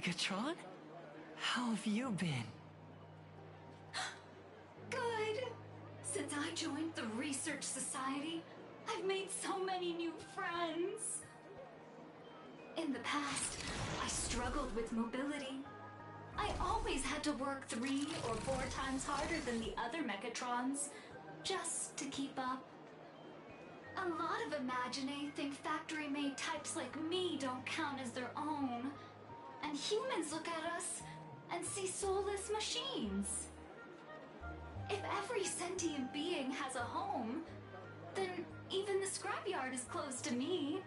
Megatron? How have you been? Good. Since I joined the Research Society, I've made so many new friends. In the past, I struggled with mobility. I always had to work 3 or 4 times harder than the other Mechatrons, just to keep up. A lot of Imaginae think factory-made types like me don't count as their own, and humans look at us and see soulless machines. If every sentient being has a home, then even the scrapyard is closed to me.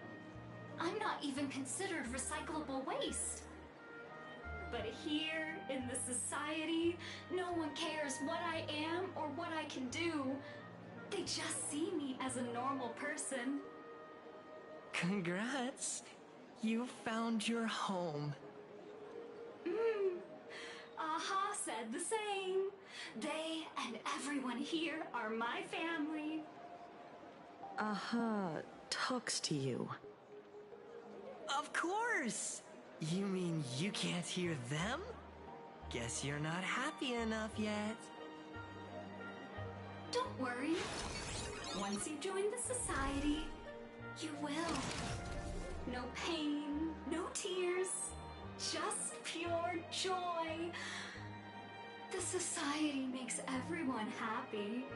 I'm not even considered recyclable waste. But here, in the society, no one cares what I am or what I can do. They just see me as a normal person. Congrats! You found your home. Aha said the same. They and everyone here are my family. Aha talks to you. Of course! You mean you can't hear them? Guess you're not happy enough yet. Don't worry. Once you join the society, you will. No pain, no tears, just pure joy. The society makes everyone happy.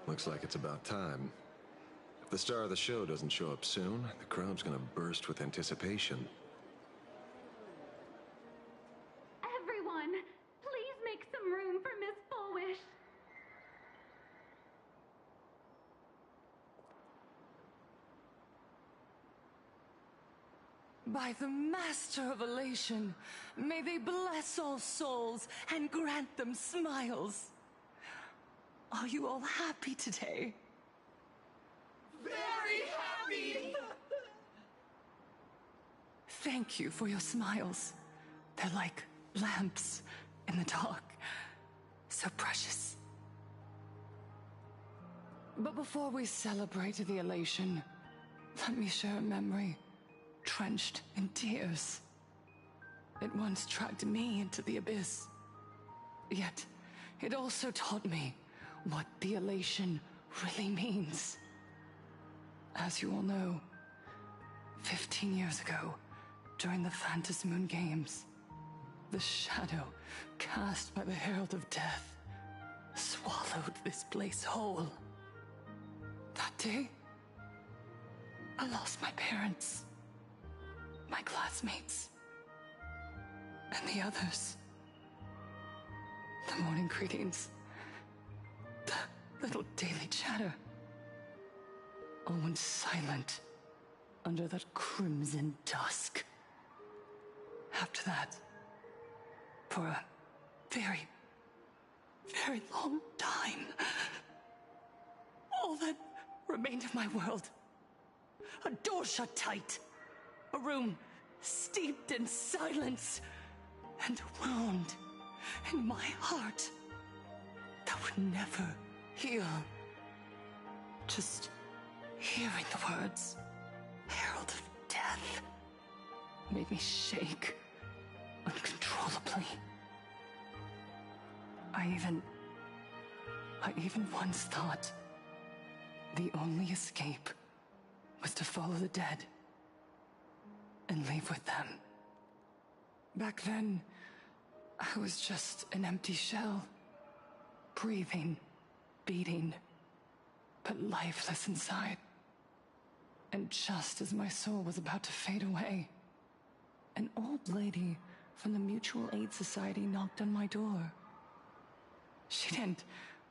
Looks like it's about time. If the star of the show doesn't show up soon, the crowd's gonna burst with anticipation. Everyone, please make some room for Miss Fullwish. By the Master of Elation, may they bless all souls and grant them smiles. Are you all happy today? Very happy! Thank you for your smiles. They're like lamps in the dark. So precious. But before we celebrate the elation, let me share a memory drenched in tears. It once dragged me into the abyss. Yet, it also taught me what the elation really means. As you all know, 15 years ago, during the Phantasmoon Games, the shadow cast by the Herald of Death swallowed this place whole. That day, I lost my parents, my classmates, and the others. The morning greetings, the little daily chatter, all went silent under that crimson dusk. After that, for a very, very long time, all that remained of my world, a door shut tight, a room steeped in silence, and a wound in my heart that would never heal. Just hearing the words, Herald of Death, made me shake uncontrollably. I even once thought the only escape was to follow the dead and leave with them. Back then, I was just an empty shell, breathing, beating, but lifeless inside. And just as my soul was about to fade away, an old lady from the Mutual Aid Society knocked on my door. She didn't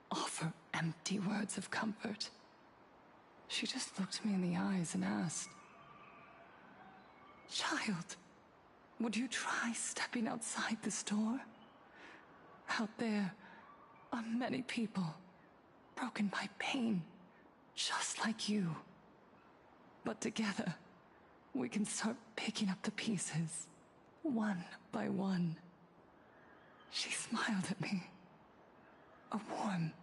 offer empty words of comfort. She just looked me in the eyes and asked, "Child, would you try stepping outside this door? Out there are many people broken by pain, just like you. But together, we can start picking up the pieces, one by one." She smiled at me, a warm,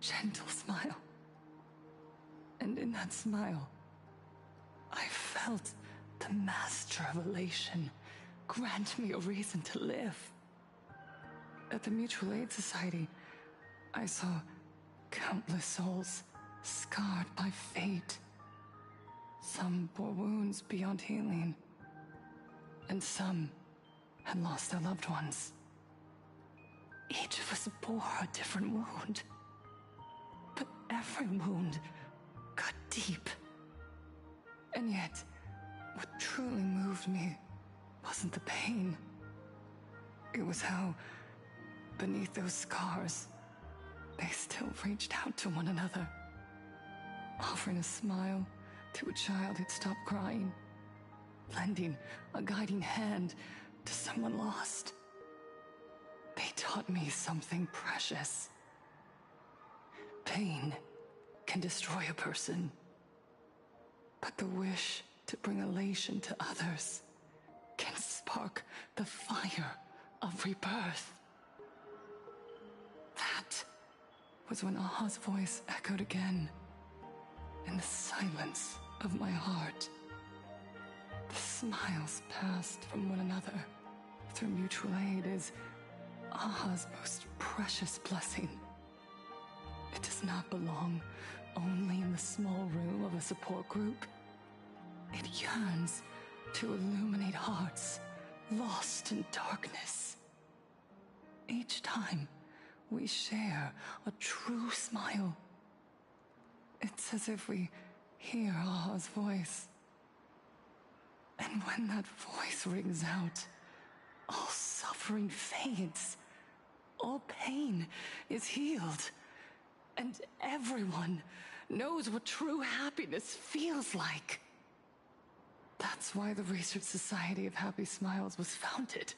gentle smile. And in that smile, I felt the master of elation grant me a reason to live. At the Mutual Aid Society, I saw countless souls scarred by fate. Some bore wounds beyond healing, and some had lost their loved ones. Each of us bore a different wound, but every wound got deep. And yet, what truly moved me wasn't the pain. It was how, beneath those scars, they still reached out to one another, offering a smile to a child who'd stopped crying, lending a guiding hand to someone lost. They taught me something precious. Pain can destroy a person, but the wish to bring elation to others can spark the fire of rebirth. That was when Aha's voice echoed again in the silence of my heart. The smiles passed from one another through mutual aid is Aha's most precious blessing. It does not belong only in the small room of a support group. It yearns to illuminate hearts lost in darkness. Each time we share a true smile, it's as if we hear Aha's voice. And when that voice rings out, all suffering fades, all pain is healed, and everyone knows what true happiness feels like. That's why the Research Society of Happy Smiles was founded.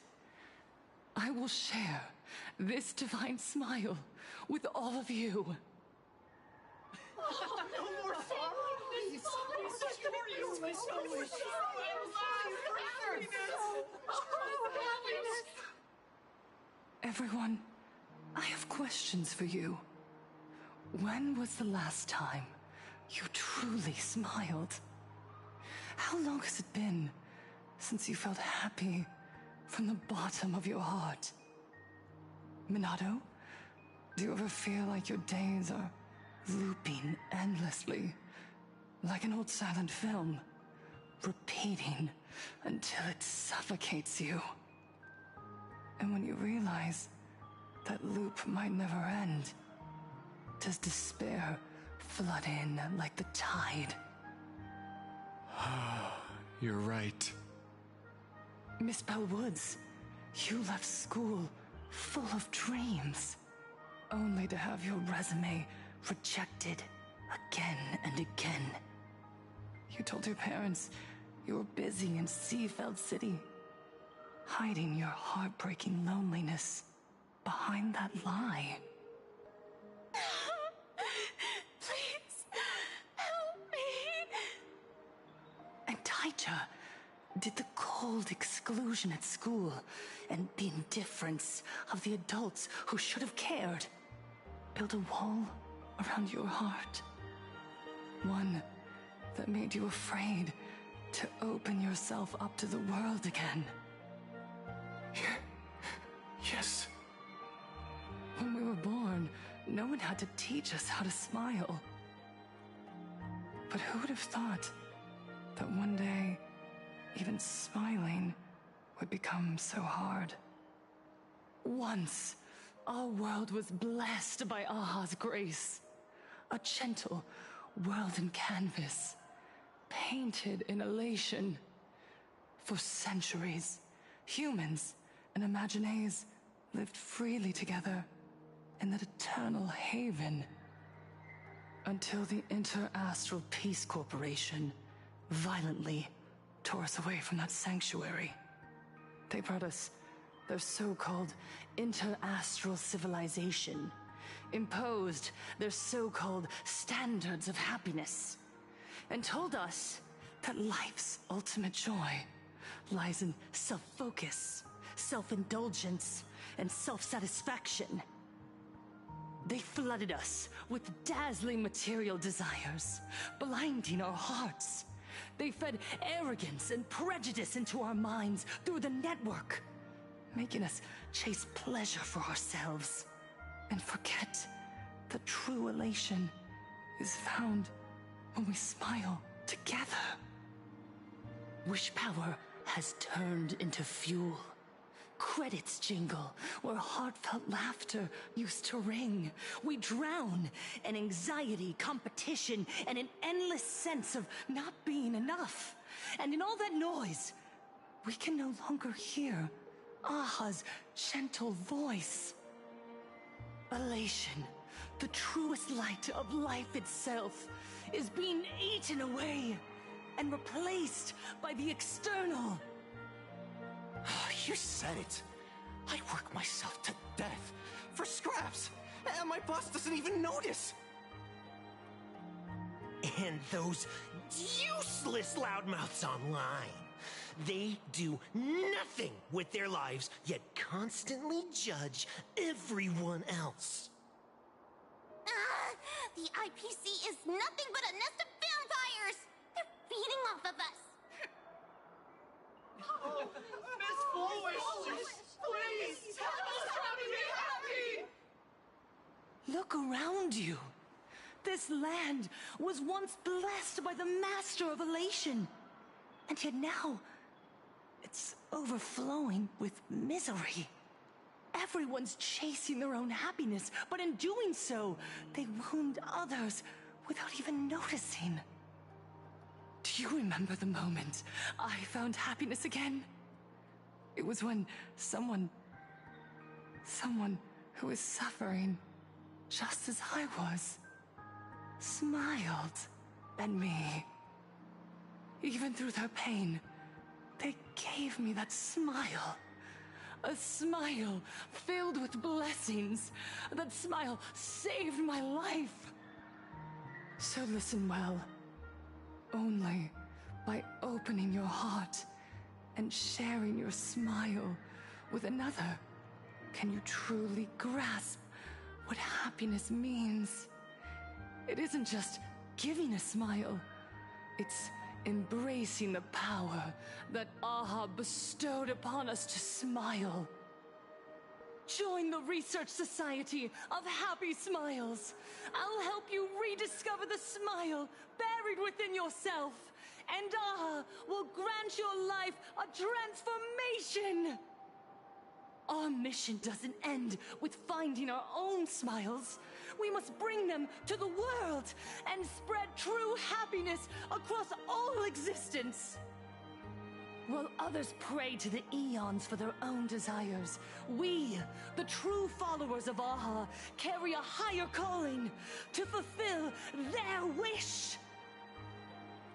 I will share this divine smile with all of you. Everyone, I have questions for you. When was the last time you truly smiled? How long has it been since you felt happy from the bottom of your heart? Minato, do you ever feel like your days are looping endlessly, like an old silent film, repeating until it suffocates you? And when you realize that loop might never end, does despair flood in like the tide? You're right. Miss Bellwoods, you left school full of dreams, only to have your resume rejected again and again. You told your parents you were busy in Seafeld City, hiding your heartbreaking loneliness behind that lie. Please, help me. And Taija did the cold exclusion at school and the indifference of the adults who should have cared build a wall around your heart. One that made you afraid to open yourself up to the world again. Yes. When we were born, no one had to teach us how to smile. But who would have thought that one day, even smiling would become so hard? Once, our world was blessed by Aha's grace. A gentle world in canvas, painted in elation. For centuries, humans and Imaginaes lived freely together in that eternal haven. Until the Inter-Astral Peace Corporation violently tore us away from that sanctuary. They brought us their so-called inter-astral civilization, imposed their so-called standards of happiness, and told us that life's ultimate joy lies in self-focus, self-indulgence, and self-satisfaction. They flooded us with dazzling material desires, blinding our hearts. They fed arrogance and prejudice into our minds through the network, making us chase pleasure for ourselves and forget that true elation is found when we smile together. Wish power has turned into fuel. Credits jingle where heartfelt laughter used to ring. We drown in anxiety, competition, and an endless sense of not being enough. And in all that noise, we can no longer hear Aha's gentle voice. Elation, the truest light of life itself, is being eaten away and replaced by the external. You said it. I work myself to death for scraps, and my boss doesn't even notice. And those useless loudmouths online. They do nothing with their lives, yet constantly judge everyone else. The IPC is nothing but a nest of vampires! They're feeding off of us! Miss Foolish, please help us try to be happy! Look around you. This land was once blessed by the master of elation. And yet now, it's overflowing with misery. Everyone's chasing their own happiness, but in doing so, they wound others without even noticing. Do you remember the moment I found happiness again? It was when someone who was suffering just as I was, smiled at me. Even through their pain, they gave me that smile. A smile filled with blessings. That smile saved my life. So listen well. Only by opening your heart and sharing your smile with another can you truly grasp what happiness means. It isn't just giving a smile. It's embracing the power that Aha bestowed upon us to smile. Join the Research Society of Happy Smiles. I'll help you rediscover the smile buried within yourself, and Aha will grant your life a transformation. Our mission doesn't end with finding our own smiles. We must bring them to the world and spread true happiness across all existence. While others pray to the eons for their own desires, we, the true followers of Aha, carry a higher calling to fulfill their wish.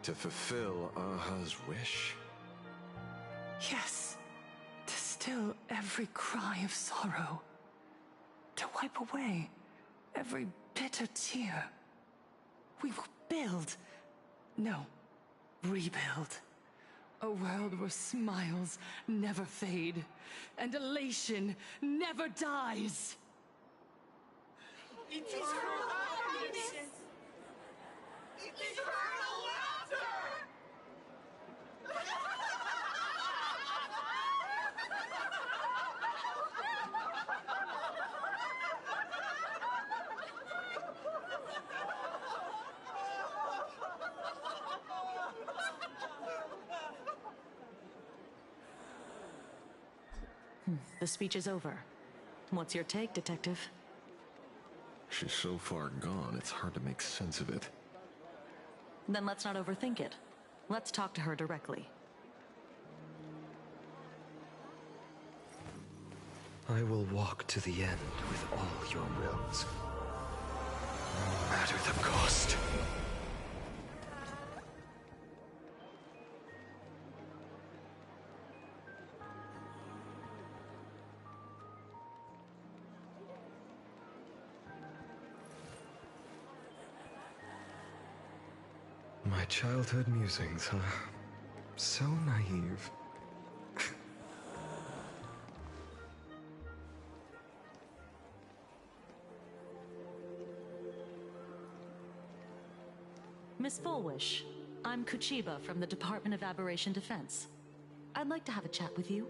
To fulfill Aha's wish? Yes, to still every cry of sorrow, to wipe away every bitter tear. We will build, no, rebuild. A world where smiles never fade, and elation never dies. Eternal happiness! Eternal laughter! The speech is over. What's your take, Detective? She's so far gone, it's hard to make sense of it. Then let's not overthink it. Let's talk to her directly. I will walk to the end with all your wills, no matter the cost. My childhood musings, huh? So naive. Miss Fullwish, I'm Kuchiba from the Department of Aberration Defense. I'd like to have a chat with you.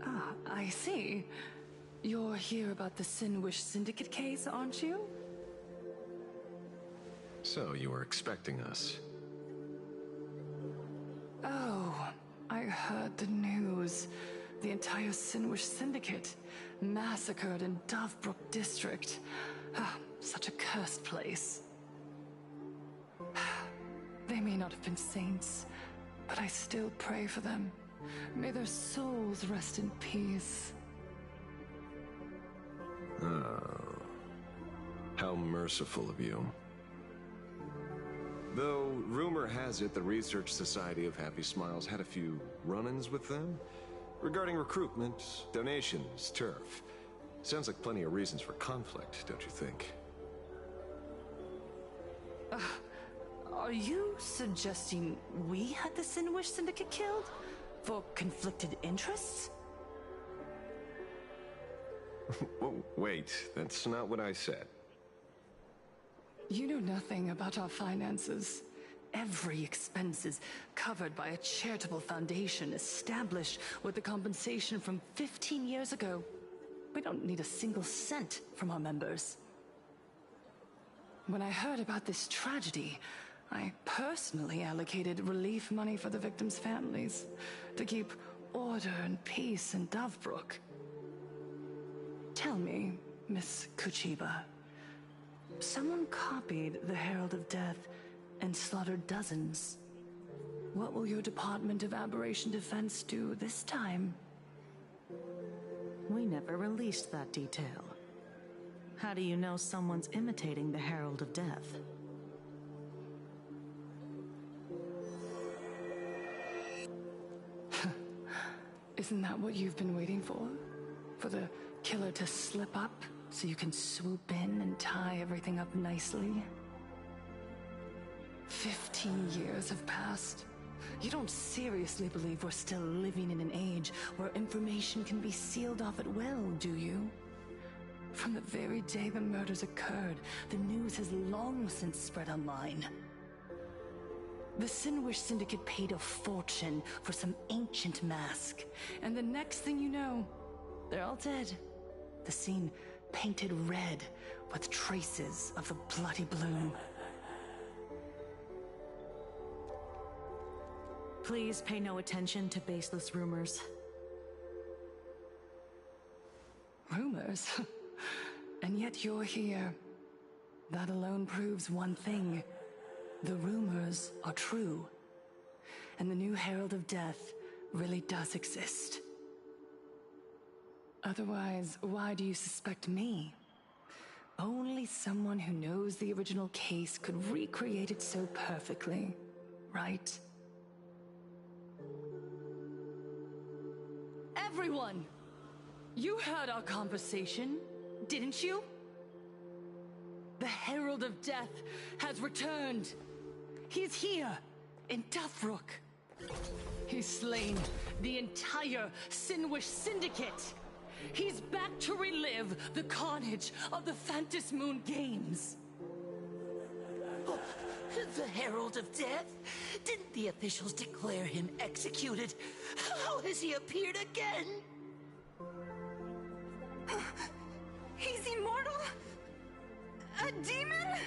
Ah, I see. You're here about the Sinwish Syndicate case, aren't you? So, you were expecting us. Oh, I heard the news. The entire Sinwish Syndicate massacred in Dovebrook District. Ah, such a cursed place. They may not have been saints, but I still pray for them. May their souls rest in peace. Oh. How merciful of you. Though, rumor has it the Research Society of Happy Smiles had a few run-ins with them regarding recruitment, donations, turf. Sounds like plenty of reasons for conflict, don't you think? Are you suggesting we had the Sinwish Syndicate killed? For conflicted interests? Wait, that's not what I said. You know nothing about our finances. Every expense is covered by a charitable foundation established with the compensation from 15 years ago. We don't need a single cent from our members. When I heard about this tragedy, I personally allocated relief money for the victims' families to keep order and peace in Dovebrook. Tell me, Miss Kuchiba, someone copied the Herald of Death and slaughtered dozens. What will your Department of Aberration Defense do this time? We never released that detail. How do you know someone's imitating the Herald of Death? Isn't that what you've been waiting for? For the killer to slip up so you can swoop in and tie everything up nicely? 15 years have passed. You don't seriously believe we're still living in an age where information can be sealed off at will, do you? From the very day the murders occurred, the news has long since spread online. The Sinwish Syndicate paid a fortune for some ancient mask, and the next thing you know, they're all dead. The scene painted red with traces of the bloody bloom. Please pay no attention to baseless rumors. Rumors? And yet you're here. That alone proves one thing. The rumors are true. And the new Herald of Death really does exist. Otherwise, why do you suspect me? Only someone who knows the original case could recreate it so perfectly, right? Everyone! You heard our conversation, didn't you? The Herald of Death has returned. He's here, in Dovebrook. He's slain the entire Sinwish Syndicate. He's back to relive the carnage of the Phantom Moon Games. The Herald of Death? Didn't the officials declare him executed? How has he appeared again? He's immortal? A demon?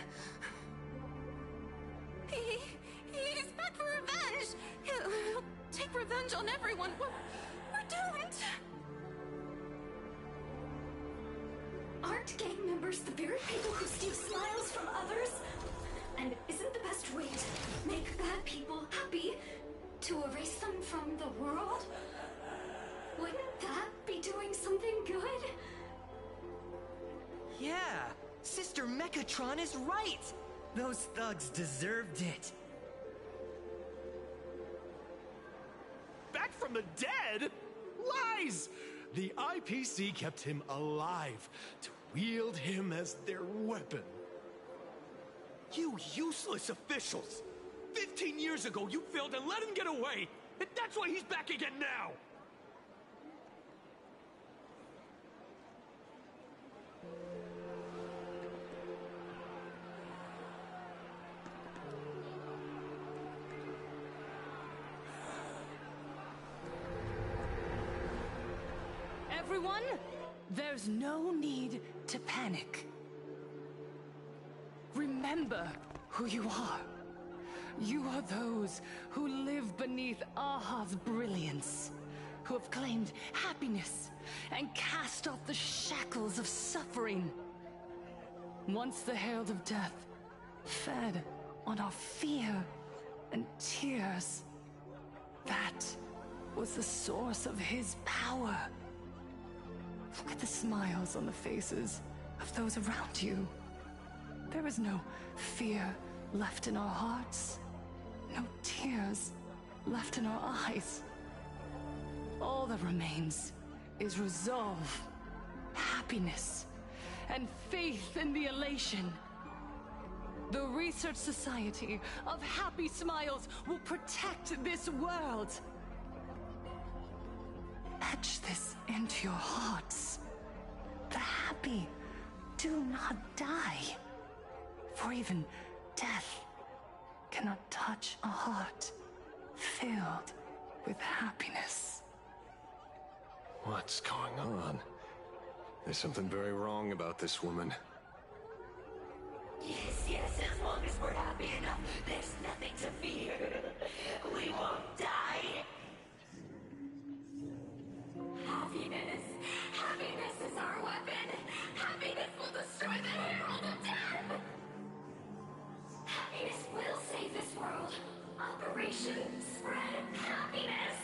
He's back for revenge! He'll take revenge on everyone. We're doomed! Aren't gang members the very people who steal smiles from others? And isn't the best way to make bad people happy to erase them from the world? Wouldn't that be doing something good? Yeah, Sister Mechatron is right. Those thugs deserved it. Back from the dead? Lies! The IPC kept him alive to wield him as their weapon. You useless officials! 15 years ago, you failed and let him get away! And that's why he's back again now! everyone! There's no need to panic. Remember who you are. You are those who live beneath Aha's brilliance, who have claimed happiness and cast off the shackles of suffering. Once the Herald of Death fed on our fear and tears, that was the source of his power. Look at the smiles on the faces of those around you. There is no fear left in our hearts, no tears left in our eyes. All that remains is resolve, happiness, and faith in the elation. The Research Society of Happy Smiles will protect this world. Etch this into your hearts. The happy do not die, for even death cannot touch a heart filled with happiness. What's going on? There's something very wrong about this woman. Yes, as long as we're happy enough, there's nothing to fear. We won't die. Happiness is our weapon. Happiness will destroy the Herald of Death. Happiness will save this world. Operation Spread Happiness.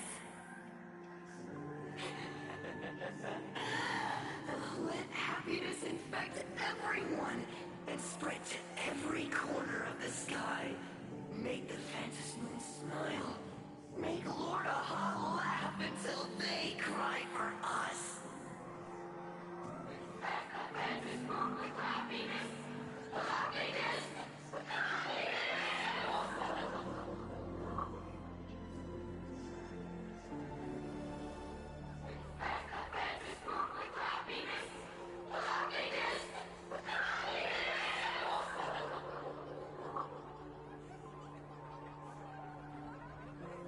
Let happiness infect everyone and spread to every corner of the sky. Make the Phantom Moon smile. Make Lord Aha laugh until they cry for us. Phantom Moon with happiness. Happiness.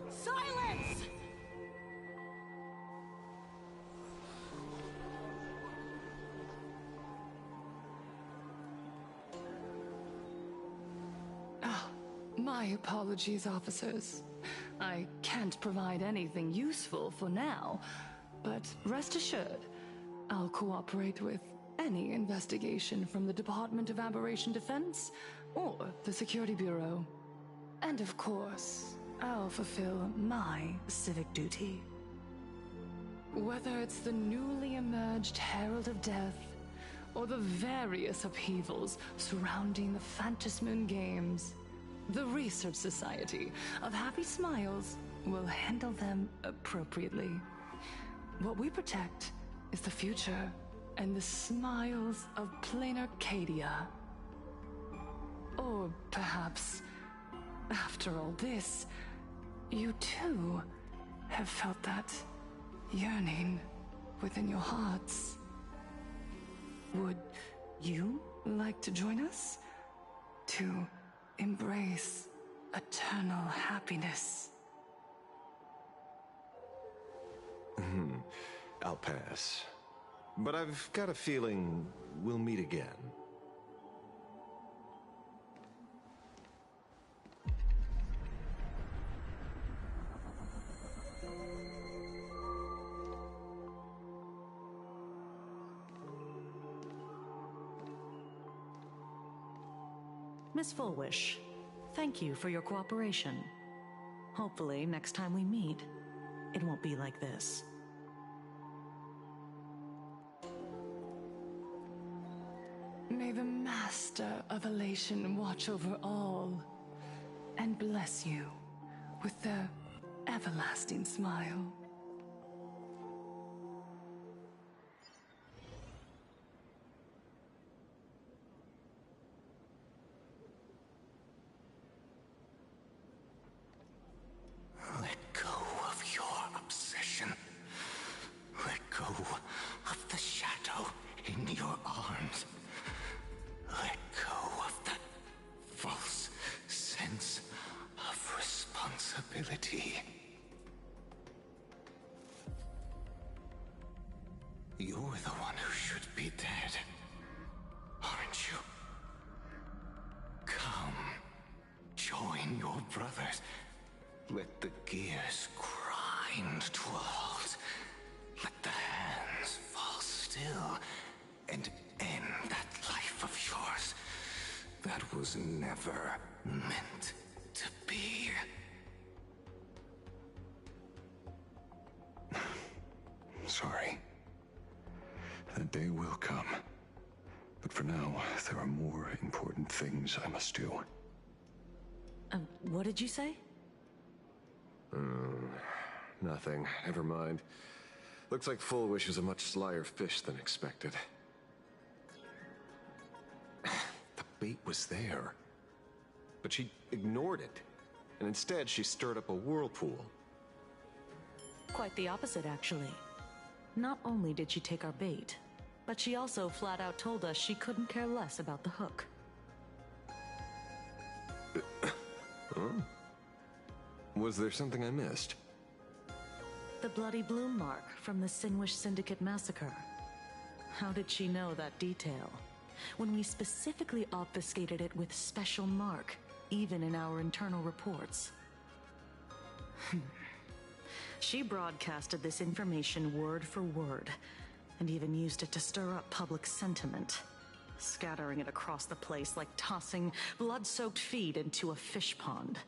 Silence! My apologies, officers. I can't provide anything useful for now, but rest assured, I'll cooperate with any investigation from the Department of Aberration Defense or the Security Bureau. And of course, I'll fulfill my civic duty. Whether it's the newly emerged Herald of Death or the various upheavals surrounding the Phantasmoon Games, the Research Society of Happy Smiles will handle them appropriately. What we protect is the future and the smiles of plain Arcadia. Or perhaps, after all this, you too have felt that yearning within your hearts. Would you like to join us to embrace eternal happiness? I'll pass. But I've got a feeling we'll meet again. Miss Fullwish, thank you for your cooperation. Hopefully, next time we meet, it won't be like this. May the Master of Elation watch over all and bless you with their everlasting smile. Let go of your obsession. Let go of the shadow in your arms. Let go of that false sense of responsibility. brothers. Let the gears grind to a halt. Let the hands fall still and end that life of yours that was never meant to be. Sorry. That day will come. But for now, there are more important things I must do. What did you say? Nothing. Never mind. Looks like Full Wish is a much slyer fish than expected. The bait was there. But she ignored it. And instead, she stirred up a whirlpool. Quite the opposite, actually. Not only did she take our bait, but she also flat out told us she couldn't care less about the hook. Huh? Was there something I missed? The bloody bloom mark from the Sinwish Syndicate massacre. How did she know that detail? When we specifically obfuscated it with special mark, even in our internal reports. She broadcasted this information word for word, and even used it to stir up public sentiment, scattering it across the place like tossing blood-soaked feed into a fish pond.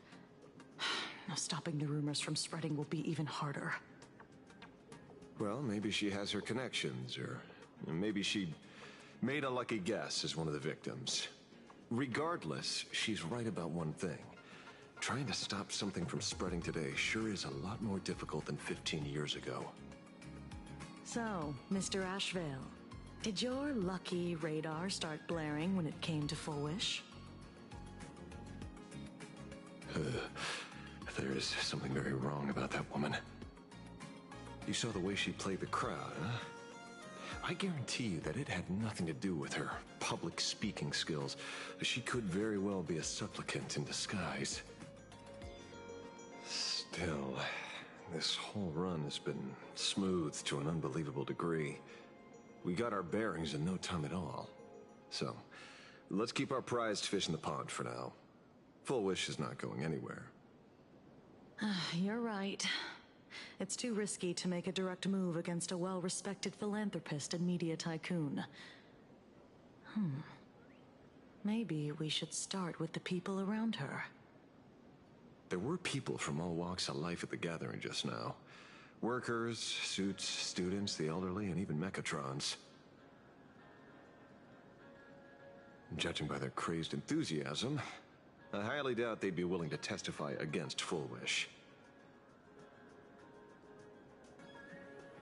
Now stopping the rumors from spreading will be even harder. Well, maybe she has her connections, or maybe she made a lucky guess as one of the victims. Regardless, she's right about one thing. Trying to stop something from spreading today sure is a lot more difficult than 15 years ago. So, Mr. Ashvale, did your lucky radar start blaring when it came to Full Wish? There is something very wrong about that woman. You saw the way she played the crowd, huh? I guarantee you that it had nothing to do with her public speaking skills. She could very well be a supplicant in disguise. Still, this whole run has been smooth to an unbelievable degree. We got our bearings in no time at all. So, let's keep our prized fish in the pond for now. Full Wish is not going anywhere. You're right. It's too risky to make a direct move against a well-respected philanthropist and media tycoon. Maybe we should start with the people around her. There were people from all walks of life at the gathering just now. Workers, suits, students, the elderly, and even mechatrons. Judging by their crazed enthusiasm, I highly doubt they'd be willing to testify against Full Wish.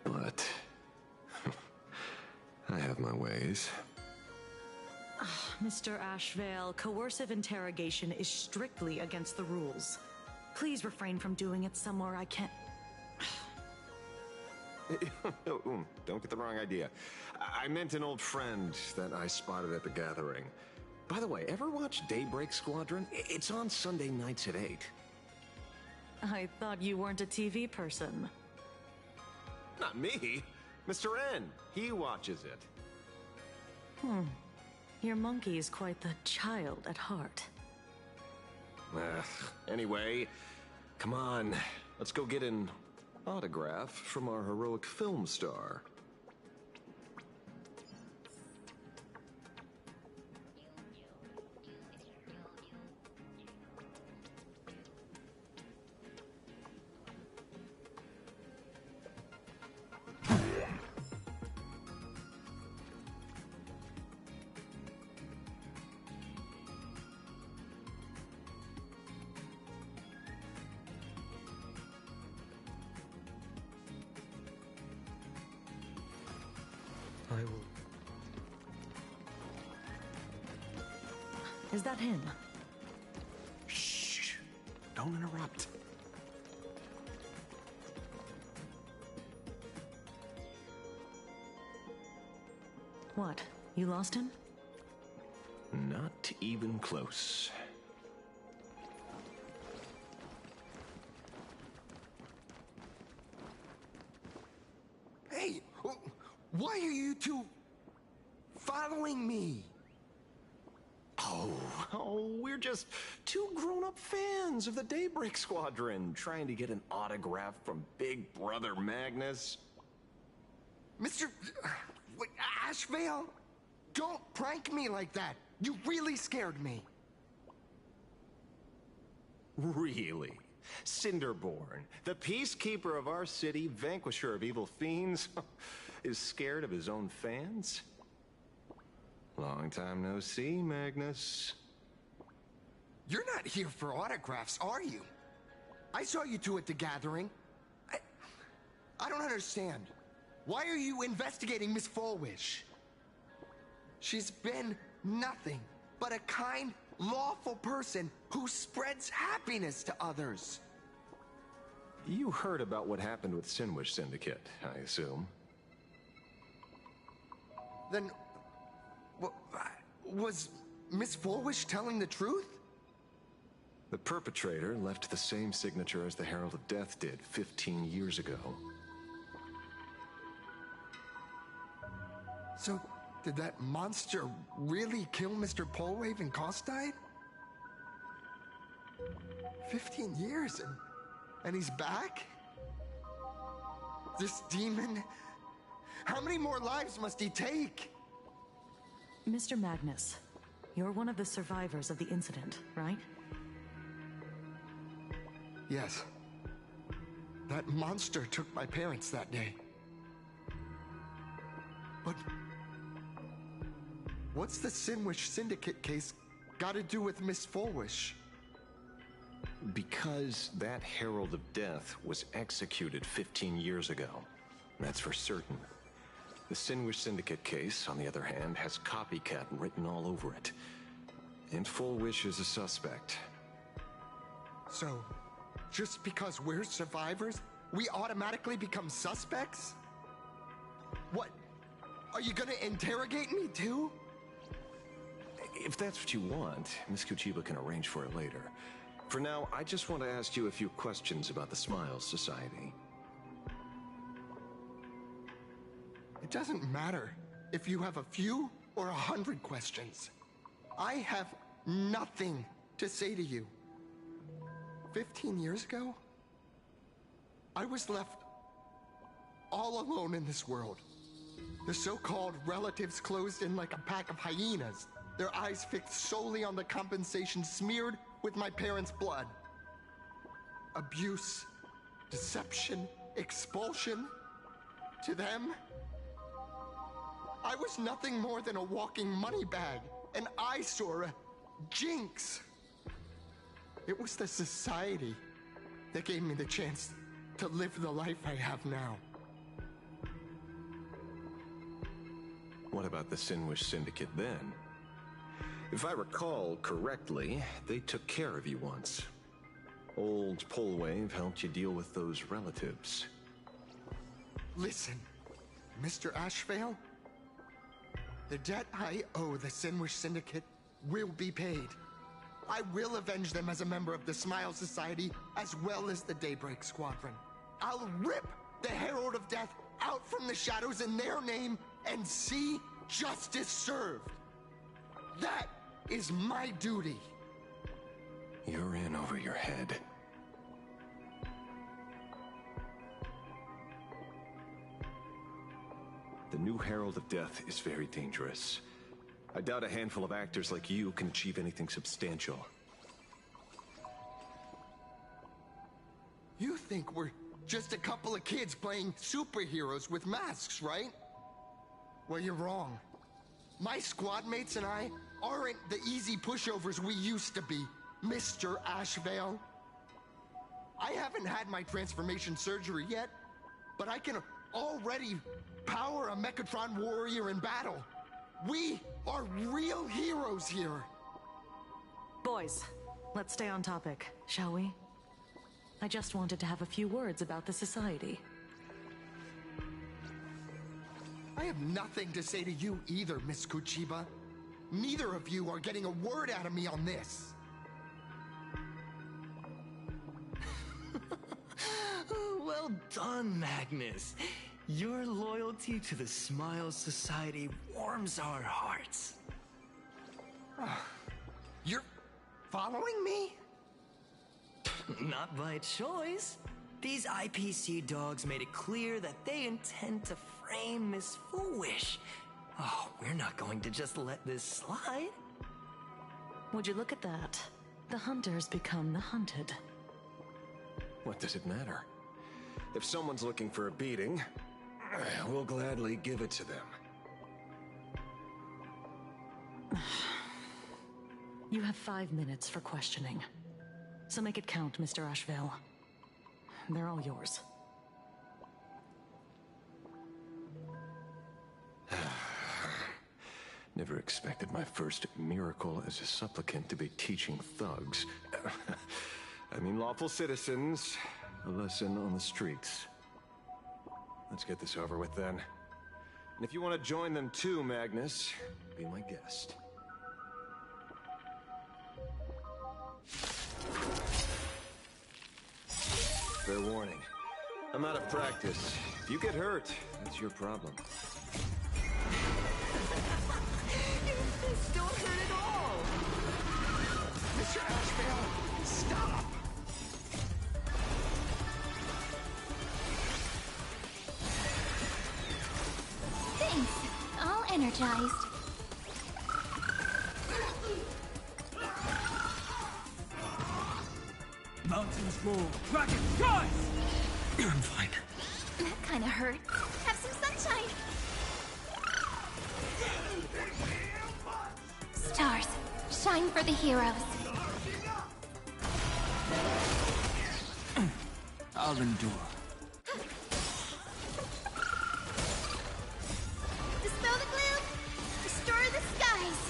But I have my ways. Mr. Ashvale, coercive interrogation is strictly against the rules. Please refrain from doing it somewhere I can't... Don't get the wrong idea. I meant an old friend that I spotted at the gathering. By the way, ever watch Daybreak Squadron? It's on Sunday nights at 8. I thought you weren't a TV person. Not me. Mr. N. He watches it. Your monkey is quite the child at heart. Anyway, come on. Let's go get an autograph from our heroic film star. I will... Is that him? Shh! Don't interrupt. What? You lost him? Not even close. Hey, why are you two following me? Oh, Oh, we're just two grown-up fans of the Daybreak Squadron trying to get an autograph from Big Brother Magnus. Mr. Ashvale? Don't prank me like that. You really scared me. Really? Cinderborn, the peacekeeper of our city, vanquisher of evil fiends, is scared of his own fans? Long time no see, Magnus. You're not here for autographs, are you? I saw you two at the gathering. I don't understand. Why are you investigating Miss Fulwish? She's been nothing but a kind, lawful person who spreads happiness to others. You heard about what happened with Sinwish Syndicate, I assume. Then, was Miss Fulwish telling the truth? The perpetrator left the same signature as the Herald of Death did 15 years ago. So, did that monster really kill Mr. Polwave and Costide? 15 years and he's back? This demon? How many more lives must he take? Mr. Magnus, you're one of the survivors of the incident, right? Yes. That monster took my parents that day. But what's the Sinwish Syndicate case got to do with Miss Fulwish? Because that Herald of Death was executed 15 years ago. That's for certain. The Sinwish Syndicate case, on the other hand, has copycat written all over it. And Fulwish is a suspect. So, just because we're survivors, we automatically become suspects? What? Are you gonna interrogate me too? If that's what you want, Miss Kuchiba can arrange for it later. For now, I just want to ask you a few questions about the Smiles Society. It doesn't matter if you have a few or 100 questions. I have nothing to say to you. 15 years ago, I was left all alone in this world. The so-called relatives closed in like a pack of hyenas, their eyes fixed solely on the compensation smeared with my parents' blood. Abuse, deception, expulsion. To them, I was nothing more than a walking money bag, an eyesore, a jinx. It was the society that gave me the chance to live the life I have now. What about the Sinwish Syndicate then? If I recall correctly, they took care of you once. Old Polwave helped you deal with those relatives. Listen, Mr. Ashvale, the debt I owe the Sinwish Syndicate will be paid. I will avenge them as a member of the Smile Society as well as the Daybreak Squadron. I'll rip the Herald of Death out from the shadows in their name and see justice served. That is my duty. You're in over your head. The new Herald of Death is very dangerous. I doubt a handful of actors like you can achieve anything substantial. You think we're just a couple of kids playing superheroes with masks, right? Well, you're wrong. My squad mates and I aren't the easy pushovers we used to be, Mr. Ashvale. I haven't had my transformation surgery yet, but I can already power a Mechatron warrior in battle. We are real heroes here. Boys, let's stay on topic, shall we? I just wanted to have a few words about the society. I have nothing to say to you either, Miss Kuchiba. Neither of you are getting a word out of me on this. Well done, Magnus. Your loyalty to the Smile Society warms our hearts. You're following me? Not by choice. These IPC dogs made it clear that they intend to frame Miss Foolish. Oh, we're not going to just let this slide. Would you look at that? The hunters become the hunted. What does it matter? If someone's looking for a beating, we'll gladly give it to them. You have 5 minutes for questioning. So make it count, Mr. Ashvale. They're all yours. Never expected my first miracle as a supplicant to be teaching thugs. I mean lawful citizens, a lesson on the streets. Let's get this over with then. And if you want to join them too, Magnus, be my guest. Fair warning. I'm out of practice. If you get hurt, that's your problem. This don't hurt at all. Mr. Ashvale, stop! Thanks. All energized. Mountains roll, dragon rise! I'm fine. That kind of hurt. Have some sunshine. Stars, shine for the heroes. I'll endure. Dispel the gloom. Destroy the skies.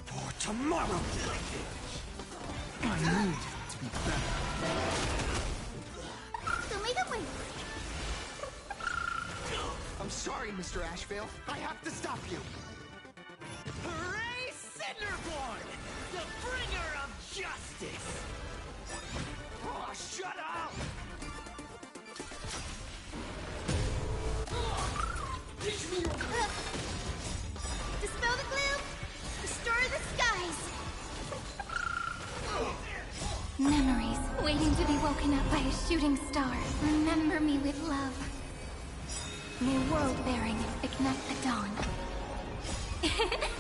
For tomorrow! I need to be better. Show me the way. I'm sorry, Mr. Ashvale. I have to stop you. Hooray, Cinderborn! The bringer of justice! Oh, shut up! Dispel the gloom. Destroy the skies. Memories waiting to be woken up by a shooting star. Remember me with love. New world bearing, ignite the dawn.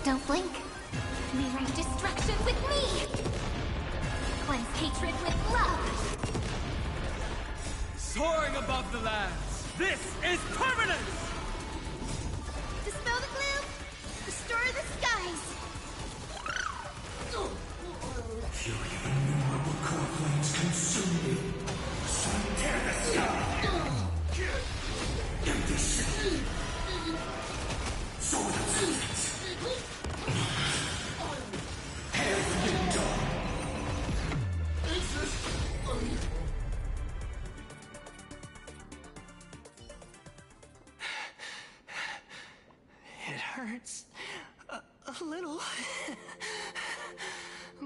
Don't blink. Rewrite destruction with me. Cleanse hatred with love. Soaring above the lands, this is permanence! Dispel the gloom. Destroy the skies. Fury of innumerable core flames consume me. Sun tear the sky. Empty city. Sword of vengeance. Hail the new dawn. It hurts a little,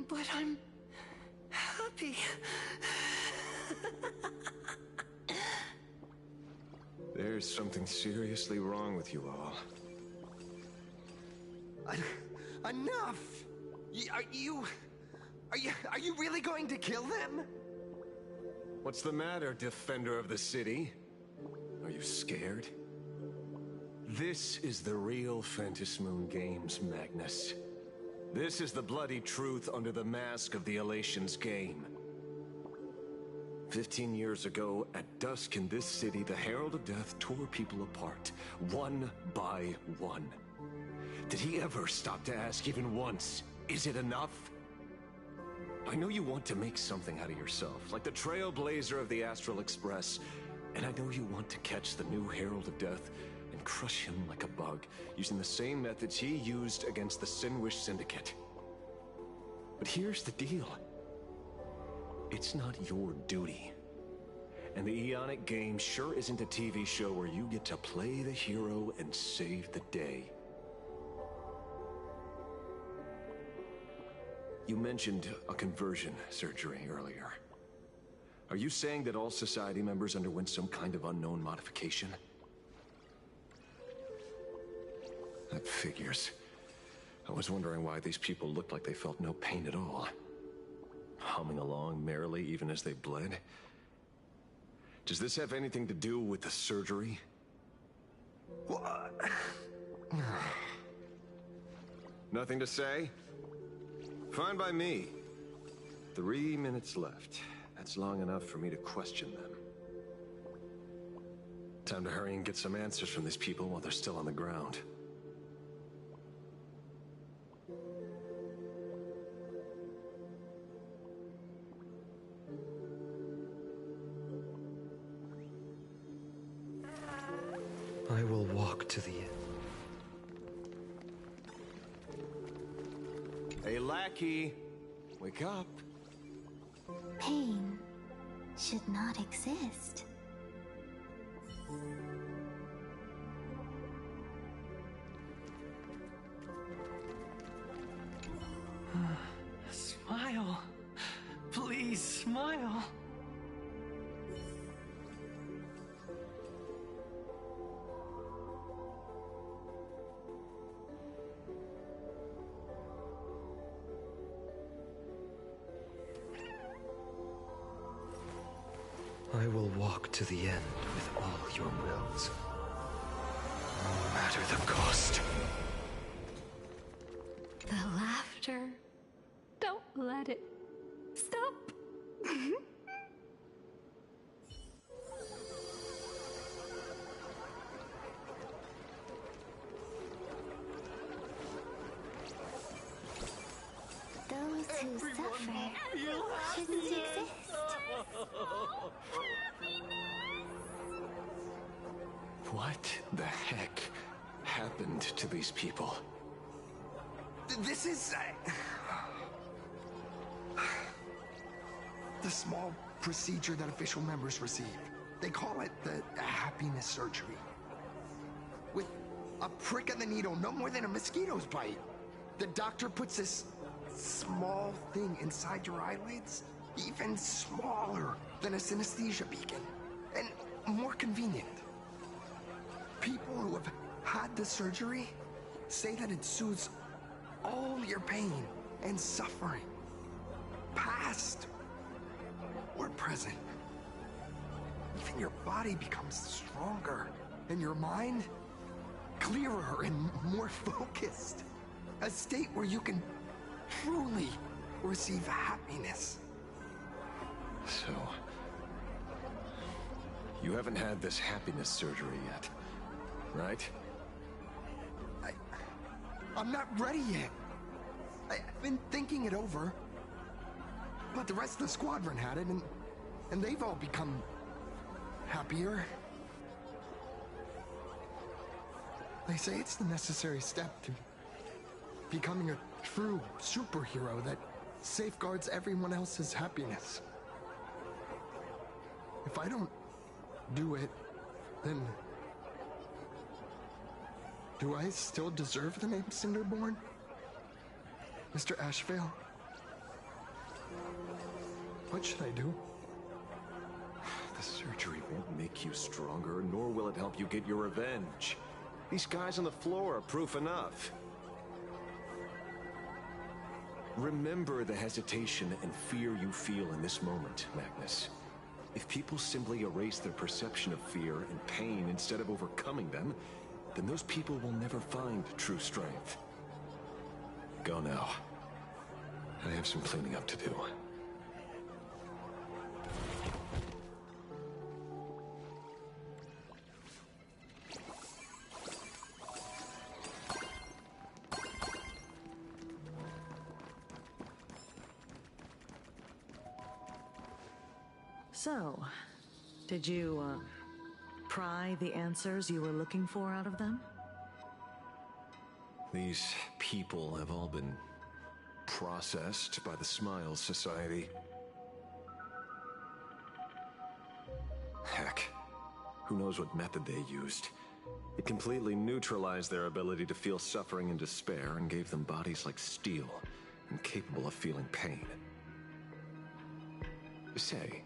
but I'm happy. There's something seriously wrong with you all. Enough! Are you really going to kill them? What's the matter, defender of the city? Are you scared? This is the real Phantasmoon Games, Magnus. This is the bloody truth under the mask of the Elation's game. 15 years ago, at dusk in this city, the Herald of Death tore people apart, one by one. Did he ever stop to ask even once, is it enough? I know you want to make something out of yourself, like the trailblazer of the Astral Express, and I know you want to catch the new Herald of Death and crush him like a bug, using the same methods he used against the Sinwish Syndicate. But here's the deal. It's not your duty. And the Eonic game sure isn't a TV show where you get to play the hero and save the day. You mentioned a conversion surgery earlier. Are you saying that all society members underwent some kind of unknown modification? That figures. I was wondering why these people looked like they felt no pain at all. Humming along merrily even as they bled. Does this have anything to do with the surgery? What? Nothing to say? Fine by me. 3 minutes left. That's long enough for me to question them. Time to hurry and get some answers from these people while they're still on the ground. I will walk to the end. Hey, lackey! Wake up! Pain should not exist. Smile. Please, smile. I will walk to the end with all your wills, no matter the cost. The laughter. Don't let it stop. Those who suffer shouldn't exist. What the heck happened to these people? This is... the small procedure that official members receive. They call it the happiness surgery. With a prick of the needle, no more than a mosquito's bite. The doctor puts this small thing inside your eyelids, even smaller than a synesthesia beacon, and more convenient. People who have had the surgery say that it soothes all your pain and suffering, past or present. Even your body becomes stronger, and your mind clearer and more focused. A state where you can truly receive happiness. So, you haven't had this happiness surgery yet, right? I'm not ready yet. I've been thinking it over. But the rest of the squadron had it, and they've all become happier. They say it's the necessary step to becoming a true superhero that safeguards everyone else's happiness. If I don't do it, then do I still deserve the name Cinderborn? Mr. Ashvale? What should I do? The surgery won't make you stronger, nor will it help you get your revenge. These guys on the floor are proof enough. Remember the hesitation and fear you feel in this moment, Magnus. If people simply erase their perception of fear and pain instead of overcoming them, then those people will never find true strength. Go now. I have some cleaning up to do. So, did you, pry the answers you were looking for out of them? These people have all been processed by the Smiles Society. Heck, who knows what method they used? It completely neutralized their ability to feel suffering and despair and gave them bodies like steel, incapable of feeling pain. Say,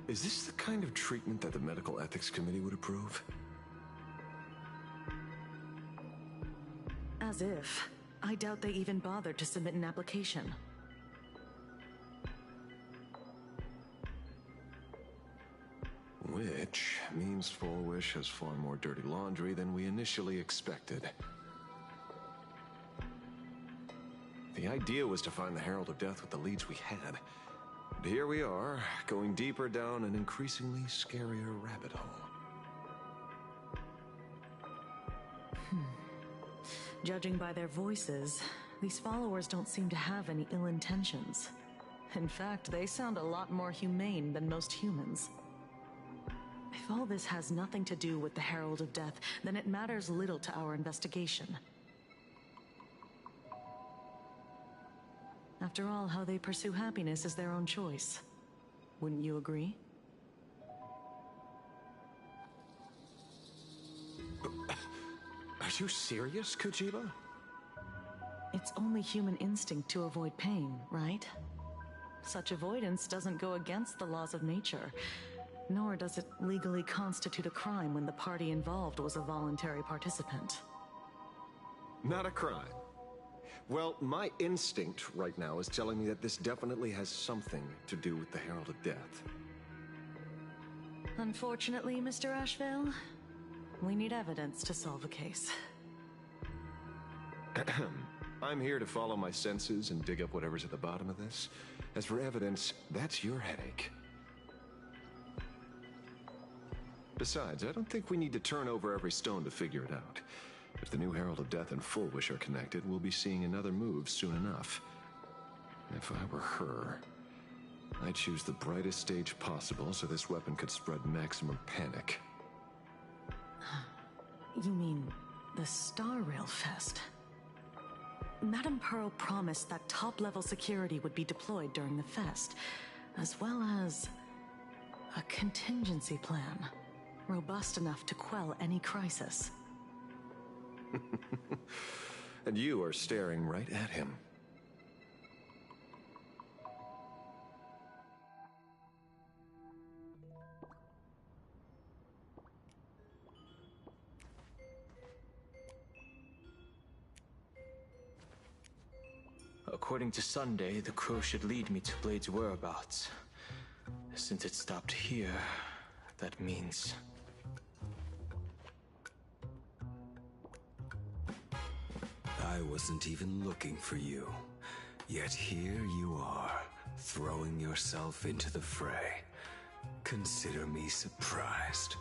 is this the kind of treatment that the Medical Ethics Committee would approve? As if. I doubt they even bothered to submit an application. Which means Full Wish has far more dirty laundry than we initially expected. The idea was to find the Herald of Death with the leads we had. And here we are, going deeper down an increasingly scarier rabbit hole. Judging by their voices, these followers don't seem to have any ill intentions. In fact, they sound a lot more humane than most humans. If all this has nothing to do with the Herald of Death, then it matters little to our investigation. After all, how they pursue happiness is their own choice. Wouldn't you agree? Are you serious, Kujiba? It's only human instinct to avoid pain, right? Such avoidance doesn't go against the laws of nature, nor does it legally constitute a crime when the party involved was a voluntary participant. Not a crime. Well, my instinct right now is telling me that this definitely has something to do with the Herald of Death. Unfortunately, Mr. Ashvale, we need evidence to solve a case. I'm here to follow my senses and dig up whatever's at the bottom of this. As for evidence, that's your headache. Besides, I don't think we need to turn over every stone to figure it out. If the new Herald of Death and Full Wish are connected, we'll be seeing another move soon enough. If I were her, I'd choose the brightest stage possible so this weapon could spread maximum panic. You mean the Starrail Fest? Madame Pearl promised that top-level security would be deployed during the fest, as well as a contingency plan, robust enough to quell any crisis. And you are staring right at him. According to Sunday, the crow should lead me to Blade's whereabouts. Since it stopped here, that means... I wasn't even looking for you. Yet here you are, throwing yourself into the fray. Consider me surprised.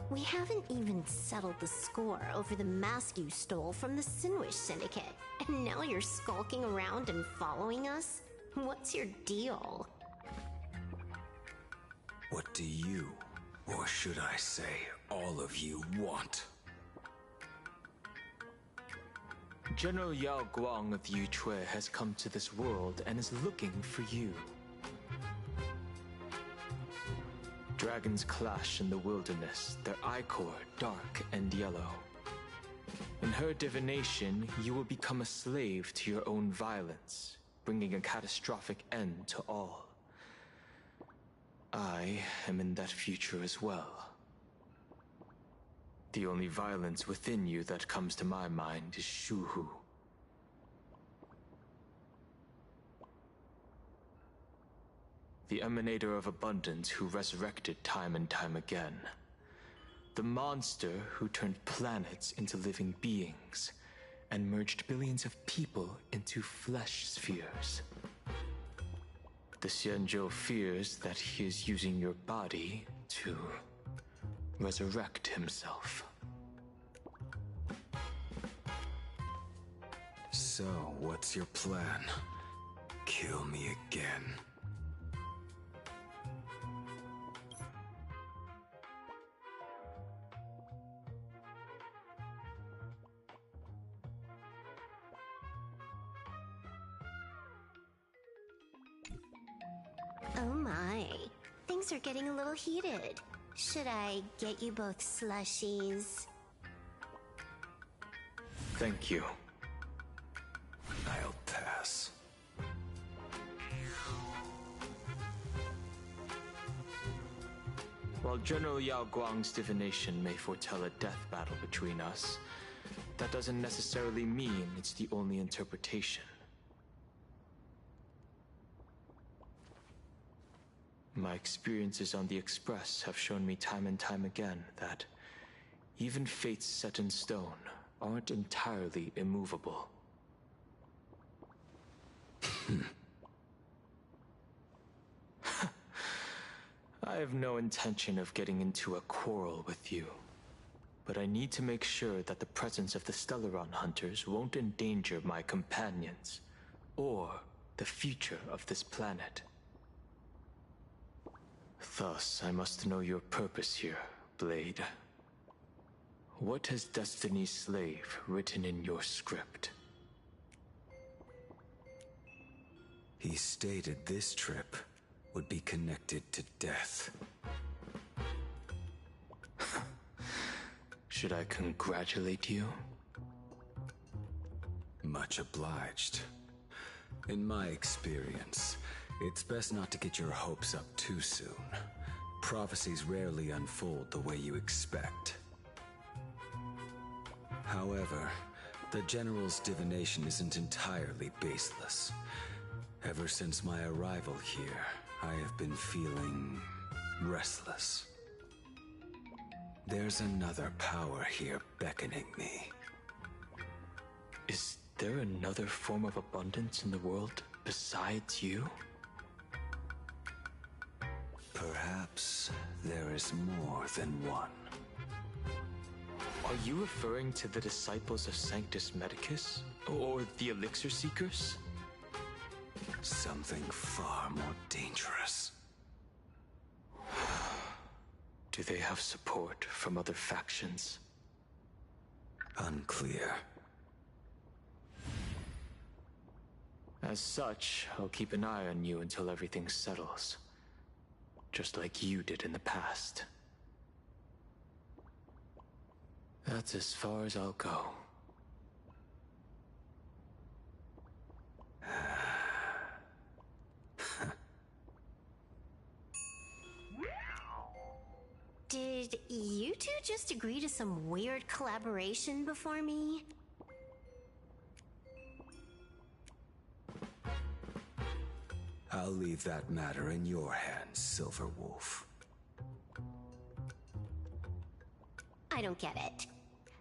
We haven't even settled the score over the mask you stole from the Sinwish Syndicate. And now you're skulking around and following us? What's your deal? What do you, or should I say, all of you want? General Yao Guang of Yu Chui has come to this world and is looking for you. Dragons clash in the wilderness, their ichor dark and yellow. In her divination, you will become a slave to your own violence, bringing a catastrophic end to all. I am in that future as well. The only violence within you that comes to my mind is Shuhu. The emanator of abundance who resurrected time and time again. The monster who turned planets into living beings and merged billions of people into flesh spheres. The Xianzhou fears that he is using your body to resurrect himself. So, what's your plan? Kill me again. Oh my. Things are getting a little heated. Should I get you both slushies? Thank you. I'll pass. While General Yao Guang's divination may foretell a death battle between us, that doesn't necessarily mean it's the only interpretation. My experiences on the Express have shown me time and time again that even fates set in stone aren't entirely immovable. I have no intention of getting into a quarrel with you, but I need to make sure that the presence of the Stellaron hunters won't endanger my companions, or the future of this planet. Thus, I must know your purpose here, Blade. What has Destiny's Slave written in your script? He stated this trip would be connected to death. Should I congratulate you? Much obliged. In my experience, it's best not to get your hopes up too soon. Prophecies rarely unfold the way you expect. However, the General's divination isn't entirely baseless. Ever since my arrival here, I have been feeling restless. There's another power here beckoning me. Is there another form of abundance in the world besides you? Perhaps there is more than one. Are you referring to the disciples of Sanctus Medicus? Or the Elixir Seekers? Something far more dangerous. Do they have support from other factions? Unclear. As such, I'll keep an eye on you until everything settles. Just like you did in the past. That's as far as I'll go. Did you two just agree to some weird collaboration before me? I'll leave that matter in your hands, Silver Wolf. I don't get it.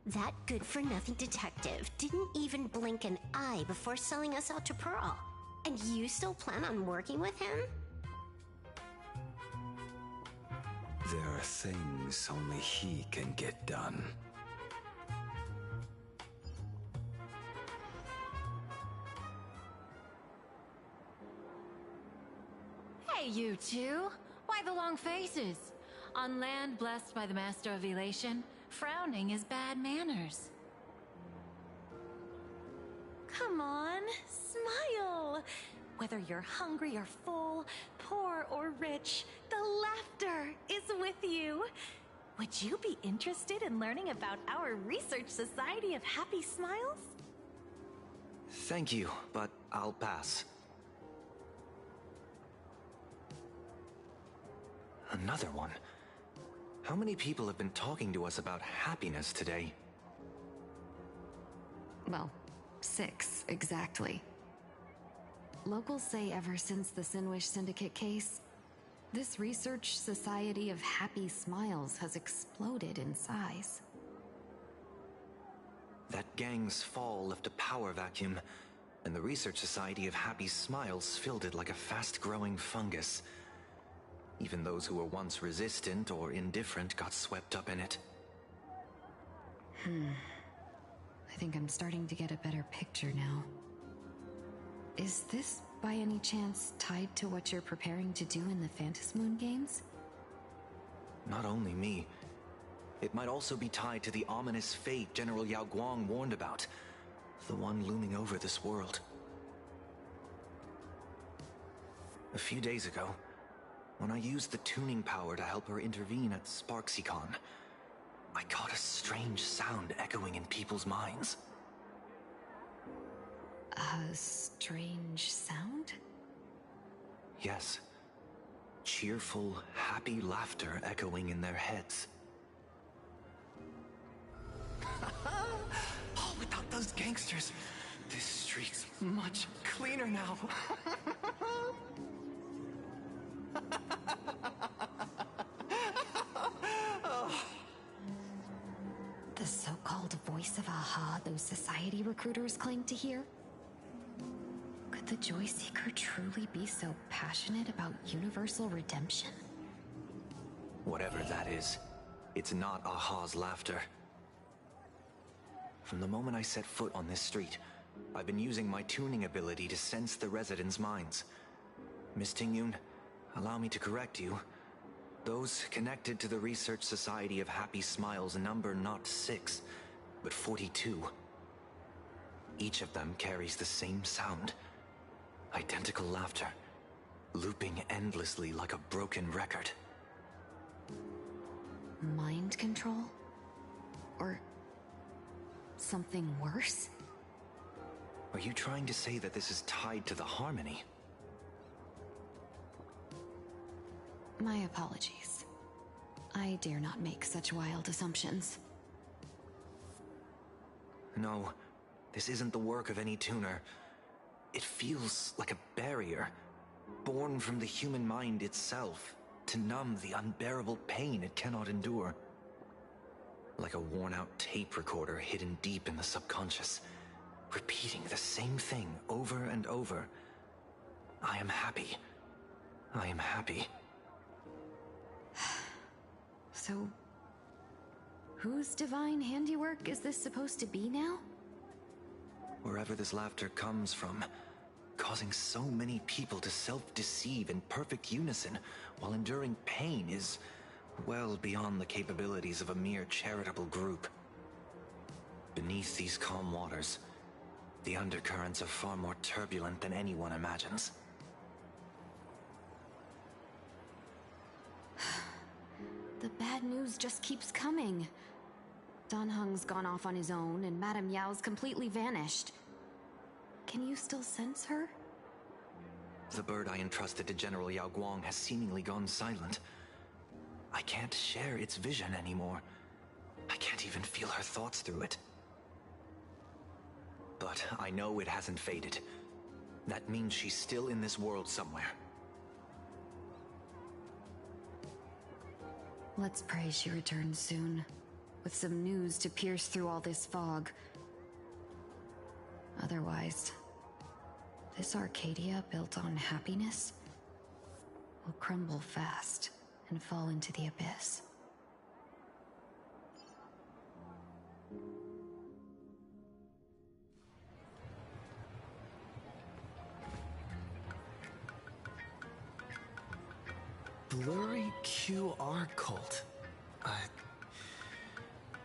That good-for-nothing detective didn't even blink an eye before selling us out to Pearl. And you still plan on working with him? There are things only he can get done. Hey, you two! Why the long faces? On land blessed by the Master of Elation, frowning is bad manners. Come on, smile! Whether you're hungry or full, poor or rich, the laughter is with you. Would you be interested in learning about our Research Society of Happy Smiles? Thank you, but I'll pass. Another one? How many people have been talking to us about happiness today? Well, 6, exactly. Locals say ever since the Sinwish Syndicate case, this Research Society of Happy Smiles has exploded in size. That gang's fall left a power vacuum, and the Research Society of Happy Smiles filled it like a fast-growing fungus. Even those who were once resistant or indifferent got swept up in it. I think I'm starting to get a better picture now. Is this, by any chance, tied to what you're preparing to do in the Phantasmoon games? Not only me. It might also be tied to the ominous fate General Yao Guang warned about. The one looming over this world. A few days ago, when I used the tuning power to help her intervene at Sparksicon, I caught a strange sound echoing in people's minds. A strange sound? Yes. Cheerful, happy laughter echoing in their heads. those gangsters. This street's much cleaner now. The so-called voice of Aha those society recruiters claim to hear? Could the Joy Seeker truly be so passionate about universal redemption? Whatever that is, it's not Aha's laughter. From the moment I set foot on this street, I've been using my tuning ability to sense the residents' minds. Miss Tingyun, allow me to correct you. Those connected to the Research Society of Happy Smiles number not 6, but 42. Each of them carries the same sound. Identical laughter, looping endlessly like a broken record. Mind control? Or something worse? Are you trying to say that this is tied to the harmony? My apologies. I dare not make such wild assumptions. No, this isn't the work of any tuner. It feels like a barrier, born from the human mind itself, to numb the unbearable pain it cannot endure. Like a worn-out tape recorder hidden deep in the subconscious, repeating the same thing over and over. I am happy. I am happy. So, whose divine handiwork is this supposed to be now? Wherever this laughter comes from, causing so many people to self-deceive in perfect unison while enduring pain is well beyond the capabilities of a mere charitable group. Beneath these calm waters, the undercurrents are far more turbulent than anyone imagines. The bad news just keeps coming. Dan Heng's gone off on his own, and Madame Yao's completely vanished. Can you still sense her? The bird I entrusted to General Yao Guang has seemingly gone silent. I can't share its vision anymore. I can't even feel her thoughts through it. But I know it hasn't faded. That means she's still in this world somewhere. Let's pray she returns soon, with some news to pierce through all this fog. Otherwise, this Arcadia built on happiness will crumble fast and fall into the abyss. Blurry QR cult.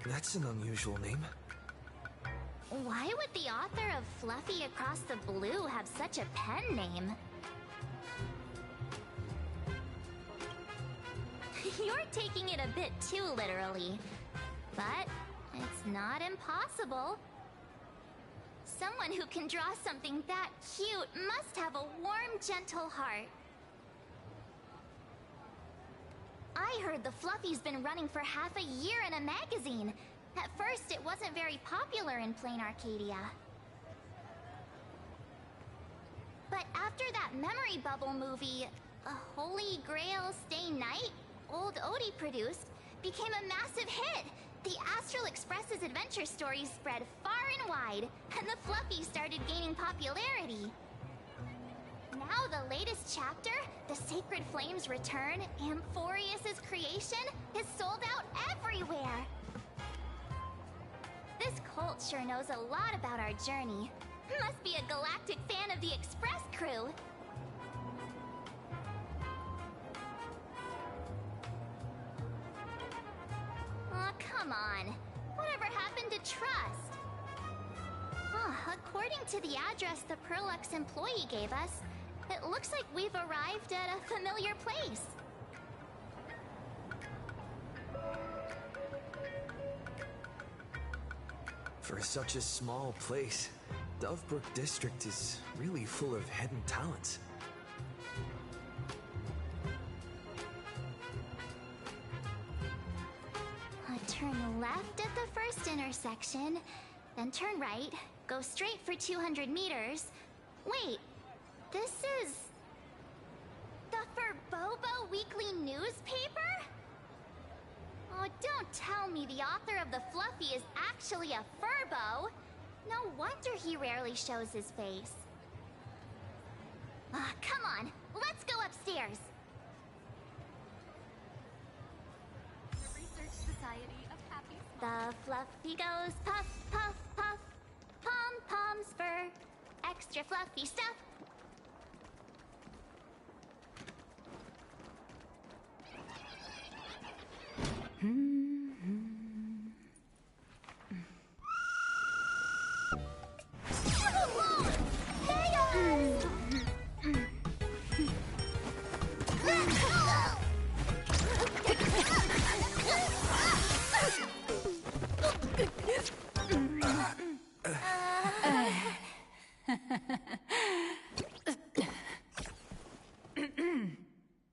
That's an unusual name. Why would the author of Fluffy Across the Blue have such a pen name? You're taking it a bit too literally. But it's not impossible. Someone who can draw something that cute must have a warm, gentle heart. I heard the Fluffy's been running for half a year in a magazine. At first, it wasn't very popular in Plain Arcadia. But after that memory bubble movie, A Holy Grail Stay Night, Old Odie produced, became a massive hit. The Astral Express's adventure stories spread far and wide, and the Fluffy started gaining popularity. Now the latest chapter, The Sacred Flames Return, Amphorius's creation, is sold out everywhere. This cult sure knows a lot about our journey. Must be a galactic fan of the Express crew. Aw, come on. Whatever happened to trust? According to the address the Perlux employee gave us, it looks like we've arrived at a familiar place. For such a small place, Dovebrook District is really full of hidden talents. Turn left at the first intersection, Then turn right, go straight for 200 meters. Wait, this is... the Furbobo Weekly newspaper? Oh, don't tell me the author of the Fluffy is actually a Furbo. No wonder he rarely shows his face. Come on, let's go upstairs. The Research Society of Happy Smiles. The Fluffy goes puff, puff, puff. Pom-poms for extra fluffy stuff.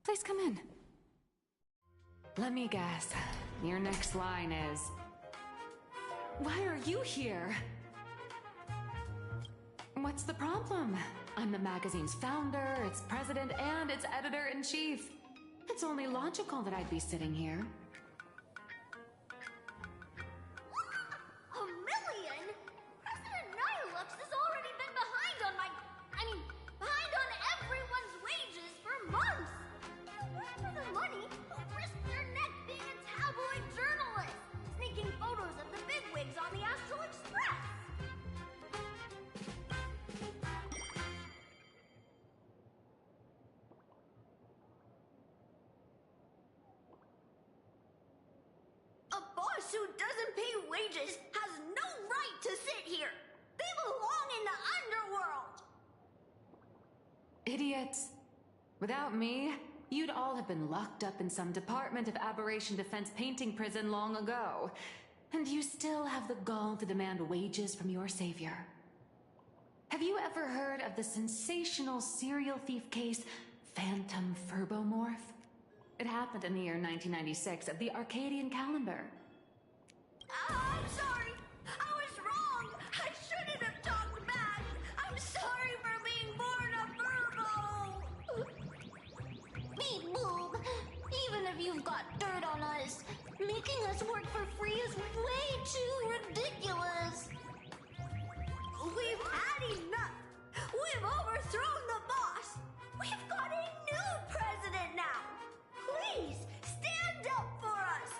Please come in. Let me guess. Your next line is... Why are you here? What's the problem? I'm the magazine's founder, its president, and its editor-in-chief. It's only logical that I'd be sitting here. A million? President Nihilux has already been behind on behind on everyone's wages for months. Where for the money, who'd risk their neck being a tabloid journalist, sneaking photos of the bigwigs on the Astral Express? A boss who doesn't pay wages has no right to sit here. They belong in the underworld. Idiots. Without me, you'd all have been locked up in some Department of Aberration Defense painting prison long ago. And you still have the gall to demand wages from your savior. Have you ever heard of the sensational serial thief case, Phantom Furbomorph? It happened in the year 1996 at the Arcadian calendar. I'm sorry. I was wrong. I shouldn't have talked back. I'm sorry for being born a Furbo. Beep boop. Even if you've got dirt on us, making us work for free is way too ridiculous. We've had enough. We've overthrown the boss. We've got a new president now. Please, stand up for us!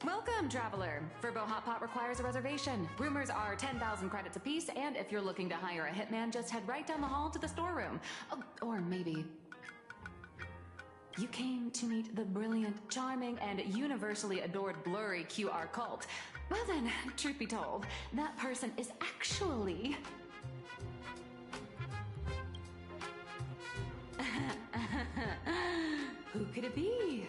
Welcome, traveler. Furbo Hot Pot requires a reservation. Rumors are 10,000 credits apiece, and if you're looking to hire a hitman, just head right down the hall to the storeroom. Oh, or maybe... You came to meet the brilliant, charming, and universally adored blurry QR cult. Well then, truth be told, that person is actually... Who could it be?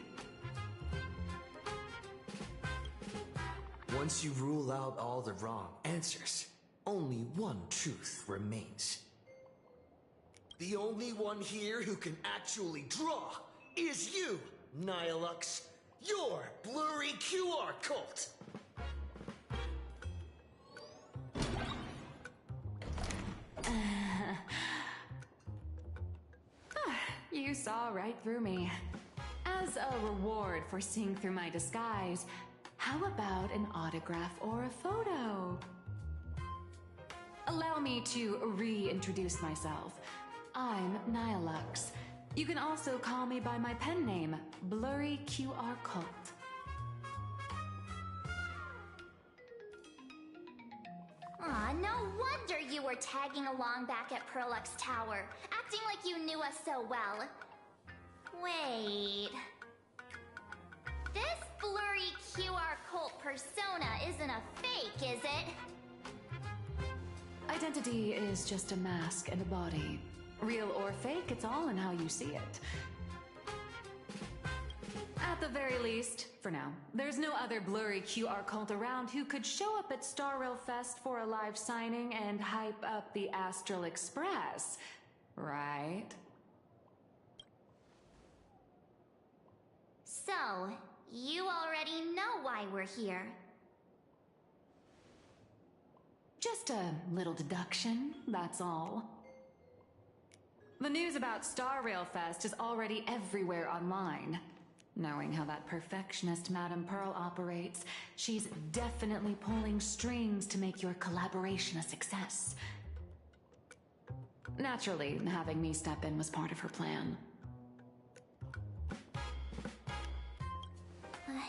Once you rule out all the wrong answers, only one truth remains. The only one here who can actually draw is you, Nihilux, your blurry QR cult. You saw right through me. As a reward for seeing through my disguise, how about an autograph or a photo? Allow me to reintroduce myself. I'm Nihilux. You can also call me by my pen name, Blurry QR Cult. Aw, no wonder you were tagging along back at Perlux Tower, acting like you knew us so well. Wait... This blurry QR cult persona isn't a fake, is it? Identity is just a mask and a body. Real or fake, it's all in how you see it. At the very least, for now, there's no other blurry QR cult around who could show up at Starrail Fest for a live signing and hype up the Astral Express, right? So, you already know why we're here. Just a little deduction, that's all. The news about Starrail Fest is already everywhere online. Knowing how that perfectionist Madame Pearl operates, she's definitely pulling strings to make your collaboration a success. Naturally, having me step in was part of her plan.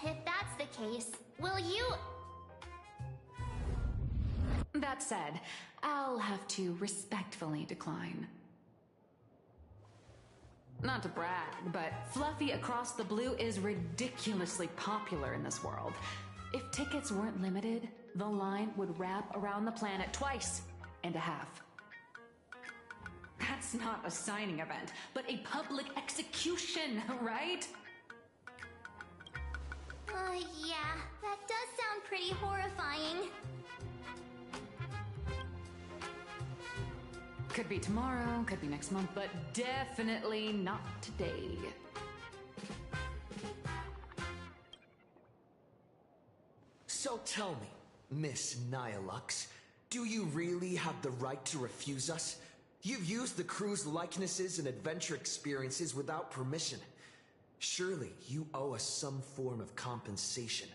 If that's the case, will you... That said, I'll have to respectfully decline. Not to brag, but Fluffy Across the Blue is ridiculously popular in this world. If tickets weren't limited, the line would wrap around the planet twice and a half. That's not a signing event, but a public execution, right? Yeah, that does sound pretty horrifying. Could be tomorrow, could be next month, but definitely not today. So tell me, Miss Nihilux, do you really have the right to refuse us? You've used the crew's likenesses and adventure experiences without permission. Surely you owe us some form of compensation.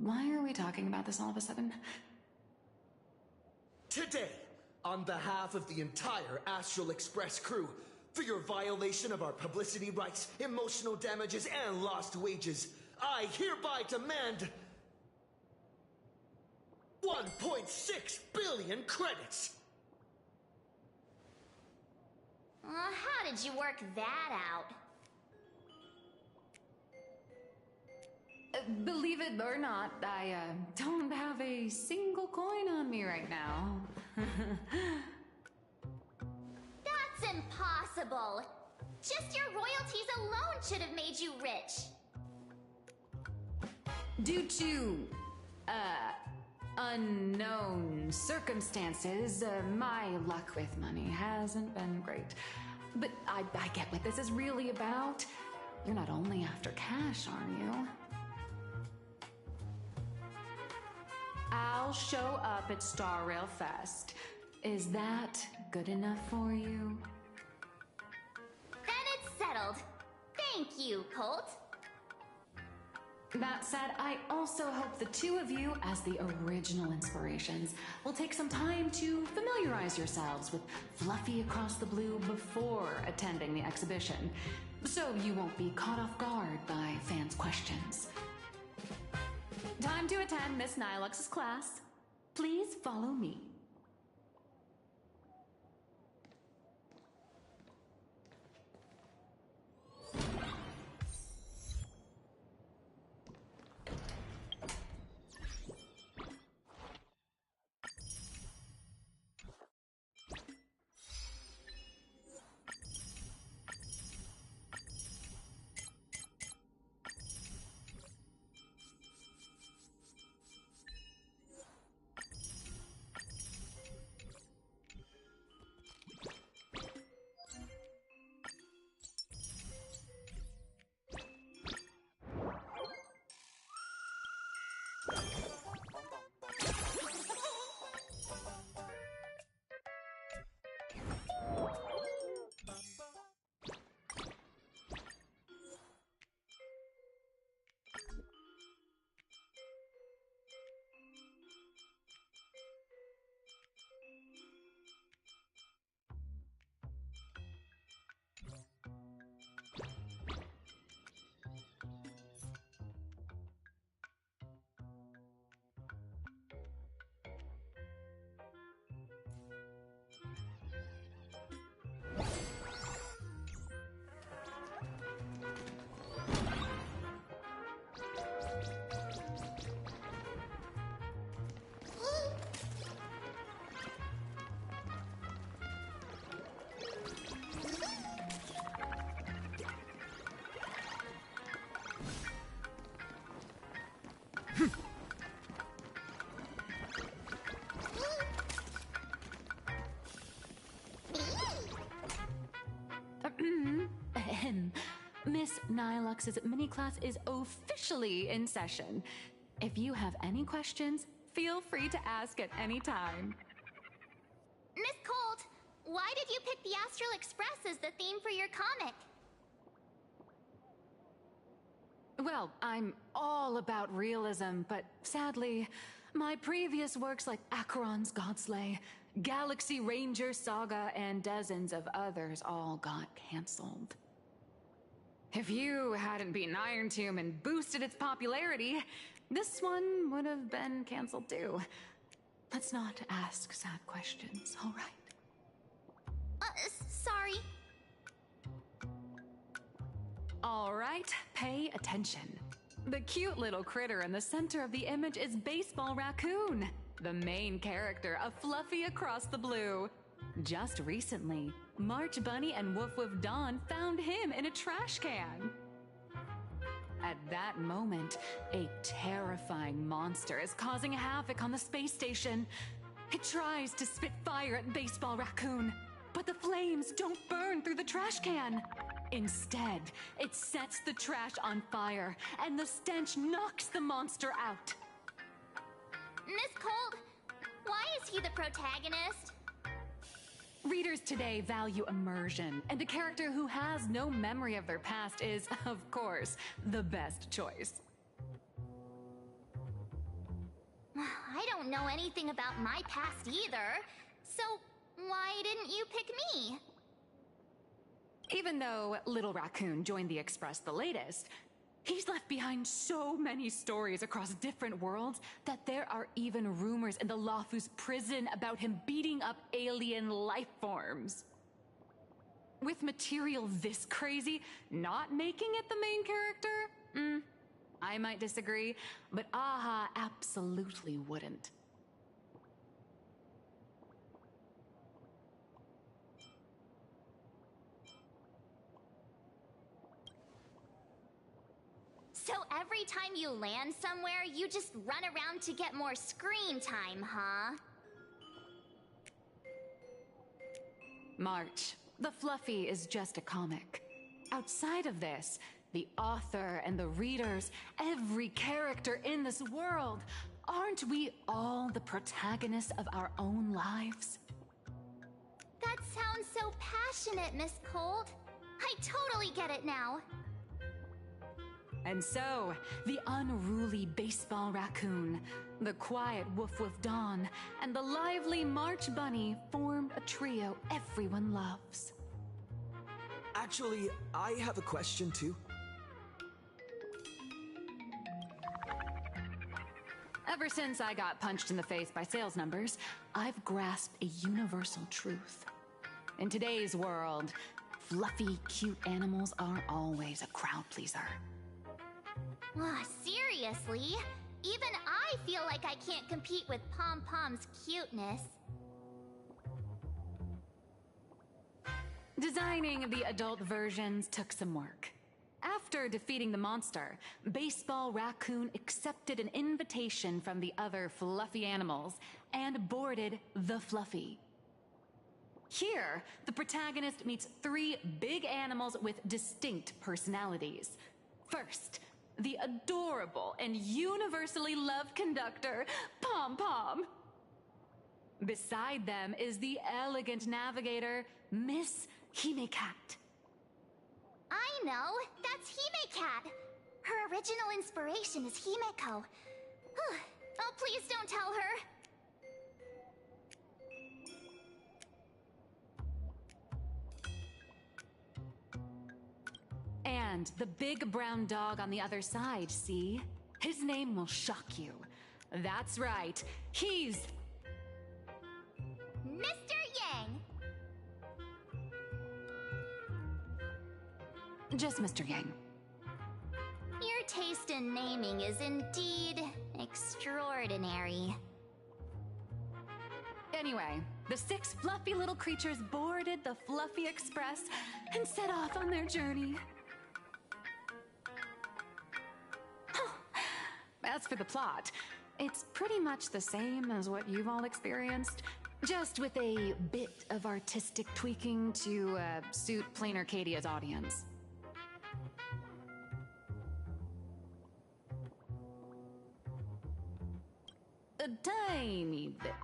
Why are we talking about this all of a sudden? Today, on behalf of the entire Astral Express crew, for your violation of our publicity rights, emotional damages, and lost wages, I hereby demand 1.6 billion credits! How did you work that out? Believe it or not, I don't have a single coin on me right now. That's impossible! Just your royalties alone should have made you rich! Due to, unknown circumstances, my luck with money hasn't been great. But I get what this is really about. You're not only after cash, are you? I'll show up at Starrail Fest. Is that good enough for you? Then it's settled. Thank you, Colt. That said, I also hope the two of you, as the original inspirations, will take some time to familiarize yourselves with Fluffy Across the Blue before attending the exhibition, so you won't be caught off guard by fans' questions. Time to attend Miss Nihilux's class. Please follow me. Miss Nihilux's mini class is officially in session. If you have any questions, feel free to ask at any time. Miss Colt, why did you pick the Astral Express as the theme for your comic? Well, I'm all about realism, but sadly, my previous works like Acheron's Godslay, Galaxy Ranger Saga, and dozens of others all got cancelled. If you hadn't beaten Iron Tomb and boosted its popularity, this one would have been cancelled too. Let's not ask sad questions, all right? Sorry. All right, pay attention. The cute little critter in the center of the image is Baseball Raccoon, the main character of Fluffy Across the Blue. Just recently, March Bunny and Woof Woof Dawn found him in a trash can. At that moment, a terrifying monster is causing havoc on the space station. It tries to spit fire at Baseball Raccoon, but the flames don't burn through the trash can. Instead, it sets the trash on fire, and the stench knocks the monster out. Miss Colt, why is he the protagonist? Readers today value immersion, and a character who has no memory of their past is, of course, the best choice. I don't know anything about my past either, so why didn't you pick me? Even though Little Raccoon joined the Express the latest, he's left behind so many stories across different worlds that there are even rumors in the Lawfus prison about him beating up alien life forms. With material this crazy, not making it the main character? I might disagree, but AHA absolutely wouldn't. So every time you land somewhere, you just run around to get more screen time, huh? March, the Fluffy is just a comic. Outside of this, the author and the readers, every character in this world, aren't we all the protagonists of our own lives? That sounds so passionate, Miss Colt. I totally get it now. And so, the unruly Baseball Raccoon, the quiet Woof Woof Dawn, and the lively March Bunny formed a trio everyone loves. Actually, I have a question too. Ever since I got punched in the face by sales numbers, I've grasped a universal truth. In today's world, fluffy, cute animals aren't always a crowd pleaser. Seriously? Even I feel like I can't compete with Pom Pom's cuteness. Designing the adult versions took some work. After defeating the monster, Baseball Raccoon accepted an invitation from the other fluffy animals and boarded the Fluffy. Here, the protagonist meets 3 big animals with distinct personalities. First, the adorable and universally loved conductor, Pom Pom. Beside them is the elegant navigator, Miss Hime-Cat. I know! That's Hime-Cat! Her original inspiration is Himeko. Oh, please don't tell her! And the big brown dog on the other side, see? His name will shock you. That's right, he's... Mr. Yang! Just Mr. Yang. Your taste in naming is indeed extraordinary. Anyway, the 6 fluffy little creatures boarded the Fluffy Express and set off on their journey. As for the plot, it's pretty much the same as what you've all experienced, just with a bit of artistic tweaking to suit Plain Arcadia's audience. A tiny bit.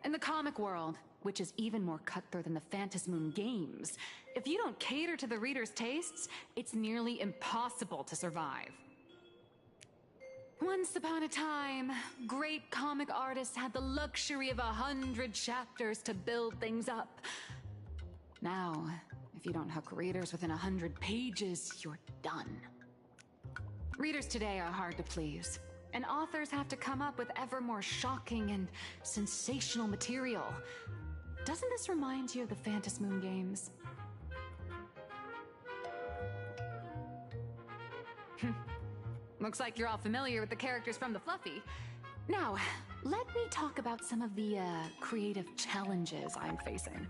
In the comic world, which is even more cutthroat than the Phantasmoon games, if you don't cater to the reader's tastes, it's nearly impossible to survive. Once upon a time, great comic artists had the luxury of 100 chapters to build things up. Now, if you don't hook readers within 100 pages, you're done. Readers today are hard to please, and authors have to come up with ever more shocking and sensational material. Doesn't this remind you of the Phantasmoon games? Looks like you're all familiar with the characters from the Fluffy. Now, let me talk about some of the creative challenges I'm facing.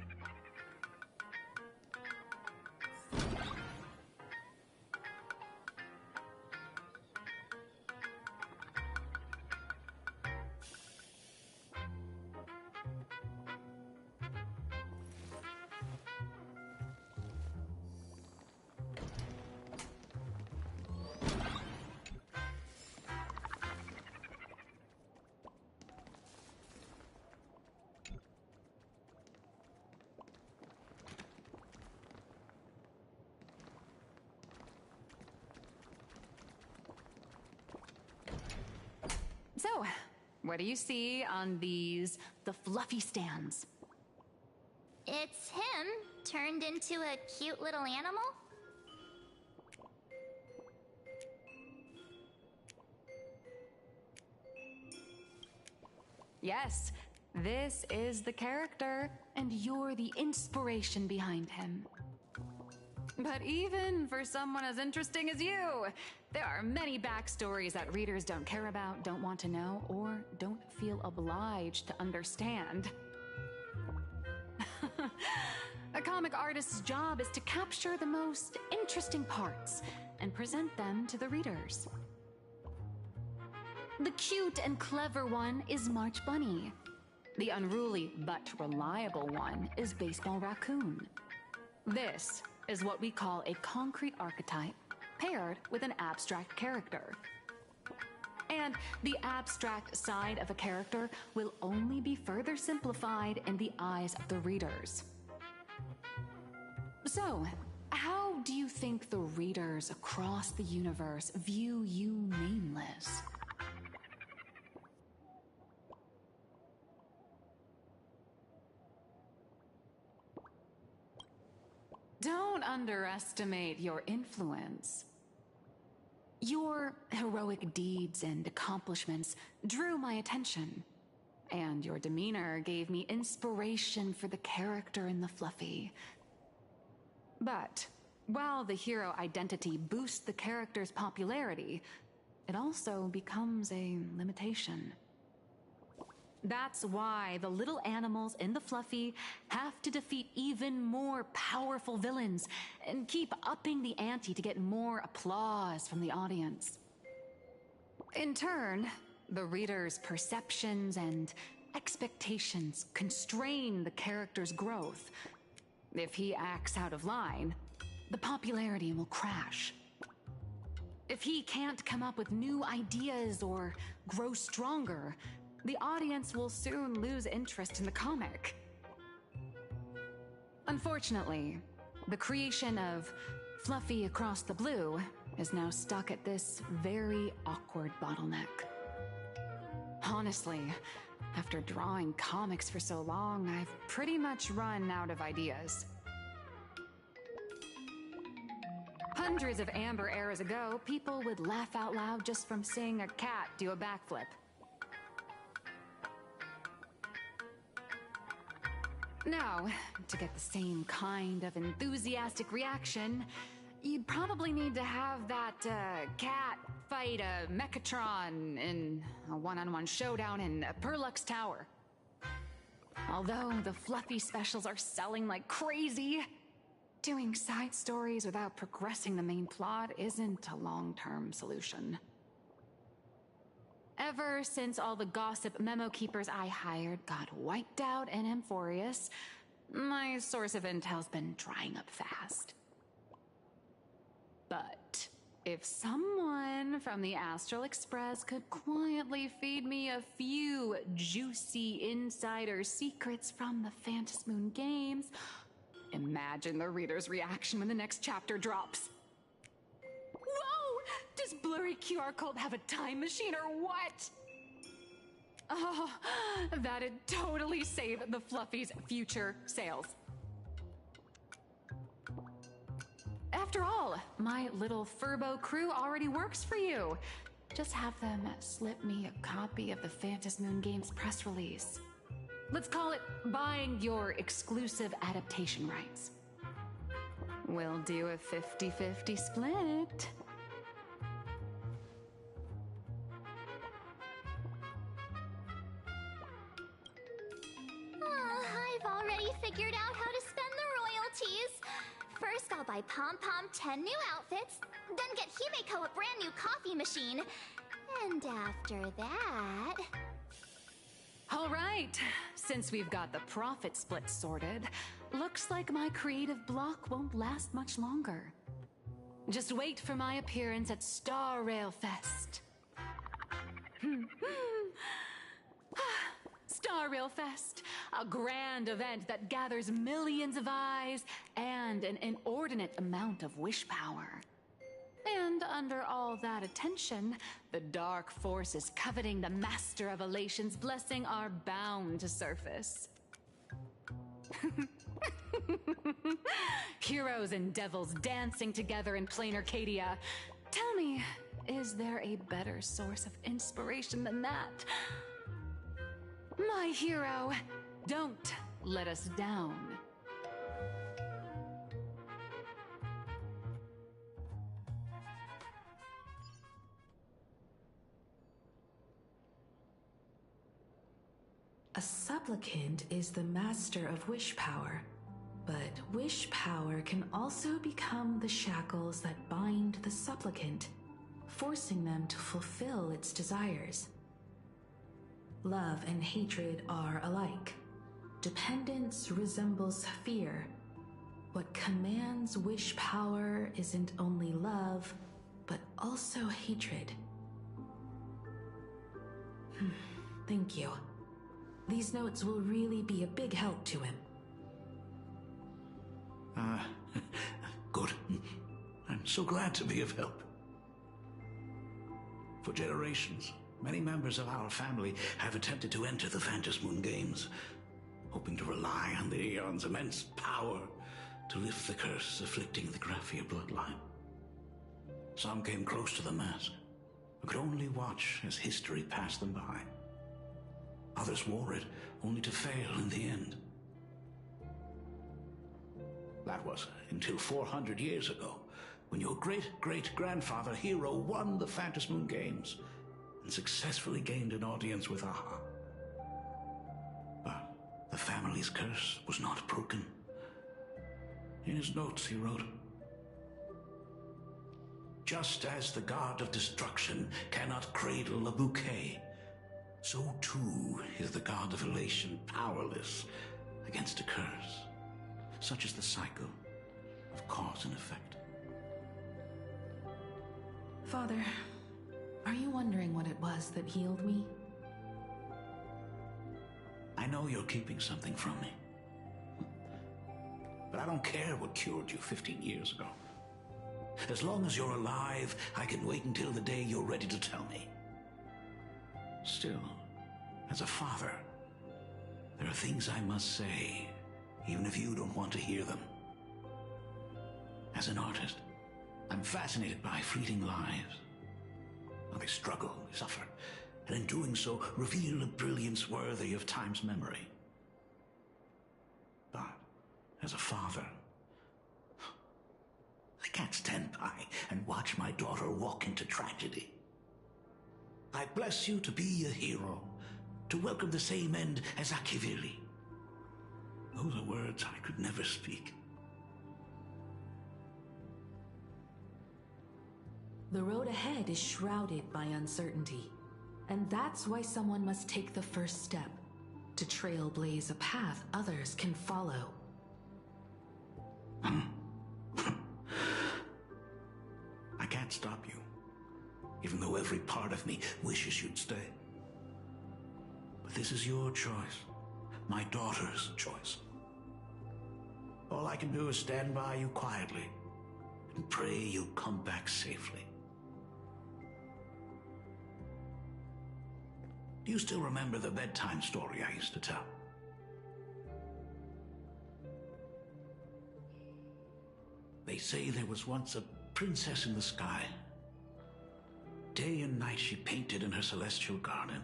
So, what do you see on the Fluffy stands? It's him turned into a cute little animal? Yes, this is the character, and you're the inspiration behind him. But even for someone as interesting as you, there are many backstories that readers don't care about, don't want to know, or don't feel obliged to understand. A comic artist's job is to capture the most interesting parts and present them to the readers. The cute and clever one is March Bunny. The unruly but reliable one is Baseball Raccoon. This is what we call a concrete archetype paired with an abstract character. And the abstract side of a character will only be further simplified in the eyes of the readers. So, how do you think the readers across the universe view you nameless? Don't underestimate your influence. Your heroic deeds and accomplishments drew my attention, and your demeanor gave me inspiration for the character in the Fluffy. But while the hero identity boosts the character's popularity, it also becomes a limitation. That's why the little animals in the Fluffy have to defeat even more powerful villains and keep upping the ante to get more applause from the audience. In turn, the reader's perceptions and expectations constrain the character's growth. If he acts out of line, the popularity will crash. If he can't come up with new ideas or grow stronger, the audience will soon lose interest in the comic. Unfortunately, the creation of Fluffy Across the Blue is now stuck at this very awkward bottleneck. Honestly, after drawing comics for so long, I've pretty much run out of ideas. Hundreds of amber eras ago, people would laugh out loud just from seeing a cat do a backflip. Now, to get the same kind of enthusiastic reaction, you'd probably need to have that cat fight a Mechatron in a one-on-one showdown in Perlux Tower. Although the Fluffy specials are selling like crazy, doing side stories without progressing the main plot isn't a long-term solution. Ever since all the gossip memo keepers I hired got wiped out in Amphorius, my source of intel's been drying up fast. But If someone from the Astral Express could quietly feed me a few juicy insider secrets from the Phantasmoon games, imagine the reader's reaction when the next chapter drops. Whoa! Does Blurry QR Cult have a time machine or what? Oh, that'd totally save the Fluffy's future sales. After all, my little Furbo crew already works for you. Just have them slip me a copy of the Phantasmoon Games press release. Let's call it buying your exclusive adaptation rights. We'll do a 50-50 split. I've already figured out how to spend the royalties. First, I'll buy Pom Pom 10 new outfits, then get Himeko a brand new coffee machine. And after that... All right, since we've got the profit split sorted, looks like my creative block won't last much longer. Just wait for my appearance at Starrail Fest. Starrail Fest, a grand event that gathers millions of eyes and an inordinate amount of wish power. And under all that attention, the dark forces coveting the Master of Elation's blessing are bound to surface. Heroes and devils dancing together in plain Arcadia. Tell me, is there a better source of inspiration than that? My hero, don't let us down. A supplicant is the master of wish power, but wish power can also become the shackles that bind the supplicant, forcing them to fulfill its desires. Love and hatred are alike. Dependence resembles fear. What commands wish power isn't only love, but also hatred. Thank you. These notes will really be a big help to him. Good. I'm so glad to be of help. For generations, many members of our family have attempted to enter the Phantasmoon Games, hoping to rely on the Aeon's immense power to lift the curse afflicting the Graphia bloodline. Some came close to the mask, but could only watch as history passed them by. Others wore it, only to fail in the end. That was until 400 years ago, when your great-great-grandfather Hero won the Phantasmoon Games and successfully gained an audience with Aha. But the family's curse was not broken. In his notes he wrote, "Just as the god of destruction cannot cradle a bouquet, so too is the god of elation powerless against a curse. Such is the cycle of cause and effect." Father, are you wondering what it was that healed me? I know you're keeping something from me. But I don't care what cured you 15 years ago. As long as you're alive, I can wait until the day you're ready to tell me. Still, as a father, there are things I must say, even if you don't want to hear them. As an artist, I'm fascinated by fleeting lives. How they struggle, they suffer, and in doing so, reveal a brilliance worthy of time's memory. But, as a father, I can't stand by and watch my daughter walk into tragedy. I bless you to be a hero, to welcome the same end as Akivili. Those are words I could never speak. The road ahead is shrouded by uncertainty, and that's why someone must take the first step, to trailblaze a path others can follow. I can't can't stop you, even though every part of me wishes you'd stay. But this is your choice, my daughter's choice. All I can do is stand by you quietly and pray you'll come back safely. Do you still remember the bedtime story I used to tell? They say there was once a princess in the sky. Day and night she painted in her celestial garden,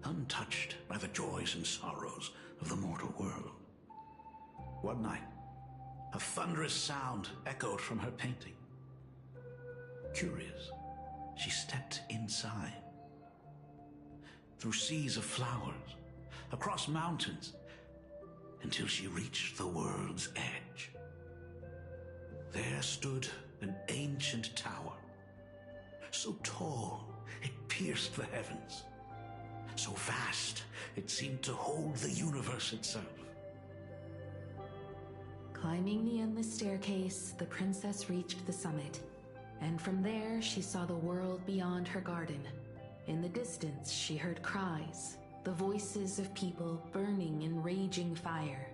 untouched by the joys and sorrows of the mortal world. One night, a thunderous sound echoed from her painting. Curious, she stepped inside. Through seas of flowers, across mountains, until she reached the world's edge. There stood an ancient tower, so tall it pierced the heavens, so vast it seemed to hold the universe itself. Climbing the endless staircase, the princess reached the summit, and from there she saw the world beyond her garden. In the distance, she heard cries, the voices of people burning in raging fire.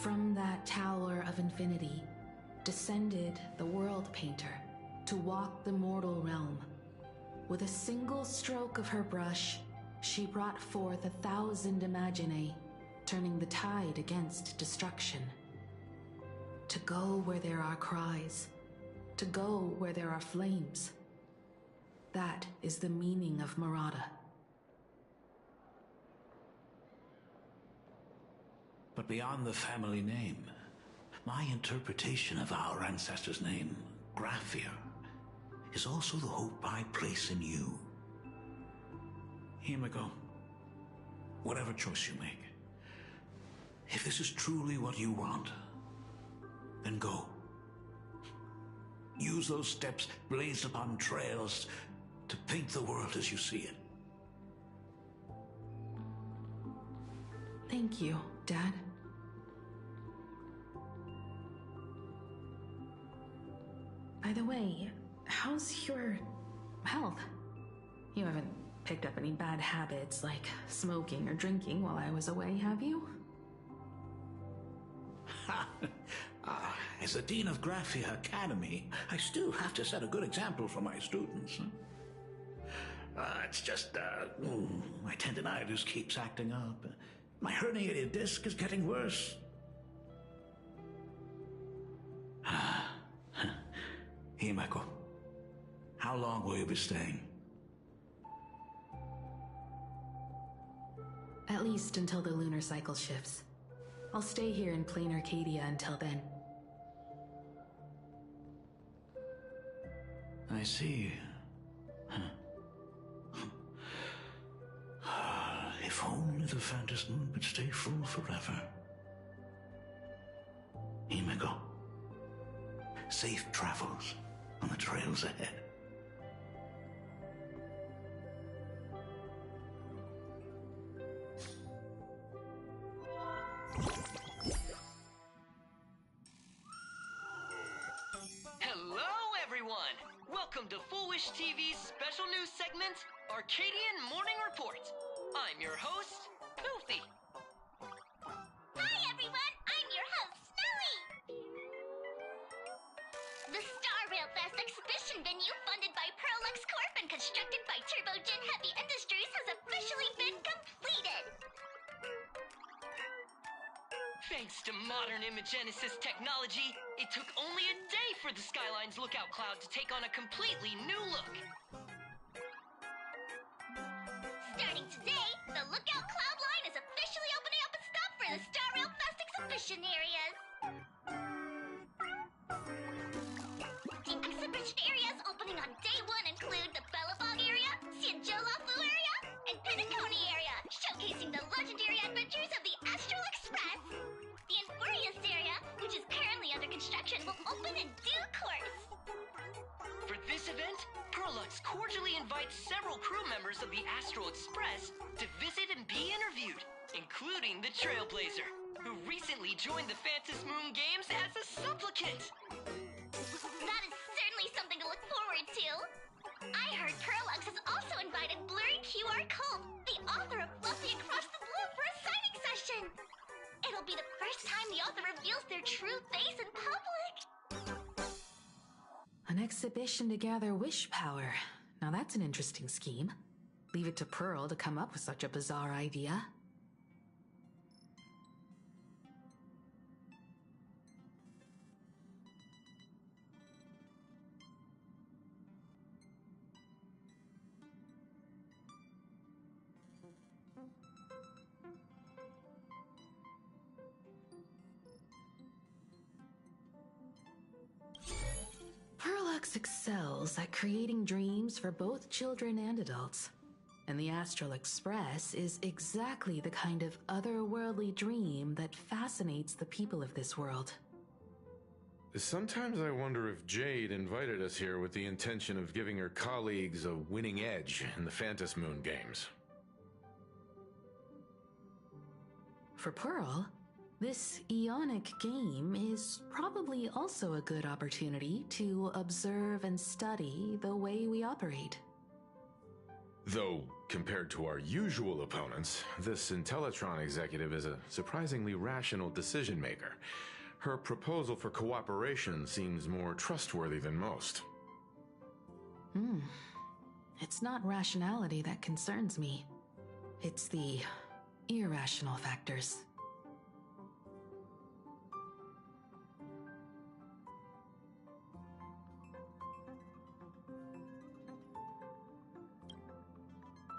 From that tower of infinity descended the world painter to walk the mortal realm. With a single stroke of her brush, she brought forth 1,000 imaginae, turning the tide against destruction. To go where there are cries, to go where there are flames. That is the meaning of Mörder. But beyond the family name, my interpretation of our ancestor's name, Graphia, is also the hope I place in you. Himiko, whatever choice you make, if this is truly what you want, then go. Use those steps blazed upon trails to paint the world as you see it. Thank you, Dad. By the way, how's your health? You haven't picked up any bad habits like smoking or drinking while I was away, have you? As the Dean of Graphia Academy, I still have to set a good example for my students. It's just, my tendinitis keeps acting up. My herniated disc is getting worse. Himiko, how long will you be staying? At least until the lunar cycle shifts. I'll stay here in plain Arcadia until then. I see. If only the Phantom Moon would stay full forever. Himiko, safe travels on the trails ahead. Hello, everyone! Welcome to Foolish TV's special news segment, Arcadian Morning Report. I'm your host, Goofy. Hi, everyone! I'm your host, Snowy! The Starrail Fest exhibition venue funded by Prolux Corp and constructed by Turbogen Heavy Industries has officially been completed! Thanks to modern imagenesis technology, it took only a day for the Skyline's lookout cloud to take on a completely new look. Starting today, the Lookout Cloud line is officially opening up its stuff for the Starrail Fest exhibition areas. The exhibition areas opening on day one include the Bellabog area, Sianjolafu area, and Pinacone area, showcasing the legendary adventures of the Astral Express. The Infurious area, which is currently under construction, will open in due course. For this event, Prolux cordially invites several crew members of the Astral Express to visit and be interviewed, including the Trailblazer, who recently joined the Phantom Moon Games as a supplicant. That is certainly you are Colt, the author of Fluffy Across the Blue, for a signing session. It'll be the first time the author reveals their true face in public. An exhibition to gather wish power. Now that's an interesting scheme. Leave it to Pearl to come up with such a bizarre idea. Perlux excels at creating dreams for both children and adults. And the Astral Express is exactly the kind of otherworldly dream that fascinates the people of this world. Sometimes I wonder if Jade invited us here with the intention of giving her colleagues a winning edge in the Phantom Moon games. For Pearl, this Ionic game is probably also a good opportunity to observe and study the way we operate. Though, compared to our usual opponents, this Intellitron executive is a surprisingly rational decision maker. Her proposal for cooperation seems more trustworthy than most. It's not rationality that concerns me. It's the irrational factors.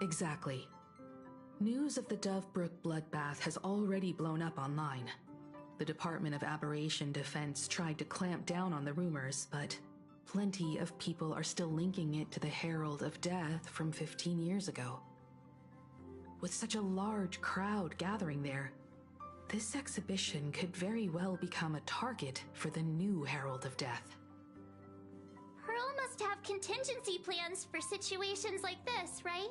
Exactly. News of the Dovebrook bloodbath has already blown up online. The Department of Aberration Defense tried to clamp down on the rumors, but plenty of people are still linking it to the Herald of Death from 15 years ago. With such a large crowd gathering there, this exhibition could very well become a target for the new Herald of Death. Pearl must have contingency plans for situations like this, right?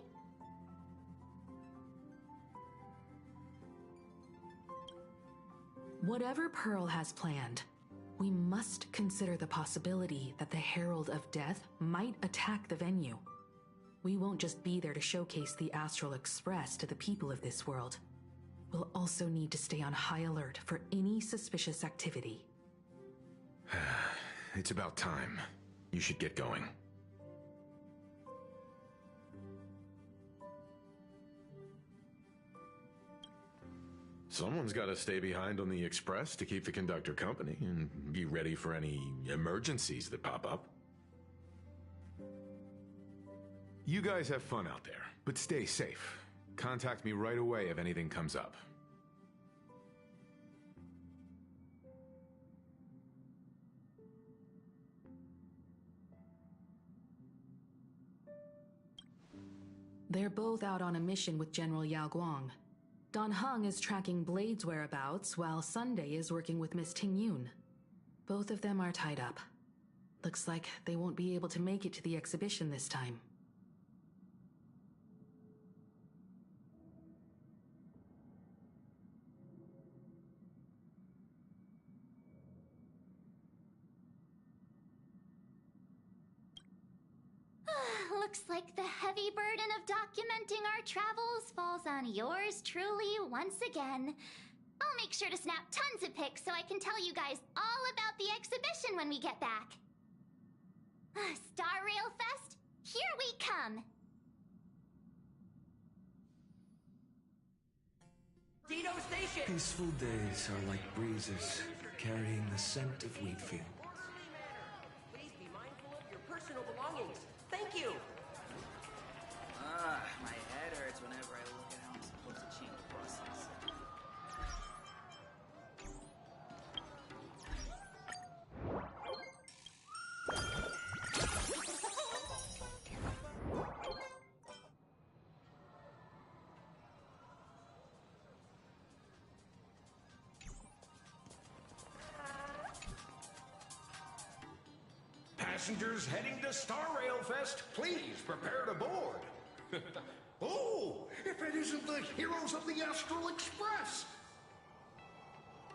Whatever Pearl has planned, we must consider the possibility that the Herald of Death might attack the venue. We won't just be there to showcase the Astral Express to the people of this world. We'll also need to stay on high alert for any suspicious activity. It's about time. You should get going. Someone's got to stay behind on the express to keep the conductor company and be ready for any emergencies that pop up. You guys have fun out there, but stay safe. Contact me right away if anything comes up. They're both out on a mission with General Yao Guang. Don Hung is tracking Blade's whereabouts, while Sunday is working with Miss Ting Yun. Both of them are tied up. Looks like they won't be able to make it to the exhibition this time. Looks like the heavy burden of documenting our travels falls on yours truly once again. I'll make sure to snap tons of pics so I can tell you guys all about the exhibition when we get back. Starrail Fest, here we come! Dino Station! Peaceful days are like breezes, carrying the scent of wheat field. Please be mindful of your personal belongings. Thank you! My head hurts whenever I look at how I'm supposed to change buses. Passengers heading to Starrail Fest, please prepare to board. Oh, if it isn't the heroes of the Astral Express!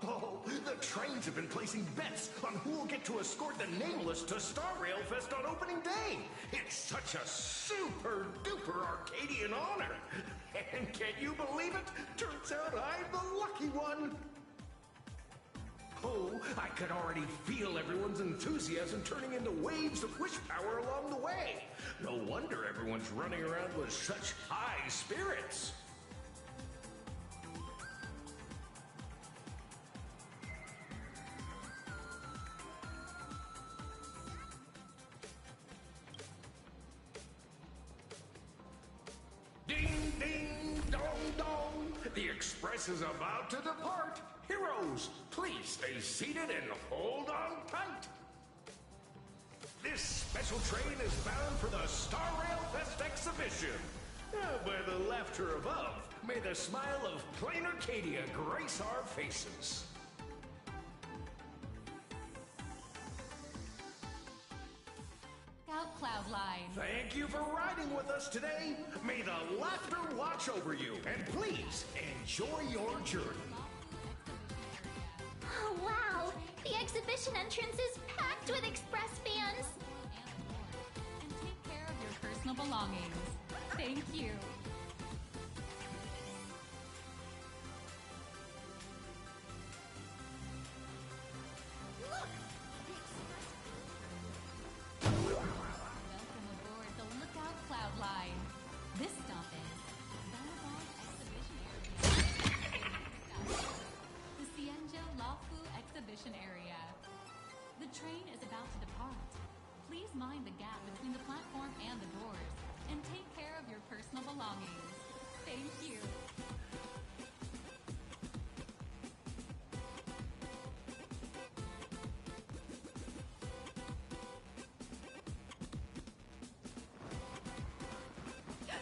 Oh, the trains have been placing bets on who will get to escort the Nameless to Starrail Fest on opening day. It's such a super-duper Arcadian honor. And can you believe it? Turns out I'm the lucky one. Oh, I could already feel everyone's enthusiasm turning into waves of wish power along the way. No wonder everyone's running around with such high spirits. Ding, ding, dong, dong. The express is about to depart. Heroes, please stay seated and hold on tight. This special train is bound for the Starrail Fest exhibition. By the laughter above, may the smile of plain Arcadia grace our faces. Scout Cloudline. Thank you for riding with us today. May the laughter watch over you, and please enjoy your journey. Oh, wow! The exhibition entrance is packed with Express fans! And take care of your personal belongings. Thank you. Welcome aboard the Lookout Cloudline. This stop is Bellabong Exhibition Area. The Cienjo Lafu Exhibition Area. The train is about to depart. Please mind the gap between the platform and the doors, and take care of your personal belongings. Thank you.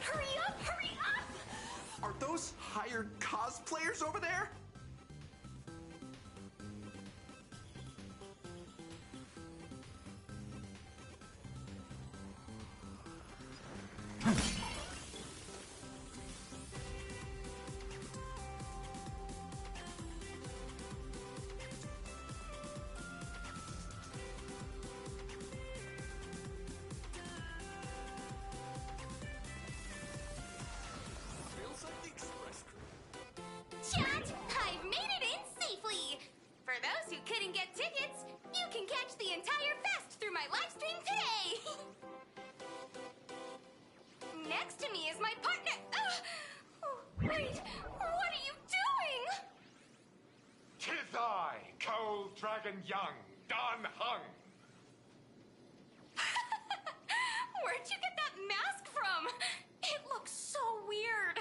Hurry up! Hurry up! Are those hired cosplayers over there? Chat, I've made it in safely! For those who couldn't get tickets, you can catch the entire fest through my live stream today! Next to me is my partner. Wait, what are you doing? 'Tis I, Cold Dragon Young, Don Hung. Where'd you get that mask from? It looks so weird.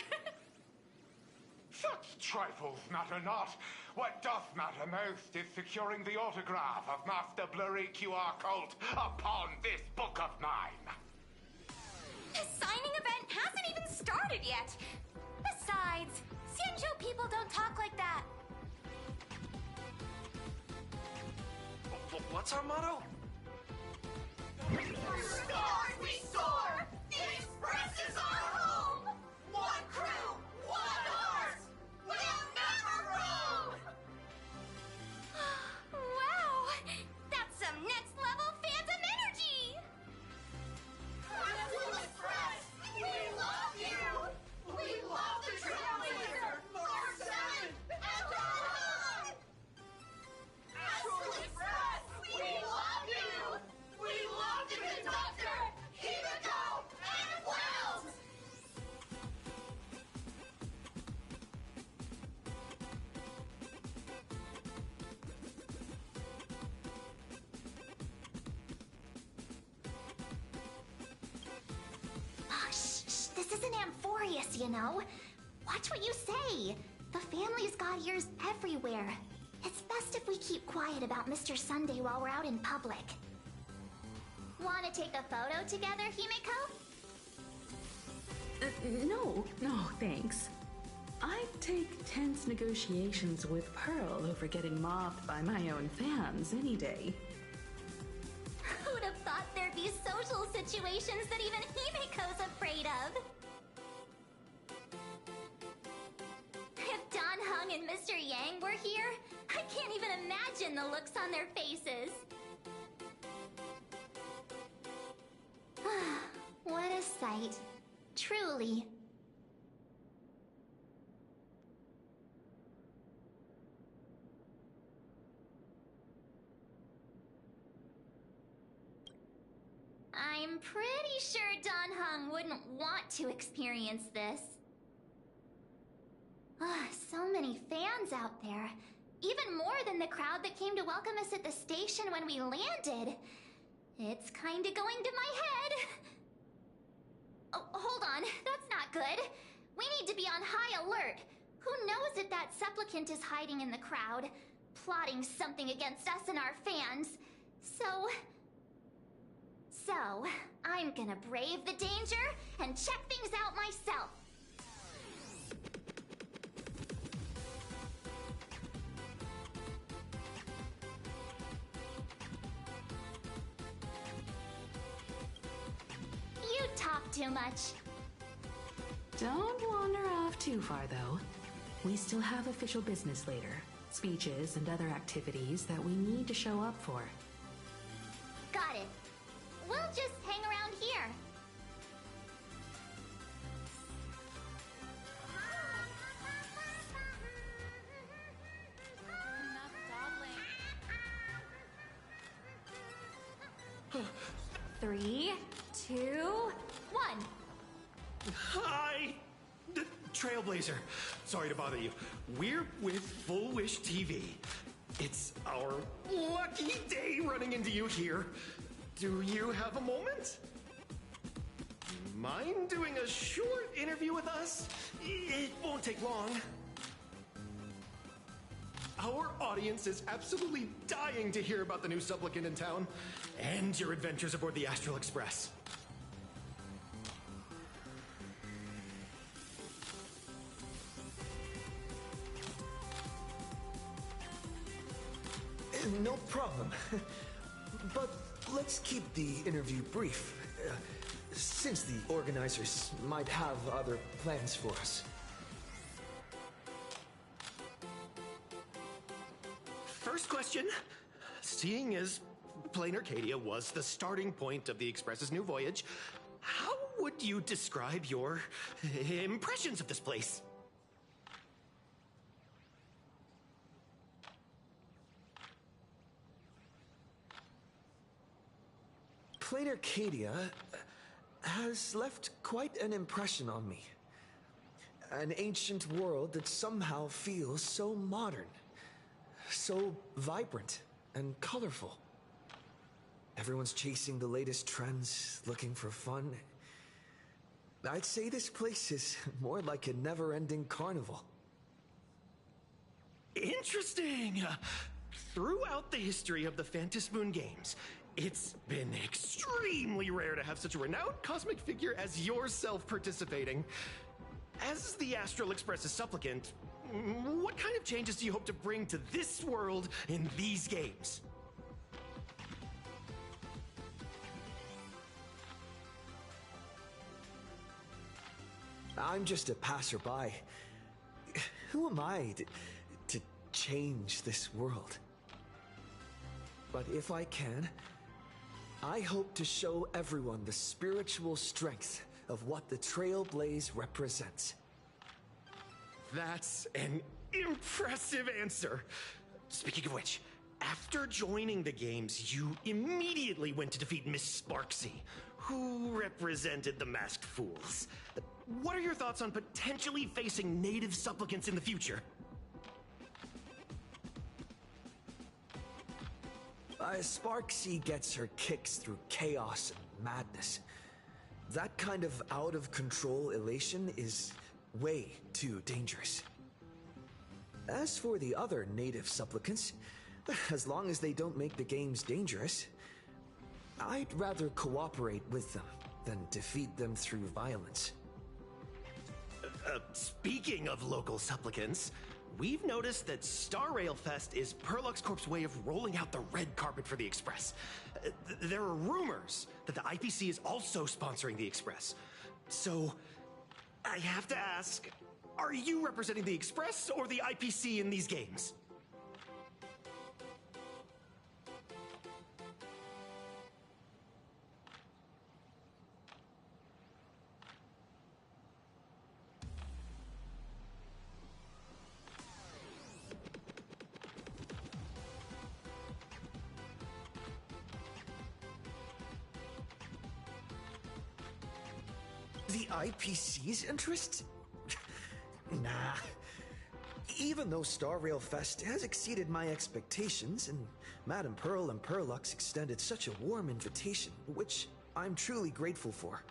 Such trifles matter not. What doth matter most is securing the autograph of Master Blurry QR Cult upon this book of mine. The signing event hasn't even started yet. Besides, Cienjo people don't talk like that. What's our motto? Through stars we soar! The Express is our home! One crew, one heart! We'll never roam! Wow! That's some next level fandom energy! Crystal Express! We love you! We love the Trailblazer! North 7! And on! Crystal Express! We love you! We love the conductor! Himiko and Wells! Oh, shh, this isn't Amphorius, you know. Watch what you say. The family's got ears everywhere. It's best if we keep quiet about Mr. Sunday while we're out in public. Want to take a photo together, Himiko? No, thanks. I'd take tense negotiations with Pearl over getting mobbed by my own fans any day. Who'd have thought there'd be social situations that even Himiko's afraid of? If Don Hung and Mr. Yang were here, I the looks on their faces. What a sight. Truly. I'm pretty sure Don Hung wouldn't want to experience this. So many fans out there. Even more than the crowd that came to welcome us at the station when we landed. It's kinda going to my head. Oh, hold on. That's not good. We need to be on high alert. Who knows if that supplicant is hiding in the crowd, plotting something against us and our fans. So, I'm gonna brave the danger and check things out myself. You talk too much. Don't wander off too far, though. We still have official business later. Speeches and other activities that we need to show up for. Got it. We'll just hang around here. Enough dawdling. 3, 2, 1. Hi! Trailblazer. Sorry to bother you. We're with Full Wish TV. It's our lucky day running into you here. Do you have a moment? Mind doing a short interview with us? It won't take long. Our audience is absolutely dying to hear about the new supplicant in town and your adventures aboard the Astral Express. No problem. But let's keep the interview brief, since the organizers might have other plans for us. First question. Seeing as Plain Arcadia was the starting point of the Express's new voyage, how would you describe your impressions of this place? Plain Arcadia has left quite an impression on me. An ancient world that somehow feels so modern, so vibrant and colorful. Everyone's chasing the latest trends, looking for fun. I'd say this place is more like a never-ending carnival. Interesting! Throughout the history of the Phantom Moon Games, it's been extremely rare to have such a renowned cosmic figure as yourself participating. As the Astral Express's supplicant, what kind of changes do you hope to bring to this world in these games? I'm just a passerby. Who am I to change this world? But if I can, I hope to show everyone the spiritual strength of what the Trailblaze represents. That's an impressive answer. Speaking of which, after joining the games, you immediately went to defeat Miss Sparksy, who represented the Masked Fools. What are your thoughts on potentially facing native supplicants in the future? Sparksy gets her kicks through chaos and madness. That kind of out-of-control elation is way too dangerous. As for the other native supplicants, as long as they don't make the games dangerous, I'd rather cooperate with them than defeat them through violence. Speaking of local supplicants, we've noticed that Starrail Fest is Perlux Corp's way of rolling out the red carpet for the Express. There are rumors that the IPC is also sponsoring the Express. So, I have to ask, are you representing the Express or the IPC in these games? the IPC's interest? Nah. Even though Starrail Fest has exceeded my expectations, and Madame Pearl and Perlux extended such a warm invitation, which I'm truly grateful for.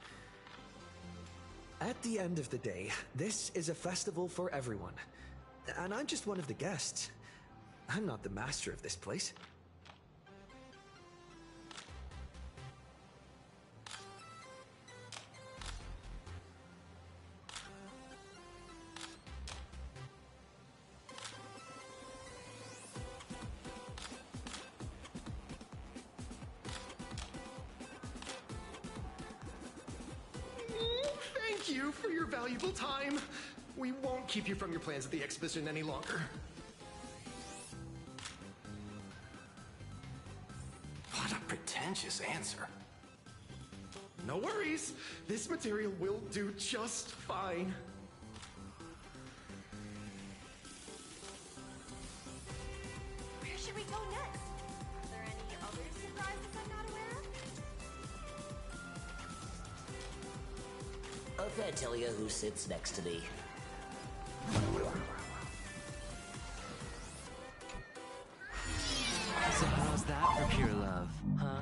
At the end of the day, this is a festival for everyone. And I'm just one of the guests. I'm not the master of this place. Thank you for your valuable time. We won't keep you from your plans at the exhibition any longer. What a pretentious answer. No worries. This material will do just fine. Where should we go next? Are there any other surprises I'm not aware of? Okay, tell you who sits next to me. So how's that for pure love, huh?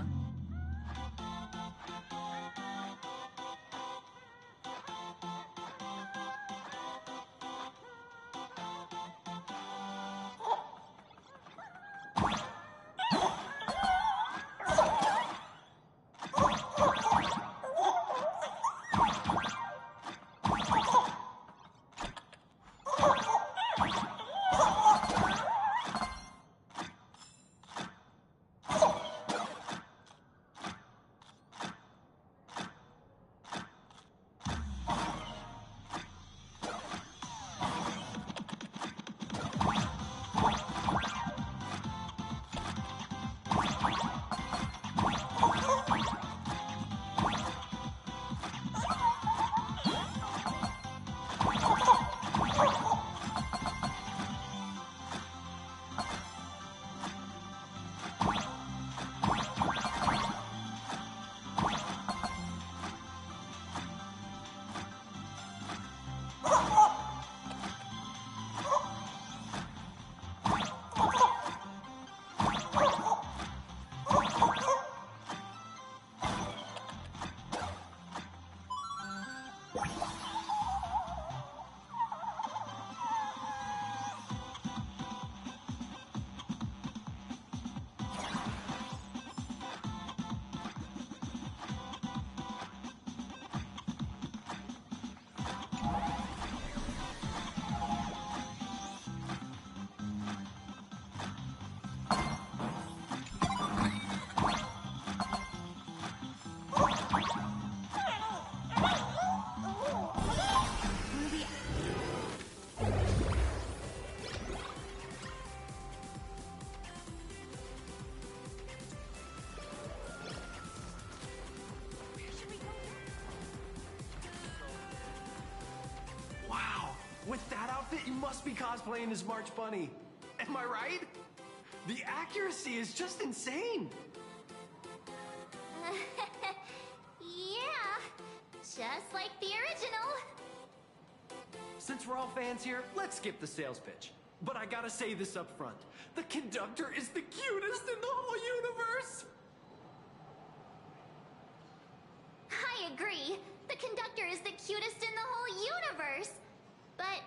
With that outfit, you must be cosplaying as March Bunny. Am I right? The accuracy is just insane. Yeah, just like the original. Since we're all fans here, let's skip the sales pitch. But I gotta say this up front. The conductor is the cutest in the whole universe! I agree. The conductor is the cutest in the whole universe. But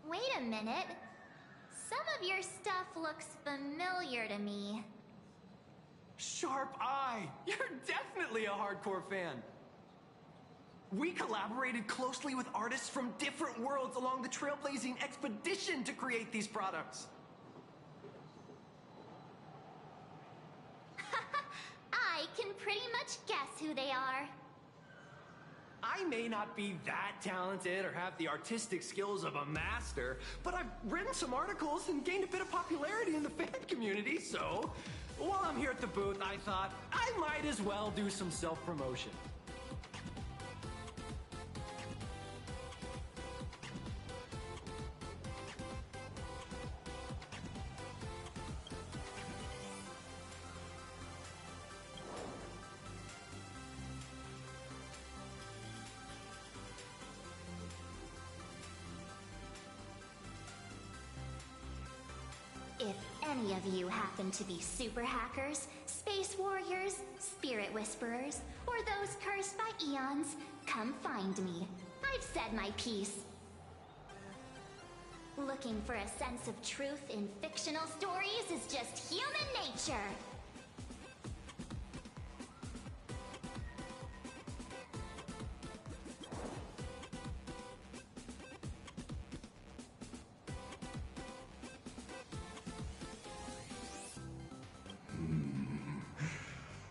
wait a minute. Some of your stuff looks familiar to me. Sharp eye! You're definitely a hardcore fan. We collaborated closely with artists from different worlds along the trailblazing expedition to create these products. I can pretty much guess who they are. I may not be that talented or have the artistic skills of a master, but I've written some articles and gained a bit of popularity in the fan community, so while I'm here at the booth, I thought I might as well do some self-promotion. If any of you happen to be super hackers, space warriors, spirit whisperers, or those cursed by eons, come find me. I've said my piece. Looking for a sense of truth in fictional stories is just human nature.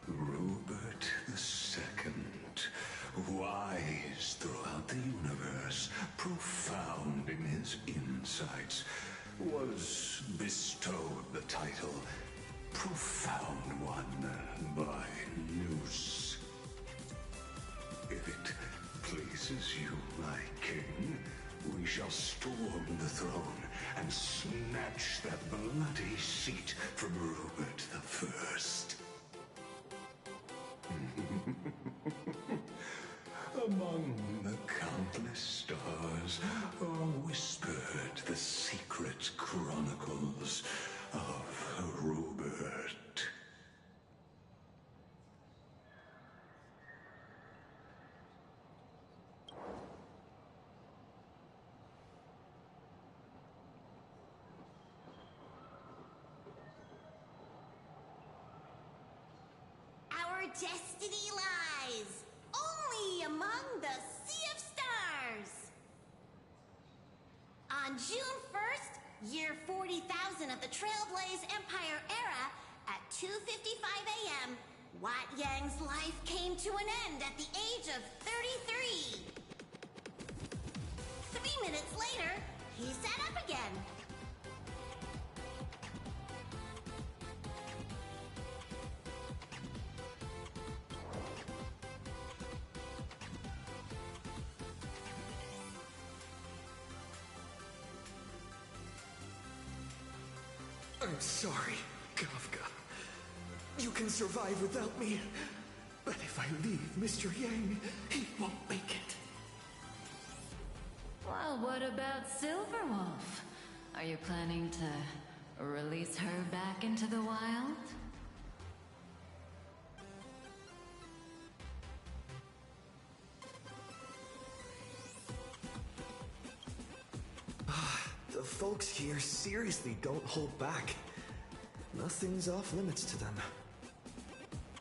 Robert II, wise throughout the universe, profound in his insights, was bestowed the title Profound One by Noose. If it pleases you, my king, we shall storm the throne and snatch that bloody seat from Robert I. Among the countless stars are whispered the secret chronicles of Robert. Our destiny lies only among the Sea of Stars. On June 1st, year 40,000 of the Trailblaze Empire era, at 2:55 a.m., Wat Yang's life came to an end at the age of 33. 3 minutes later, he sat up again. I'm sorry, Kafka. You can survive without me. But if I leave Mr. Yang, he won't make it. Well, what about Silverwolf? Are you planning to release her back into the wild? The folks here seriously don't hold back. Nothing's off limits to them.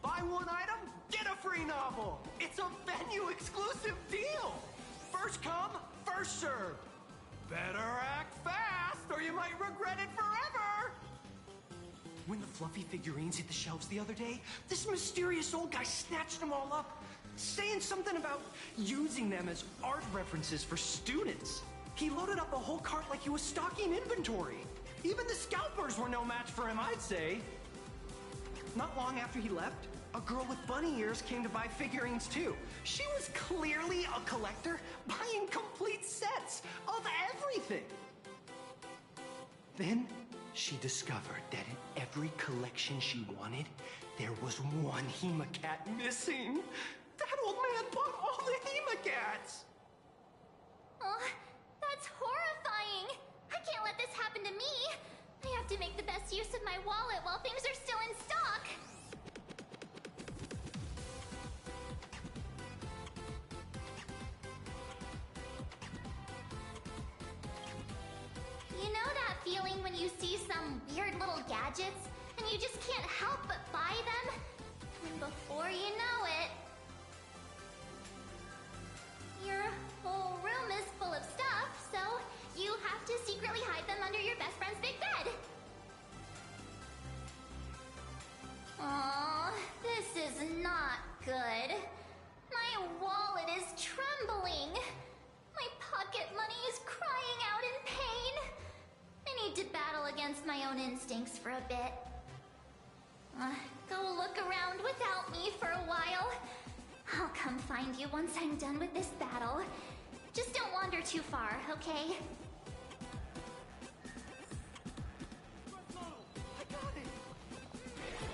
Buy one item, get a free novel. It's a venue exclusive deal. First come, first served. Better act fast or you might regret it forever. When the fluffy figurines hit the shelves the other day, this mysterious old guy snatched them all up, saying something about using them as art references for students. He loaded up a whole cart like he was stocking inventory. Even the scalpers were no match for him, I'd say. Not long after he left, a girl with bunny ears came to buy figurines too. She was clearly a collector, buying complete sets of everything. Then she discovered that in every collection she wanted, there was one Hemacat missing. That old man bought all the Hemacats. Oh, that's horrifying. I can't let this happen to me. I have to make the best use of my wallet while things are still in stock. You know that feeling when you see some weird little gadgets and you just can't help but buy them? And before you know it, your whole room is full of stuff, so you have to secretly hide them under your best friend's big bed. Aww, this is not good. My wallet is trembling. My pocket money is crying out in pain. I need to battle against my own instincts for a bit. Go look around without me for a while. I'll come find you once I'm done with this battle. Just don't wander too far, okay?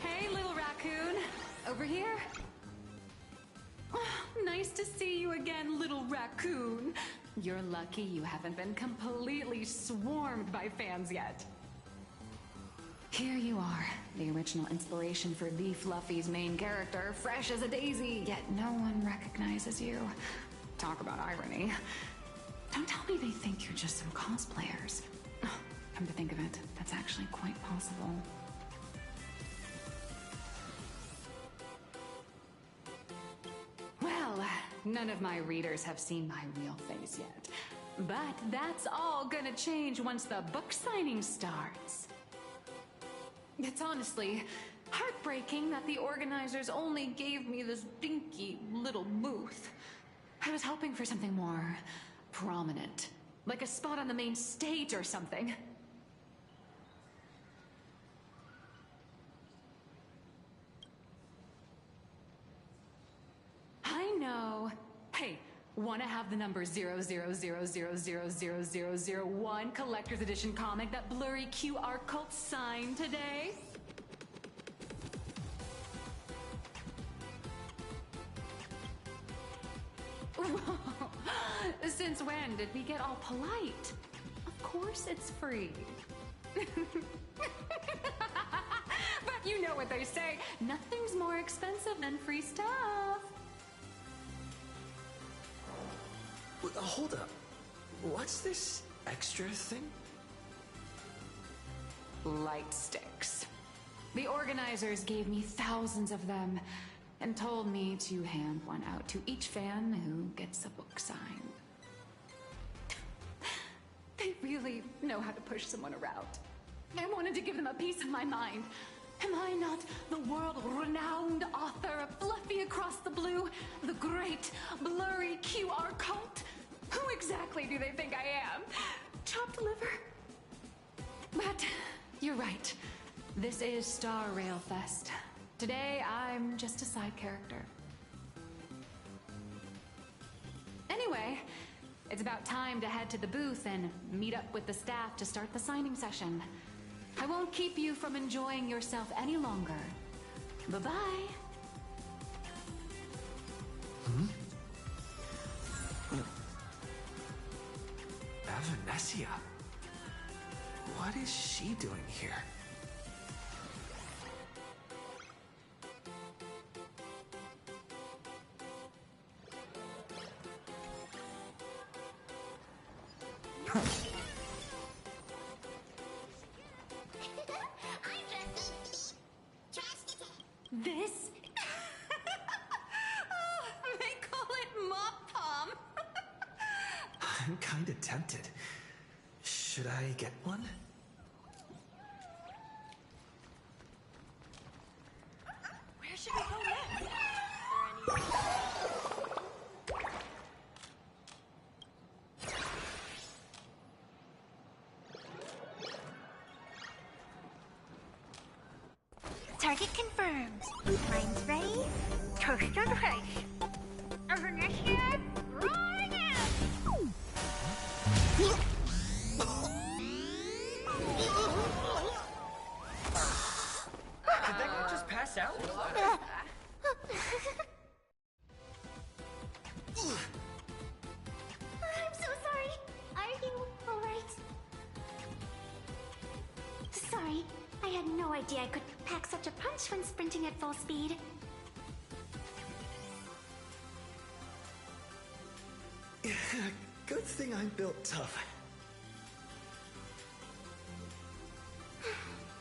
Hey, little raccoon. Over here? Oh, nice to see you again, little raccoon. You're lucky you haven't been completely swarmed by fans yet. Here you are, the original inspiration for the Fluffy's main character, fresh as a daisy, yet no one recognizes you. Talk about irony. Don't tell me they think you're just some cosplayers. Come to think of it, that's actually quite possible. Well, none of my readers have seen my real face yet. But that's all gonna change once the book signing starts. It's honestly heartbreaking that the organizers only gave me this dinky little booth. I was hoping for something more prominent, like a spot on the main stage or something. I know. Hey, wanna have the number 000000001 collector's edition comic that blurry QR cult signed today? Since when did we get all polite? Of course it's free. But you know what they say, nothing's more expensive than free stuff. Hold up. What's this extra thing? Light sticks. The organizers gave me thousands of them and told me to hand one out to each fan who gets a book signed. They really know how to push someone around. I wanted to give them a piece of my mind. Am I not the world-renowned author of Fluffy Across the Blue, the great blurry QR cult? Who exactly do they think I am? Chopped liver? But you're right. This is Starrail Fest. Today, I'm just a side character. Anyway, it's about time to head to the booth and meet up with the staff to start the signing session. I won't keep you from enjoying yourself any longer. Bye-bye. Avanessia? What is she doing here? This? They call it Mop Palm. I'm kinda tempted. Should I get one? Where should we go next? Target confirmed. Mine's ready. Toast on face. Avanessia, rolling out. Did that guy just pass out? I'm so sorry. Are you alright? Sorry, I had no idea I could pack such a punch when sprinting at full speed. Good thing I'm built tough.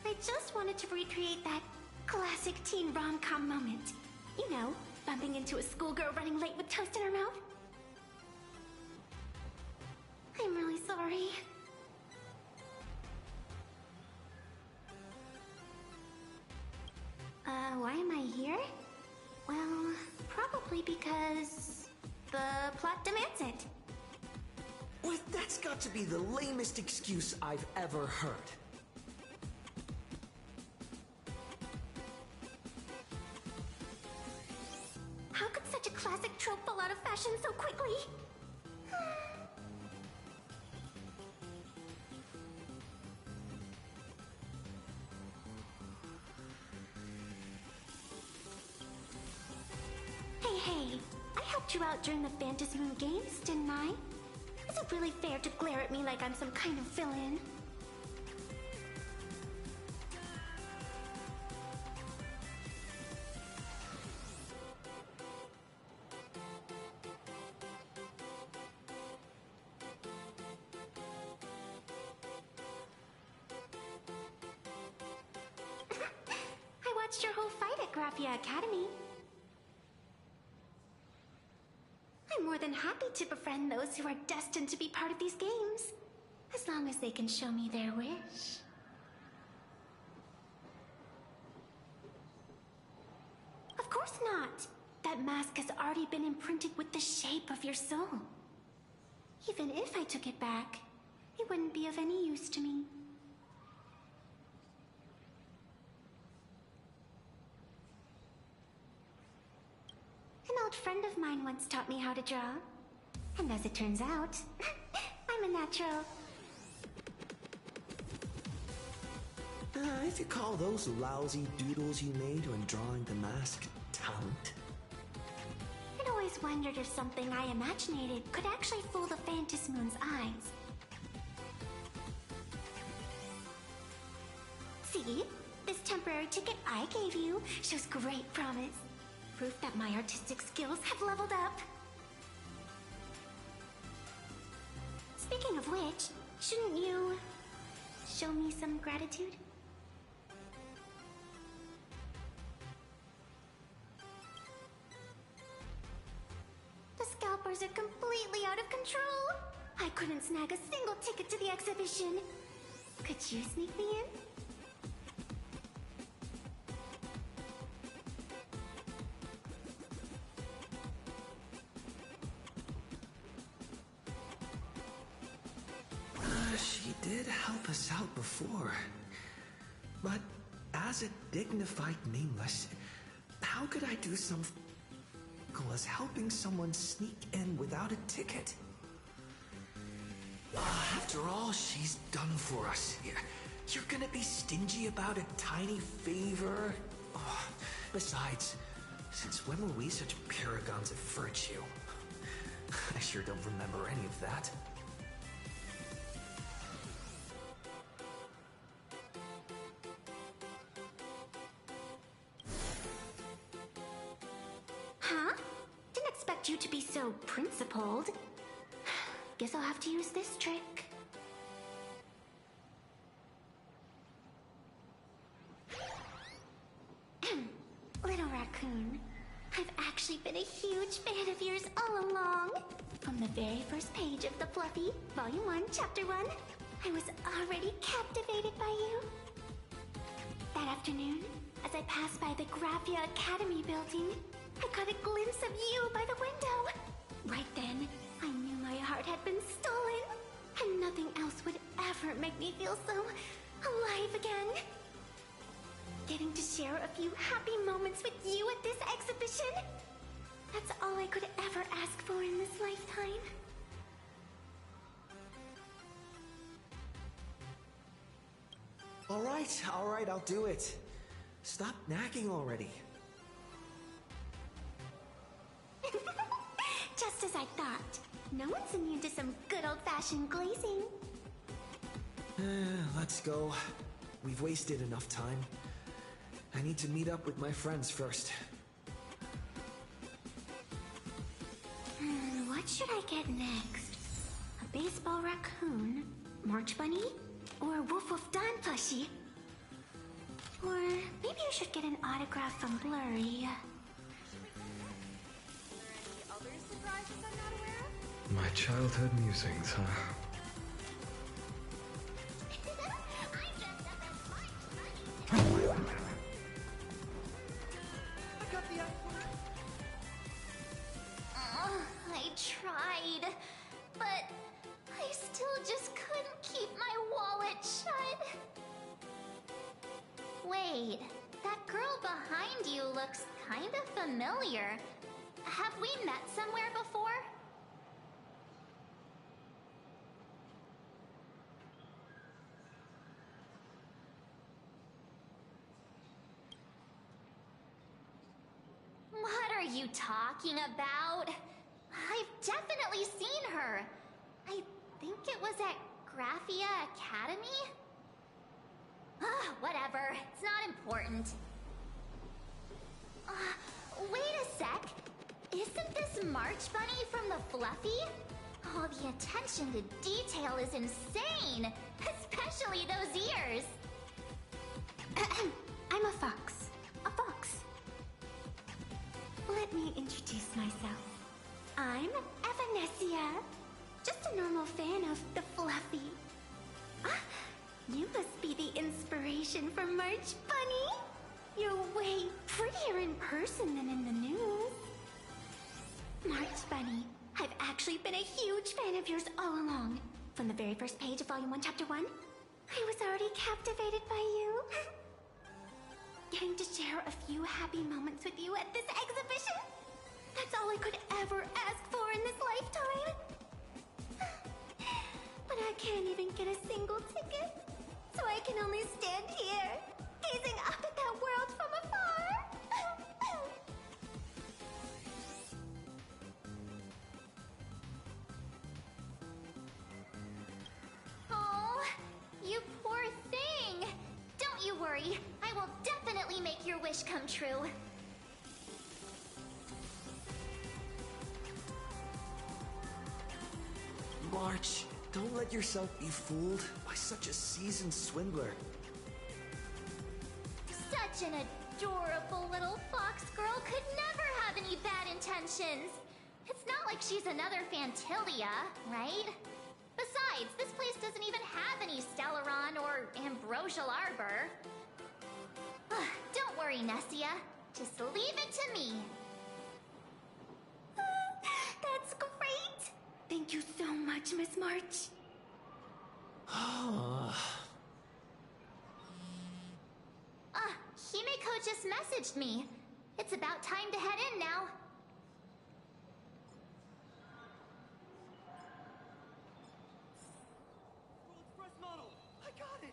I just wanted to recreate that classic teen rom-com moment. You know, bumping into a schoolgirl running late with toast in her mouth. I'm really sorry. Why am I here? Well, probably because the plot demands it. Well, that's got to be the lamest excuse I've ever heard. How could such a classic trope fall out of fashion so quickly? Hey, I helped you out during the Fantasy Moon Games, didn't I? Is it really fair to glare at me like I'm some kind of villain? Graphia Academy. I'm more than happy to befriend those who are destined to be part of these games, as long as they can show me their wish. Of course not! That mask has already been imprinted with the shape of your soul. Even if I took it back, it wouldn't be of any use to me. An old friend of mine once taught me how to draw. And as it turns out, I'm a natural. If you call those lousy doodles you made when drawing the mask talent. I'd always wondered if something I imaginated could actually fool the Phantom Moon's eyes. See? This temporary ticket I gave you shows great promise. Proof that my artistic skills have leveled up. Speaking of which, shouldn't you show me some gratitude? The scalpers are completely out of control. I couldn't snag a single ticket to the exhibition. Could you sneak me in? She did help us out before. But as a dignified nameless, how could I do something as helping someone sneak in without a ticket? After all she's done for us, you're gonna be stingy about a tiny favor? Besides, since when were we such paragons of virtue? I sure don't remember any of that. Huh? Didn't expect you to be so principled. Guess I'll have to use this trick. Little raccoon, I've actually been a huge fan of yours all along. From the very first page of The Fluffy, Volume 1, Chapter 1, I was already captivated by you. That afternoon, as I passed by the Graphia Academy building, I caught a glimpse of you by the window. Right then, I knew my heart had been stolen, and nothing else would ever make me feel so alive again. Getting to share a few happy moments with you at this exhibition, that's all I could ever ask for in this lifetime. All right, I'll do it. Stop nagging already. Just as I thought. No one's immune to some good old-fashioned glazing. Let's go. We've wasted enough time. I need to meet up with my friends first. What should I get next? A baseball raccoon? March bunny? Or Woof Woof Dawn plushie? Or maybe I should get an autograph from Blurry. My childhood musings, huh? I tried, but I still just couldn't keep my wallet shut. Wait, that girl behind you looks kind of familiar. Have we met somewhere before? What are you talking about? I've definitely seen her. I think it was at Graphia Academy? Whatever. It's not important. Wait a sec. Isn't this March Bunny from the Fluffy? Oh, the attention to detail is insane. Especially those ears. I'm a fox. A fox. Let me introduce myself. I'm Evanessia. Just a normal fan of the Fluffy. Ah, you must be the inspiration for March Bunny. You're way prettier in person than in the news. March Bunny, I've actually been a huge fan of yours all along. From the very first page of Volume 1, Chapter 1, I was already captivated by you. Getting to share a few happy moments with you at this exhibition, that's all I could ever ask for in this lifetime. But I can't even get a single ticket, so I can only stand here, gazing up at that world from afar. Oh, you poor thing. Don't you worry. I will definitely make your wish come true. March, don't let yourself be fooled by such a seasoned swindler. Such an adorable little fox girl could never have any bad intentions. It's not like she's another Fantilia, right? Besides, this place doesn't even have any Stellaron or Ambrosial Arbor. Don't worry, Nessia. Just leave it to me. That's great. Thank you so much, Miss March. Himeko just messaged me. It's about time to head in now. Express model! I got it!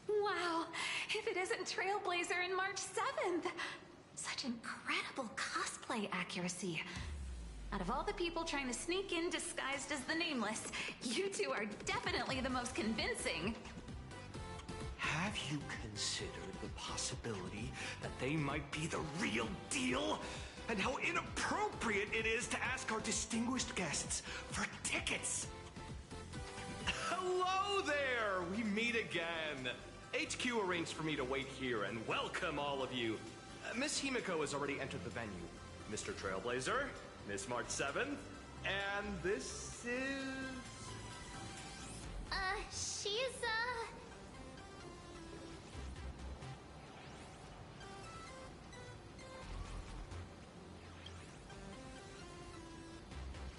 Wow, if it isn't Trailblazer and March 7th! Such incredible cosplay accuracy. Out of all the people trying to sneak in disguised as the Nameless, you two are definitely the most convincing. Have you considered the possibility that they might be the real deal? And how inappropriate it is to ask our distinguished guests for tickets? Hello there! We meet again. HQ arranged for me to wait here and welcome all of you. Miss Himeko has already entered the venue. Mr. Trailblazer, Miss March 7th, and this is... She's,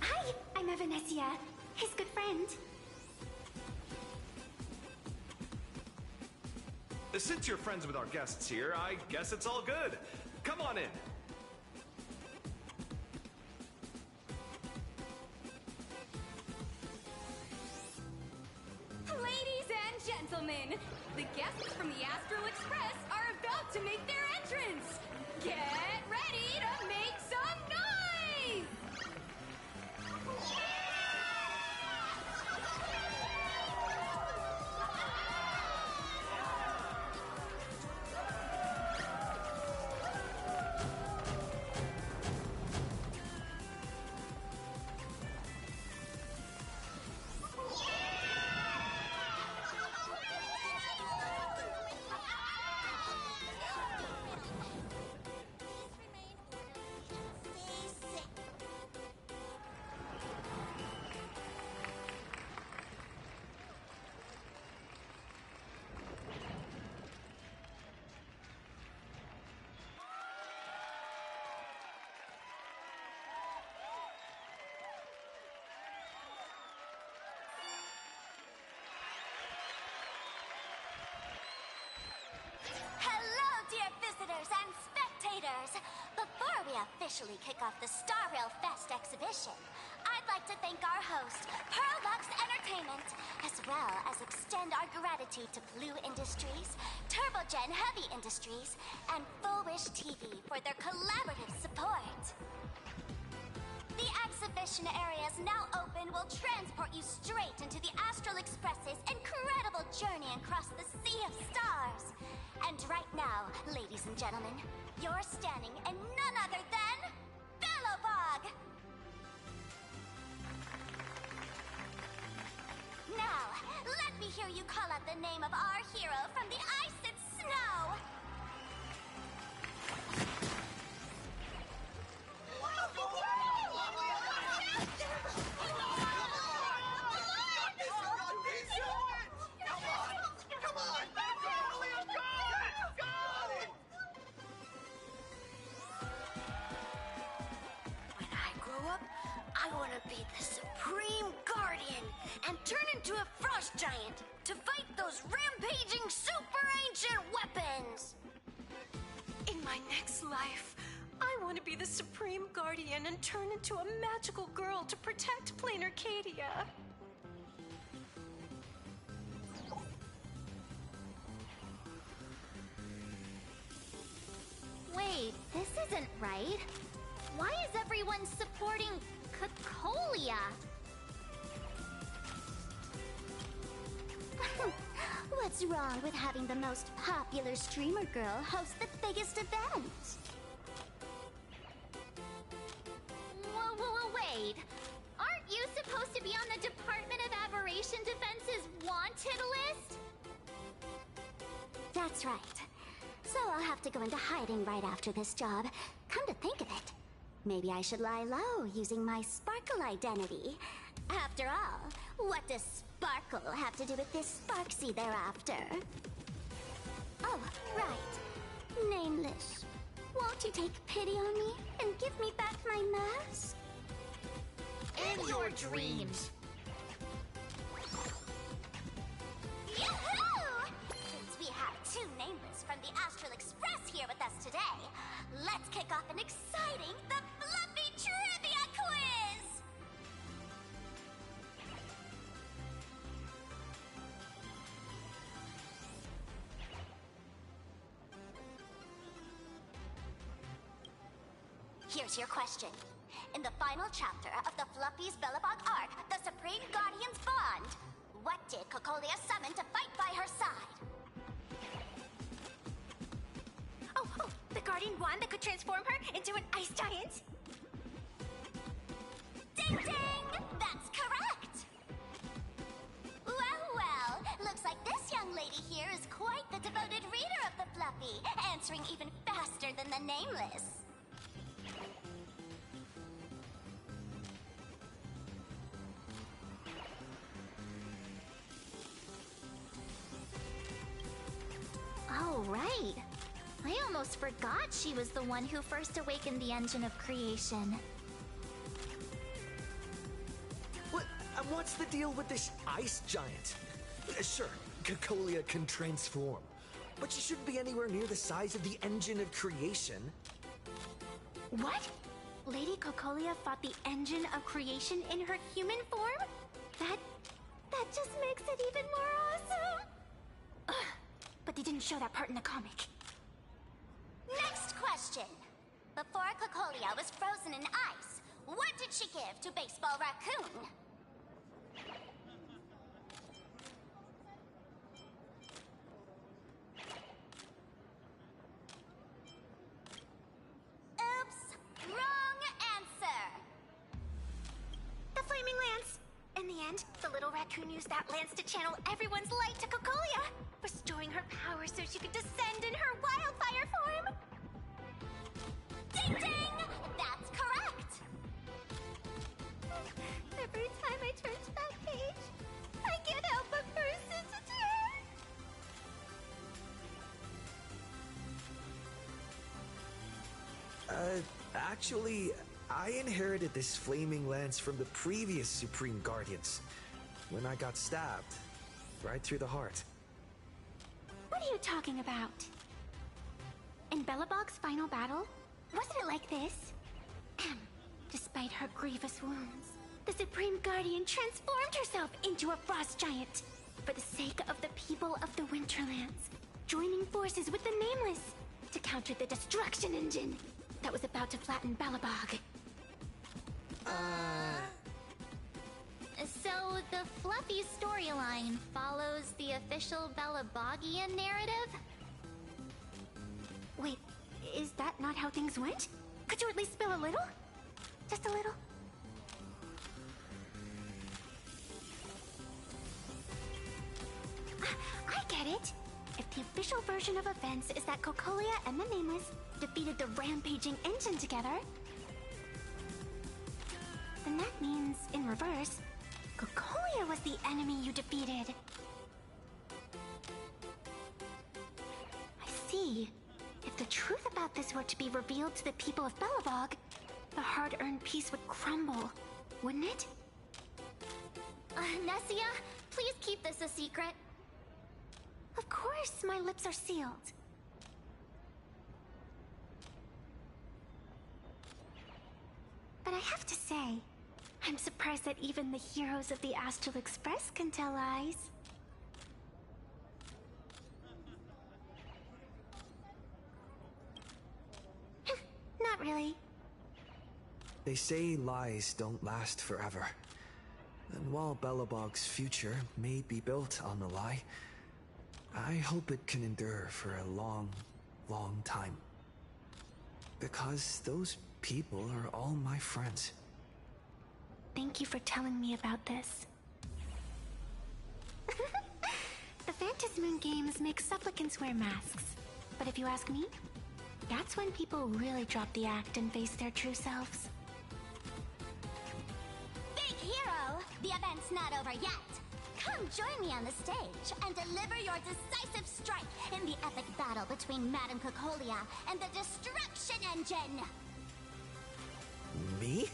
Hi, I'm Evanessia, his good friend. Since you're friends with our guests here, I guess it's all good. Come on in. Ladies and gentlemen, the guests from the Astral Express are about to make their entrance. Get ready to make some noise! And spectators, before we officially kick off the Starrail Fest exhibition, I'd like to thank our host, Pearlux Entertainment, as well as extend our gratitude to Blue Industries, Turbogen Heavy Industries, and Full Wish TV for their collaborative support. The exhibition area is now open will transport you straight into the Astral Express's incredible journey across the Sea of Stars. And right now, ladies and gentlemen, you're standing in none other than Bellowbog! Let me hear you call out the name of our hero from the ice and snow! When I grow up, I want to be the Supreme Guardian and turn into a frost giant to fight those rampaging super ancient weapons! In my next life, I want to be the Supreme Guardian and turn into a magical girl to protect Plain Arcadia. Wait, this isn't right. Why is everyone supporting Cocolia? What's wrong with having the most popular streamer girl host the biggest event? Wait. Aren't you supposed to be on the Department of Aberration Defense's wanted list? That's right. So I'll have to go into hiding right after this job. Come to think of it, maybe I should lie low using my Sparkle identity. After all, what does Sparkle have to do with this Sparksy thereafter? Oh, right. Nameless. Won't you take pity on me and give me back my mask? In your dreams. Yahoo! Since we have two Nameless from the Astral Express here with us today, let's kick off an exciting The Fluffy Trivia Quiz! Here's your question. In the final chapter of the Fluffy's Bellabog arc, the Supreme Guardian's Bond, what did Cocolia summon to fight by her side? Oh, the Guardian wand that could transform her into an ice giant? Ding ding! That's correct! Well, looks like this young lady here is quite the devoted reader of the Fluffy, answering even faster than the Nameless. Oh, right. I almost forgot she was the one who first awakened the engine of creation. What's the deal with this ice giant? Sure, Cocolia can transform, but she shouldn't be anywhere near the size of the engine of creation. What? Lady Cocolia fought the engine of creation in her human form? That just makes it even more awesome! Ugh, but they didn't show that part in the comic. Next question. Before Cocolia was frozen in ice, what did she give to Baseball Raccoon? Oops! Wrong answer! The Flaming Lance! In the end, the little raccoon used that lance to channel everyone's light to Cocolia, restoring her power so she could descend in her wildfire form! Ding ding! That's correct! Every time I turn to that page, I can't help but burst into tears! Actually, I inherited this flaming lance from the previous Supreme Guardians when I got stabbed right through the heart. What are you talking about? In Bellabog's final battle, wasn't it like this? Despite her grievous wounds, the Supreme Guardian transformed herself into a frost giant for the sake of the people of the Winterlands, joining forces with the Nameless to counter the destruction engine that was about to flatten Bellabog. So the Fluffy storyline follows the official Bellabogian narrative? Wait, is that not how things went? Could you at least spill a little? Just a little? I get it. If the official version of events is that Cocolia and the Nameless defeated the rampaging engine together, then that means, in reverse, Cocolia was the enemy you defeated. I see. If the truth about this were to be revealed to the people of Belobog, the hard-earned peace would crumble, wouldn't it? Nessia, please keep this a secret. Of course, my lips are sealed. But I have to say, I'm surprised that even the heroes of the Astral Express can tell lies. Not really. They say lies don't last forever. And while Belobog's future may be built on a lie, I hope it can endure for a long, long time. Because those people are all my friends. Thank you for telling me about this. The Phantasmoon games make supplicants wear masks. But if you ask me, that's when people really drop the act and face their true selves. Big hero! The event's not over yet! Come join me on the stage and deliver your decisive strike in the epic battle between Madame Cocolia and the Destruction Engine! Me?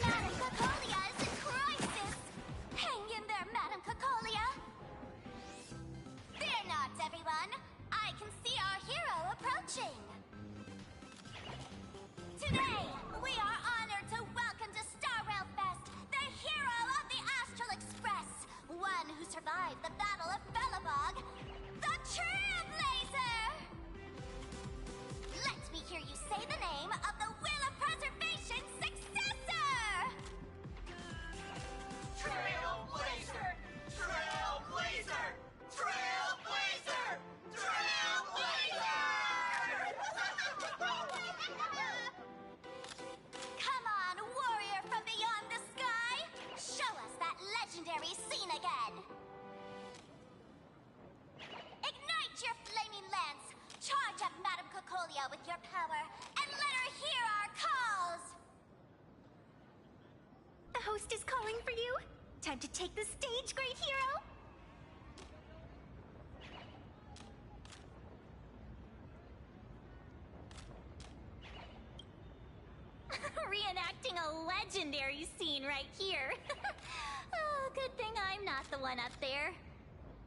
Madame Cocolia is in crisis! Hang in there, Madame Cocolia! Fear not, everyone! I can see our hero approaching! Today, we are honored to welcome to Starrail Fest the hero of the Astral Express, one who survived the Battle of Belobog, the Trailblazer! Let me hear you say the name of the Will of Preservation successor! Trailblazer! Trailblazer! Trailblazer! Come on, warrior from beyond the sky! Show us that legendary scene again! Ignite your flaming lance! Charge up Madame Cocolia with your power, and let her hear our calls! The host is calling for you. Time to take the stage, great hero! Reenacting a legendary scene right here. Oh, good thing I'm not the one up there.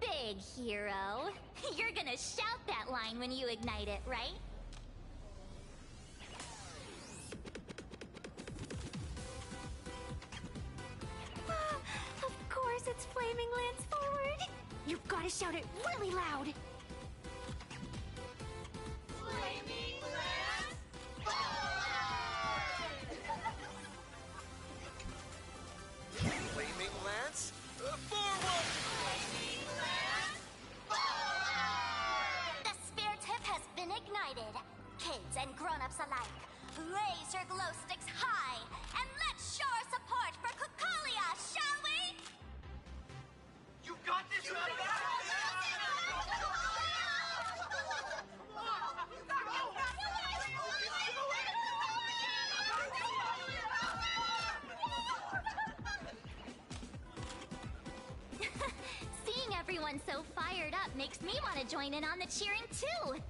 Big hero. You're gonna shout that line when you ignite it, right? Of course, it's Flaming Lance forward. You've got to shout it really loud. Flaming Lance forward! Flaming Lance? Forward! Flaming Lance forward! The spirit tip has been ignited. Kids and grown-ups alike, raise your glow sticks high, and let's show our support for Cocolia, shall we? You got this, Seeing everyone so fired up makes me want to join in on the cheering too.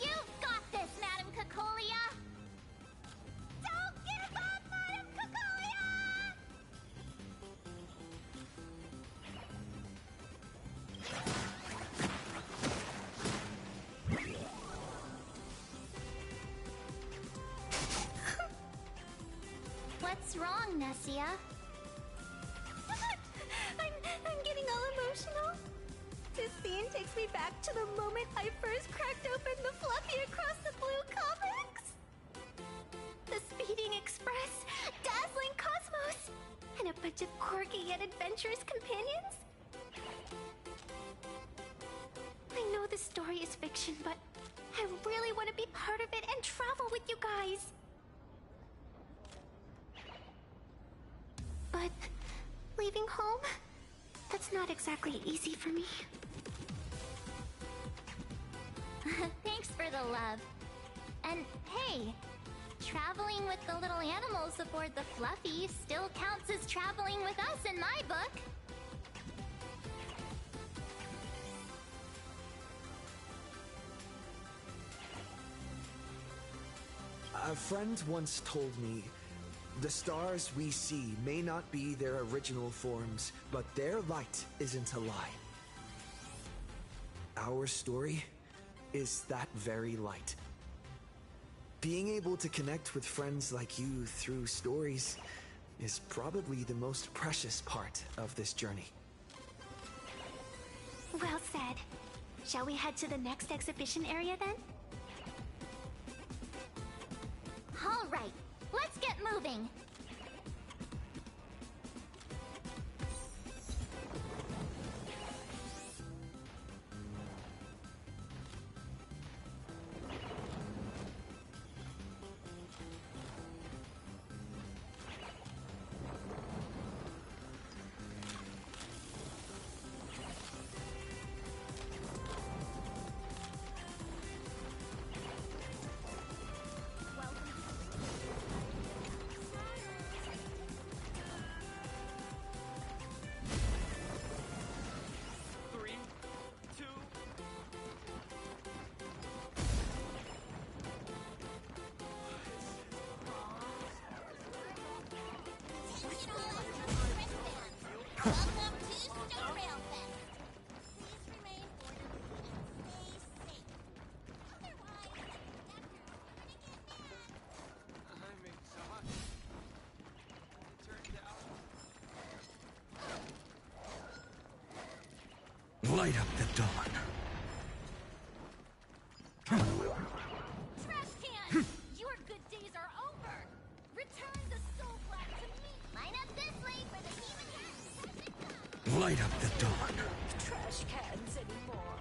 You've got this, Madame Cocolia! Don't give up, Madame Cocolia! What's wrong, Nessia? Amicia. I'm getting all emotional. This scene takes me back to the moment I first cracked open the Fluffy Across the Blue comics. The Speeding Express, Dazzling Cosmos, and a bunch of quirky yet adventurous companions. I know the story is fiction, but I really want to be part of it and travel with you guys. But leaving home, that's not exactly easy for me. Thanks for the love. And hey, traveling with the little animals aboard the Fluffy still counts as traveling with us in my book. A friend once told me, the stars we see may not be their original forms, but their light isn't a lie. Our story is that very light. Being able to connect with friends like you through stories is probably the most precious part of this journey. Well said. Shall we head to the next exhibition area then? All right, let's get moving. Welcome to Starrail Fest. Please remain orderly and stay safe. Otherwise, I'm exhausted. It turned out. Light up the dawn. Trash can! Your good days are over! Return the soul black to me! Line up this way for the demon cat. Light up the dawn. Trash cans anymore.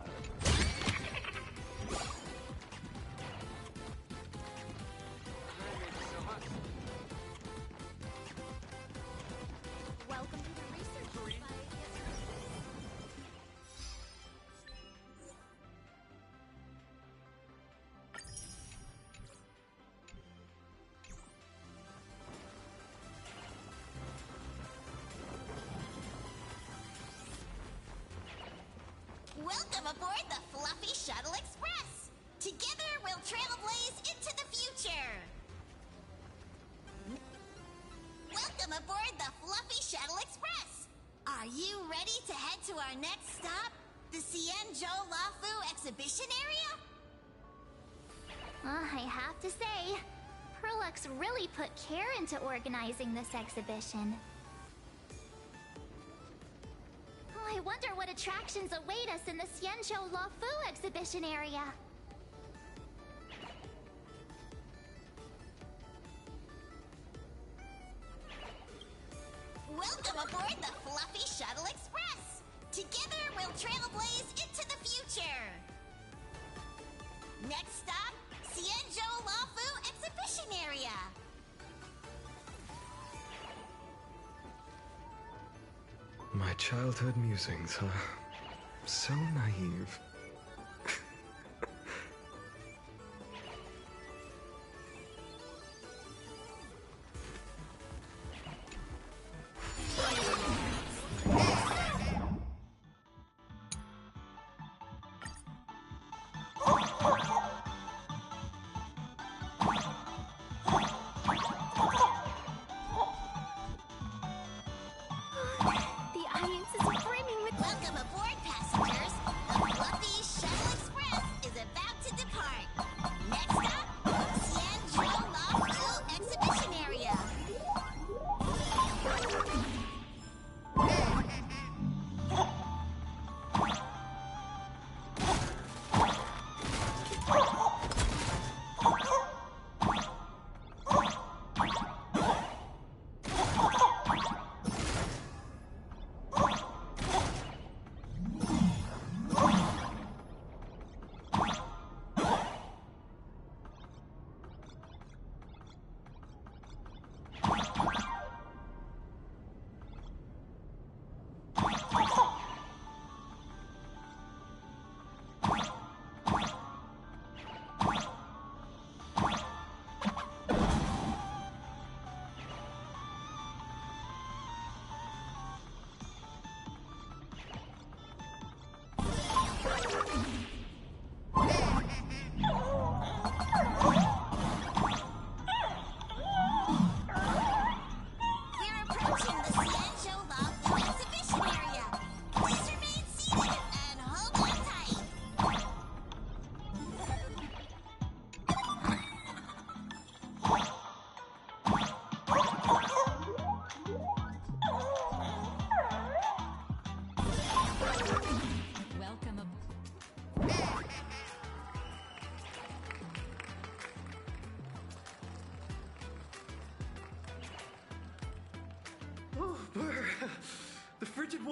Welcome to the research society. Welcome aboard the Fluffy Shuttle Express! Together, we'll trailblaze into the future! Welcome aboard the Fluffy Shuttle Express! Are you ready to head to our next stop? The Cienjo Lafu exhibition area? I have to say, Perlux really put care into organizing this exhibition. I wonder what attractions await us in the Cienjo Lafu exhibition area. Welcome aboard the Fluffy Shuttle Express! Together, we'll trailblaze into the future! Next stop, Cienjo Lafu exhibition area! My childhood musings, huh? So naive. The audience is brimming with... Welcome aboard, passengers! The Fluffy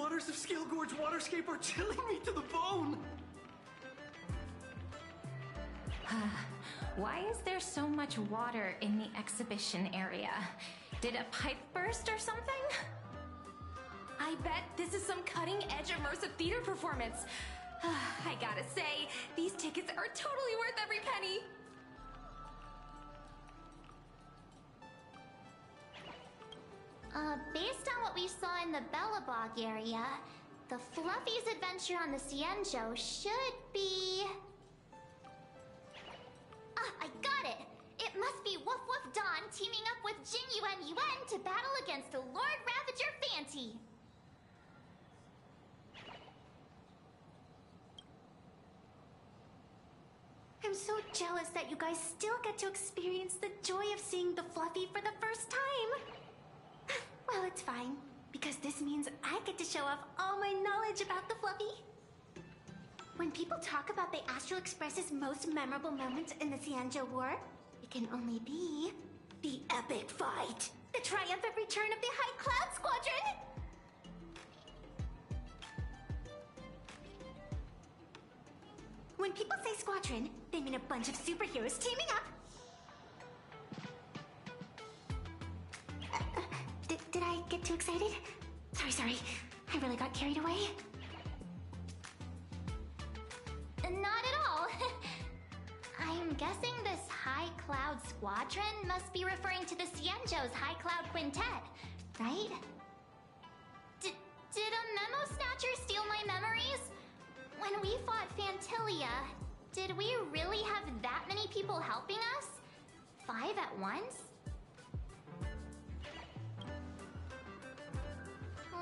waters of Scale Gorge Waterscape are chilling me to the bone! Why is there so much water in the exhibition area? Did a pipe burst or something? I bet this is some cutting-edge immersive theater performance. I gotta say, these tickets are totally worth every penny. Based on what we saw in the Bellabog area, the Fluffy's adventure on the Cienjo should be... Ah, I got it! It must be Woof Woof Dawn teaming up with Jin Yuan Yuan to battle against the Lord Ravager Fanti. I'm so jealous that you guys still get to experience the joy of seeing the Fluffy for the first time. Well, it's fine, because this means I get to show off all my knowledge about the Fluffy. When people talk about the Astral Express's most memorable moment in the Cienjo War, it can only be the epic fight, the triumphant return of the High Cloud Squadron! When people say squadron, they mean a bunch of superheroes teaming up. Did I get too excited? Sorry. I really got carried away. Not at all. I'm guessing this High Cloud Squadron must be referring to the Cienjo's High Cloud Quintet, right? Did a Memo Snatcher steal my memories? When we fought Fantilia, did we really have that many people helping us? 5 at once?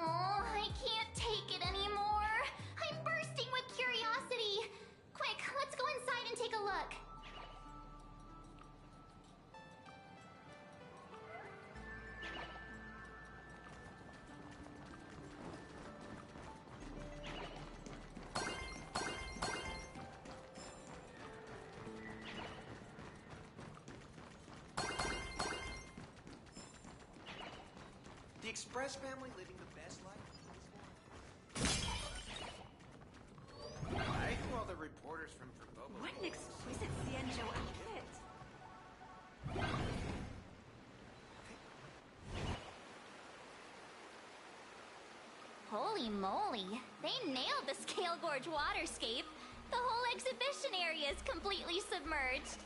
Oh, I can't take it anymore. I'm bursting with curiosity. Quick, let's go inside and take a look. The Express family living the best life. Why do all the reporters from Verbobo? What an exquisite Cienjo outfit! Holy moly, they nailed the Scale Gorge Waterscape. The whole exhibition area is completely submerged.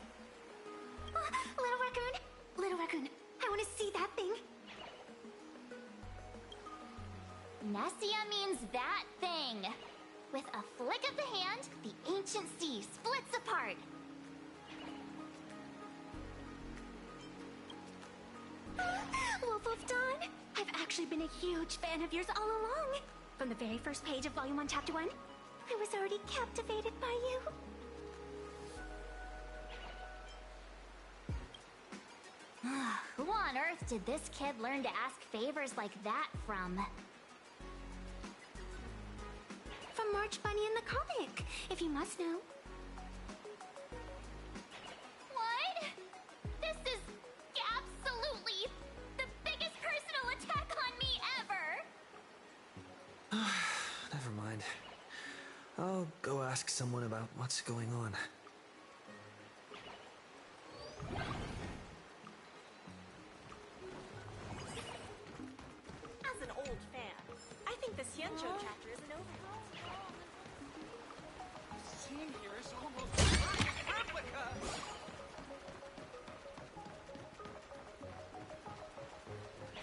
Little Raccoon, I want to see that thing. Nessia means that thing. With a flick of the hand, the ancient sea splits apart. Wolf of Dawn, I've actually been a huge fan of yours all along. From the very first page of Volume 1, Chapter 1, I was already captivated by you. Who on earth did this kid learn to ask favors like that from? From March Bunny in the comic, if you must know. What? This is absolutely the biggest personal attack on me ever! Never mind. I'll go ask someone about what's going on. As an old fan, I think the Cienjo chapter is an overhaul. Scene here is almost a replica.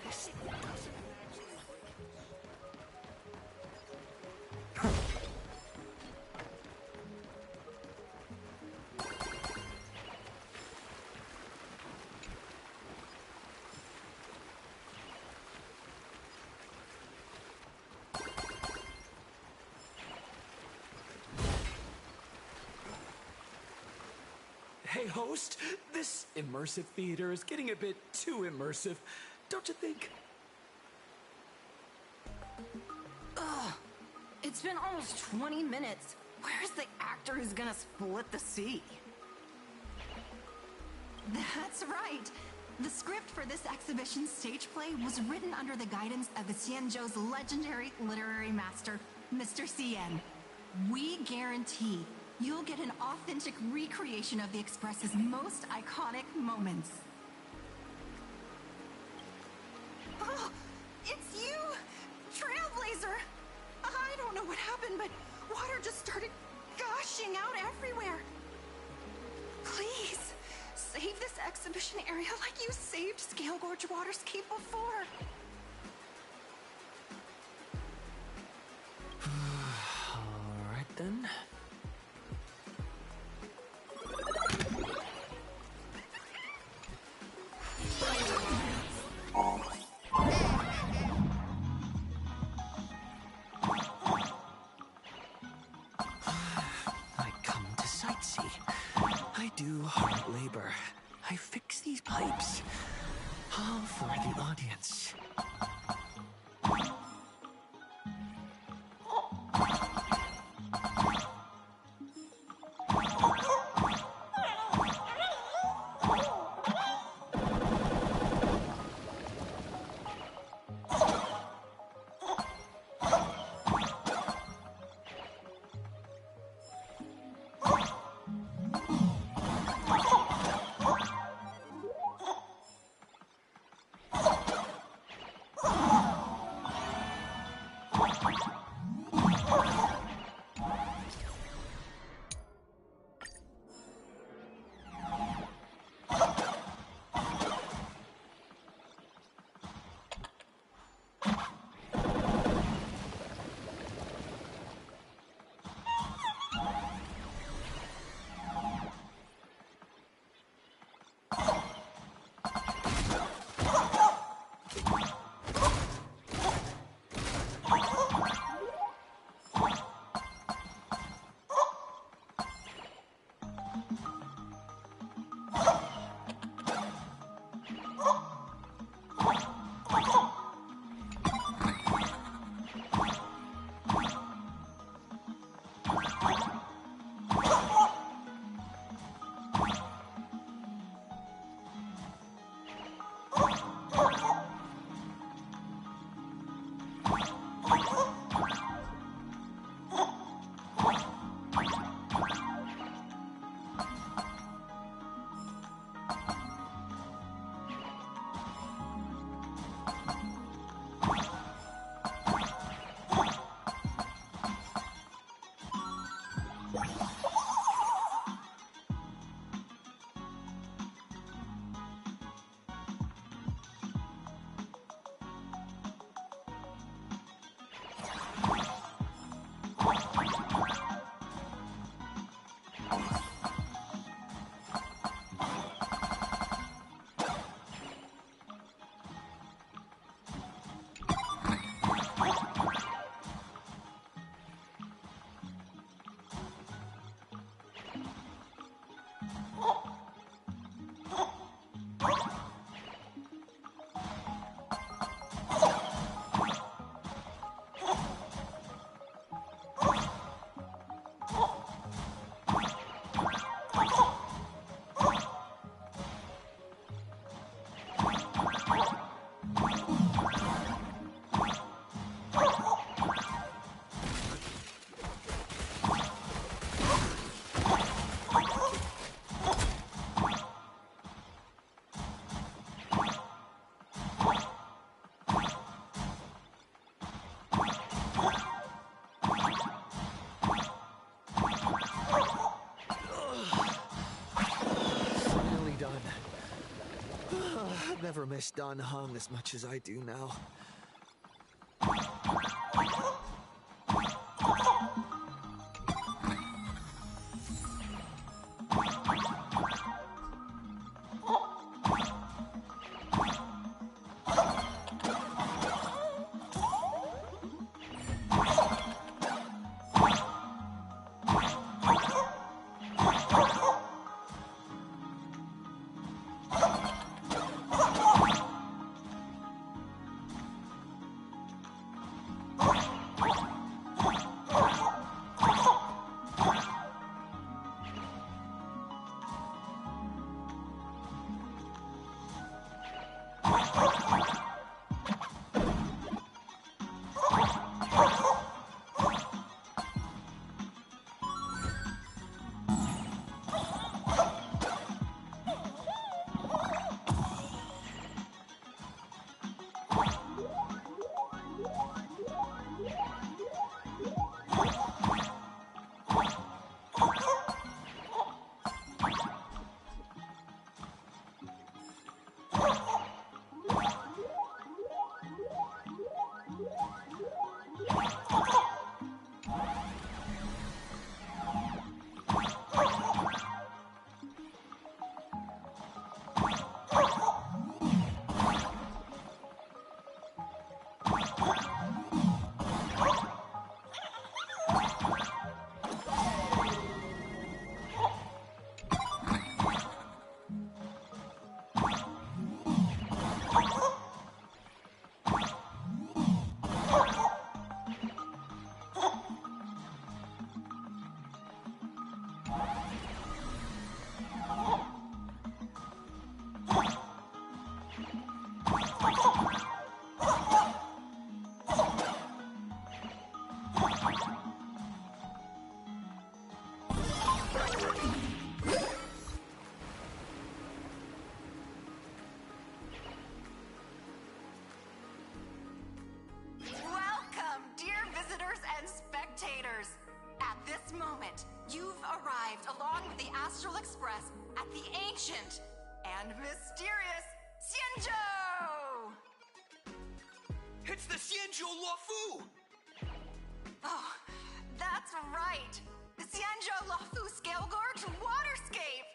This doesn't actually Hey, host, this immersive theater is getting a bit too immersive, don't you think? Ugh! It's been almost 20 minutes. Where's the actor who's gonna split the sea? That's right. The script for this exhibition stage play was written under the guidance of the Xianzhou's legendary literary master, Mr. Xian. We guarantee you'll get an authentic recreation of the Express's most iconic moments. Oh, it's you! Trailblazer! I don't know what happened, but water just started gushing out everywhere. Please, save this exhibition area like you saved Scale Gorge Waterscape before. Alright then. I come to sightsee. I do hard labor. I fix these pipes. All for the audience. Never miss Dan Heng as much as I do now. Welcome, dear visitors and spectators. At this moment, you've arrived along with the Astral Express at the ancient and mysterious Xianzhou! It's the Xianzhou Luofu! Oh, that's right. The Xianzhou Luofu Scale Gorge Waterscape!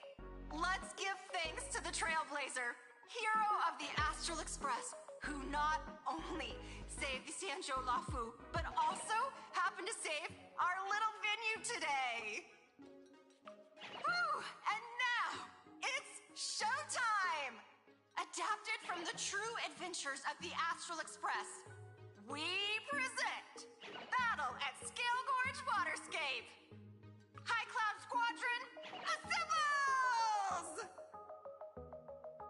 Let's give thanks to the Trailblazer, hero of the Astral Express, who not only saved the Xianzhou Luofu, but also happened to save our little venue today. Woo! And now, it's showtime! Adapted from the true adventures of the Astral Express, we present Battle at Scale Gorge Waterscape! High Cloud Squadron, assembles!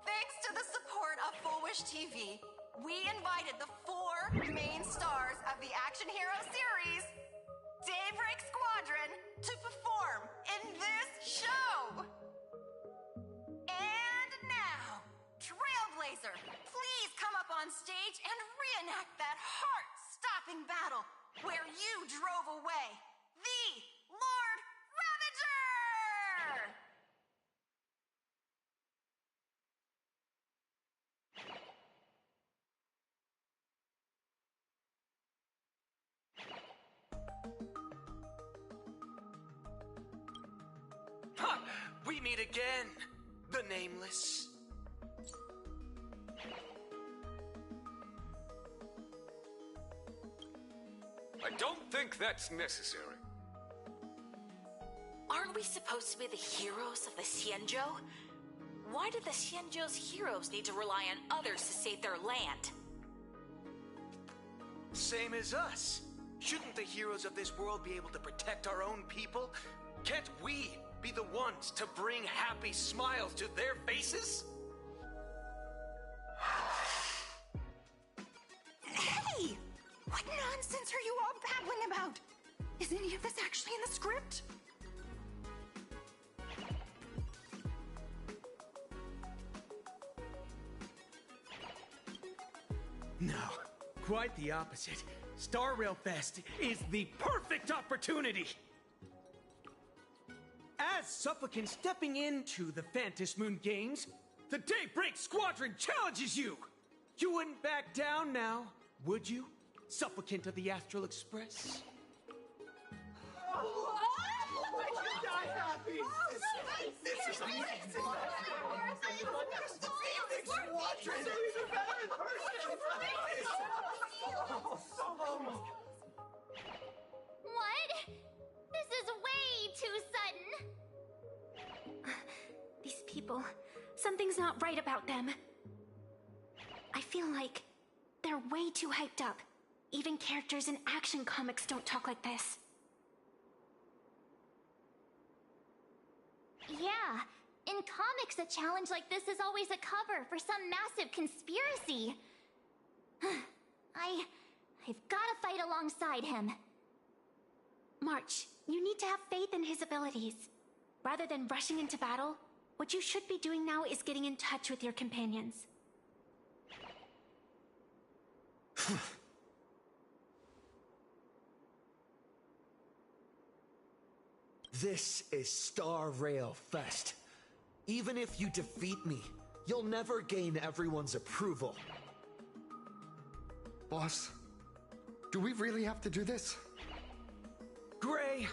Thanks to the support of Full Wish TV, we invited the 4 main stars of the action hero series, Daybreak Squadron, to perform in this show. And now, Trailblazer, please come up on stage and reenact that heart-stopping battle where you drove away the Lord Ravager! Ha! We meet again, the Nameless. I don't think that's necessary. Aren't we supposed to be the heroes of the Xianzhou? Why do the Xianzhou's heroes need to rely on others to save their land? Same as us. Shouldn't the heroes of this world be able to protect our own people? Can't we be the ones to bring happy smiles to their faces? Hey! What nonsense are you all babbling about? Is any of this actually in the script? No, quite the opposite. Starrail Fest is the perfect opportunity! As Supplicant stepping into the Phantom Moon Games, the Daybreak Squadron challenges you! You wouldn't back down now, would you? Supplicant of the Astral Express? This is amazing! What? This is way too sudden. These people, something's not right about them. I feel like they're way too hyped up. Even characters in action comics don't talk like this. Yeah, in comics a challenge like this is always a cover for some massive conspiracy. I've gotta fight alongside him. March, you need to have faith in his abilities. Rather than rushing into battle, what you should be doing now is getting in touch with your companions. This is Starrail Fest. Even if you defeat me, you'll never gain everyone's approval. Boss, do we really have to do this? Gray,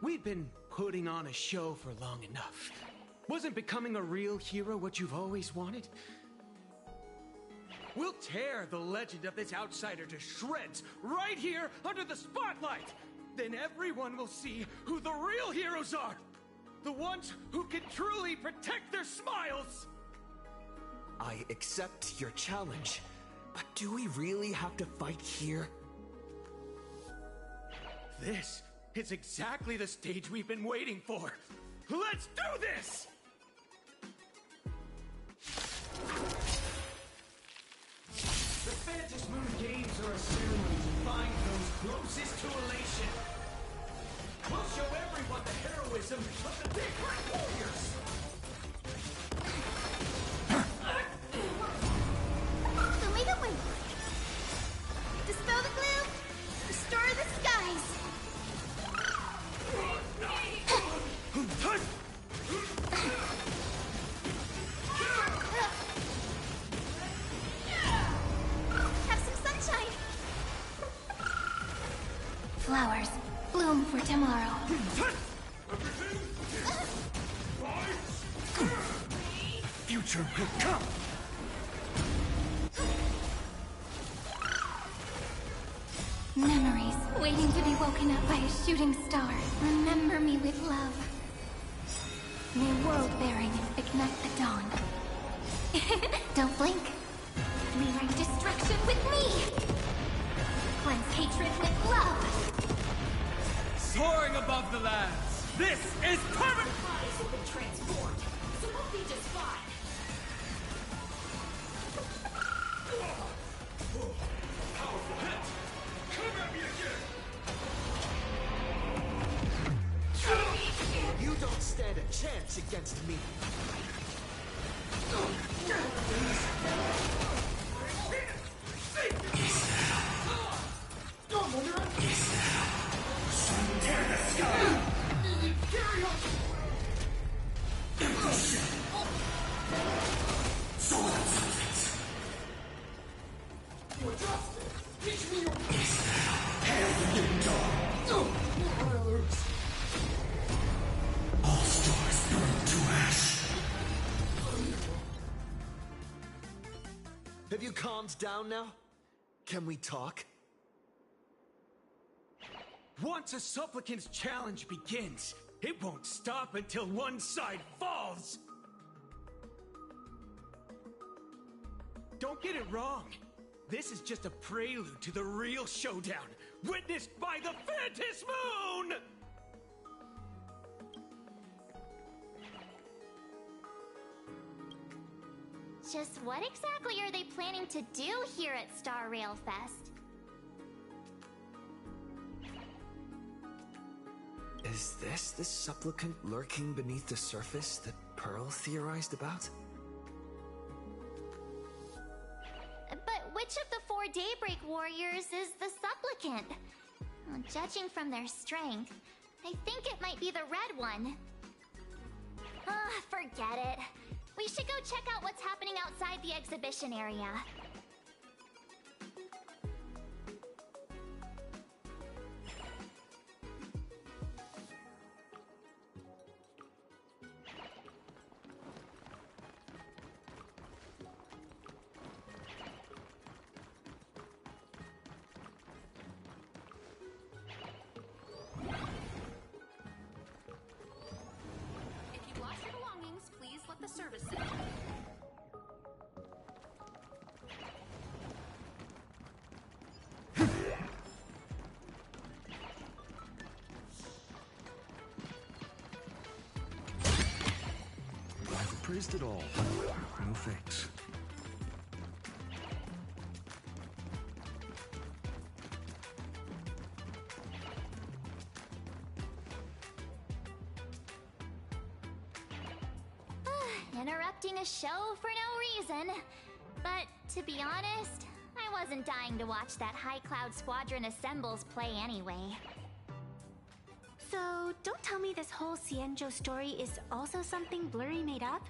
we've been putting on a show for long enough. Wasn't becoming a real hero what you've always wanted? We'll tear the legend of this outsider to shreds right here under the spotlight! Then everyone will see who the real heroes are! The ones who can truly protect their smiles! I accept your challenge, but do we really have to fight here? This is exactly the stage we've been waiting for! Let's do this! The Phantom Moon Games are a ceremony to find those closest to elation. We'll show everyone the heroism of the Big Red Warriors! So make it win. Dispel the gloom. Restore the skies. Have some sunshine. Flowers, bloom for tomorrow. Future will come! Memories waiting to be woken up by a shooting star. Remember me with love. May world-bearing ignite the dawn. Don't blink. Rewrite destruction with me. Cleanse hatred with love. Soaring above the lands, this is perfect! Bodies have been transformed, so we'll be just fine. Powerful hit! Come at me again! You don't stand a chance against me. Tear the sky! Carry on! Solar substance! You adjust it! Teach me your... Hail the new dawn! All stars burn to ash! Have you calmed down now? Can we talk? Once a supplicant's challenge begins, it won't stop until one side falls! Don't get it wrong. This is just a prelude to the real showdown, witnessed by the Phantom Moon! Just what exactly are they planning to do here at Starrail Fest? Is this the supplicant lurking beneath the surface that Pearl theorized about? But which of the 4 Daybreak Warriors is the supplicant? Well, judging from their strength, I think it might be the red one. Ah, forget it. We should go check out what's happening outside the exhibition area. If you've lost your belongings, please let the service know. I've appraised it all. No thanks. Interrupting a show for no reason. But to be honest, I wasn't dying to watch that High Cloud Squadron Assembles play anyway. So, don't tell me this whole Xianzhou story is also something Blurry made up?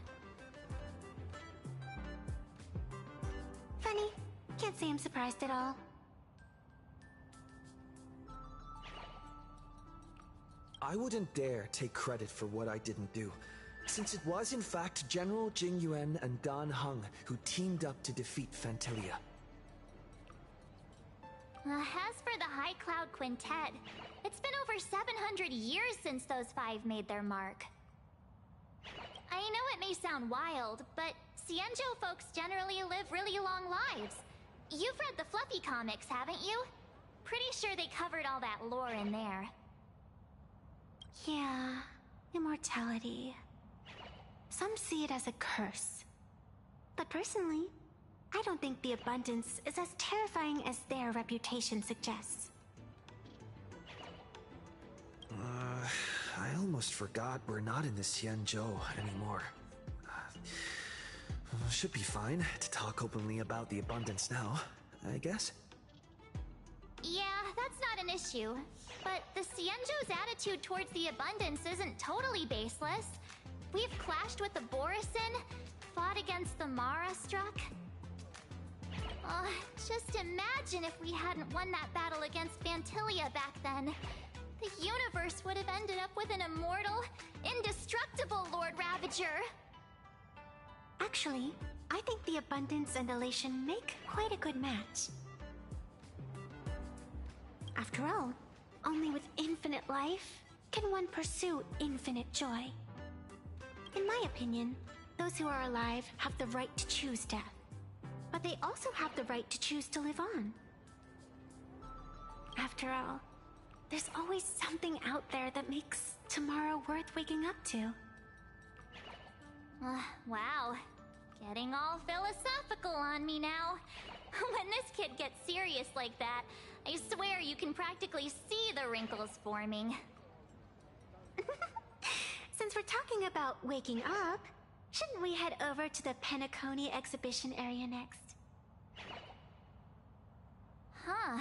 Funny. Can't say I'm surprised at all. I wouldn't dare take credit for what I didn't do, since it was in fact General Jing Yuan and Dan Heng who teamed up to defeat Fantilia. As for the High Cloud Quintet, it's been over 700 years since those five made their mark. I know it may sound wild, but Xianzhou folks generally live really long lives. You've read the Fluffy comics, haven't you? Pretty sure they covered all that lore in there. Yeah, immortality. Some see it as a curse. But personally, I don't think the abundance is as terrifying as their reputation suggests. I almost forgot we're not in the Xianzhou anymore. Should be fine to talk openly about the abundance now, I guess. Yeah, that's not an issue. But the Xianzhou's attitude towards the abundance isn't totally baseless. We've clashed with the Borisin, fought against the Mara struck. Just imagine if we hadn't won that battle against Fantilia back then. The universe would have ended up with an immortal, indestructible Lord Ravager. Actually, I think the abundance and elation make quite a good match. After all, only with infinite life can one pursue infinite joy. In my opinion, those who are alive have the right to choose death. But they also have the right to choose to live on. After all, there's always something out there that makes tomorrow worth waking up to. Wow. Getting all philosophical on me now. When this kid gets serious like that, I swear you can practically see the wrinkles forming. Since we're talking about waking up, shouldn't we head over to the Penacony exhibition area next? Huh.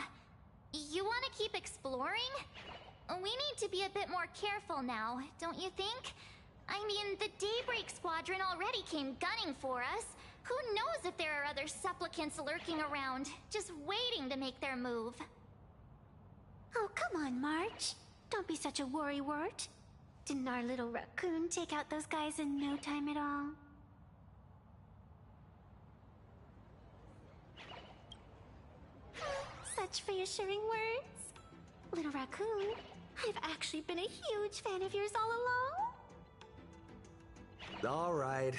You want to keep exploring? We need to be a bit more careful now, don't you think? I mean, the Daybreak Squadron already came gunning for us. Who knows if there are other supplicants lurking around, just waiting to make their move. Oh, come on, March. Don't be such a worrywart. Didn't our little raccoon take out those guys in no time at all? Such reassuring words. Little raccoon, I've actually been a huge fan of yours all along. All right.